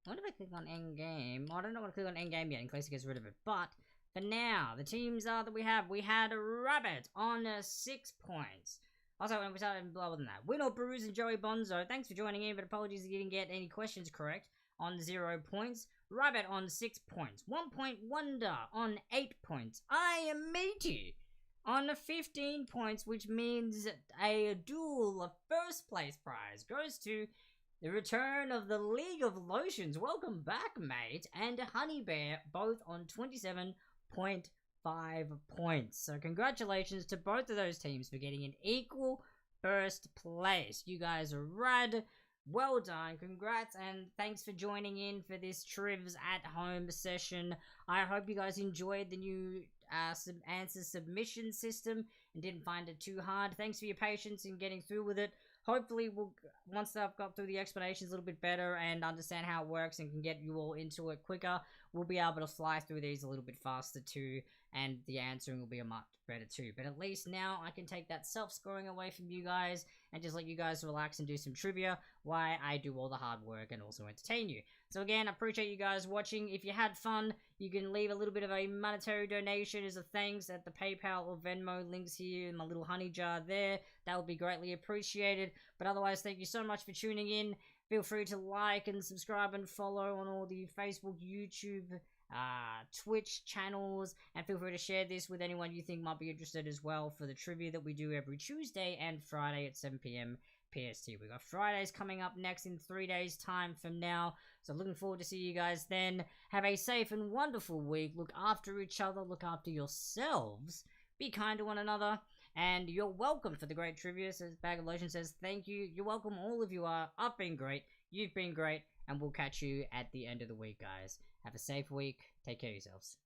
What if I click on end game? I don't know what to click on end game yet in case it gets rid of it. But for now, the teams are that we had Rabbit on 6 points. Also, when we started lower than that, Win or Bruise and Joey Bonzo, thanks for joining in, but apologies if you didn't get any questions correct, on 0 points. Rabbit on 6 points. 1 Point Wonder on 8 points. I am Matey on 15 points, which means a dual first place prize goes to the return of the League of Lotions. Welcome back, mate. And Honey Bear, both on 27.5 points. So congratulations to both of those teams for getting an equal first place. You guys are rad. Well done. Congrats, and thanks for joining in for this Trivs at Home session. I hope you guys enjoyed the new answer submission system and didn't find it too hard. Thanks for your patience in getting through with it. Hopefully, once I've got through the explanations a little bit better and understand how it works and can get you all into it quicker, we'll be able to fly through these a little bit faster too, and the answering will be a much better too. But at least now I can take that self-scoring away from you guys and just let you guys relax and do some trivia while I do all the hard work and also entertain you. So again, I appreciate you guys watching. If you had fun, you can leave a little bit of a monetary donation as a thanks at the PayPal or Venmo links here in my little honey jar there. That would be greatly appreciated. But otherwise, thank you so much for tuning in. Feel free to like and subscribe and follow on all the Facebook, YouTube, Twitch channels, and feel free to share this with anyone you think might be interested as well for the trivia that we do every Tuesday and Friday at 7 p.m. PST. We've got Fridays coming up next in 3 days time from now, so looking forward to see you guys then. Have a safe and wonderful week. Look after each other, look after yourselves, be kind to one another, and you're welcome for the great trivia. Says Bag of Lotion says thank you. You're welcome. All of you are. I've been great. You've been great. And we'll catch you at the end of the week, guys. Have a safe week. Take care of yourselves.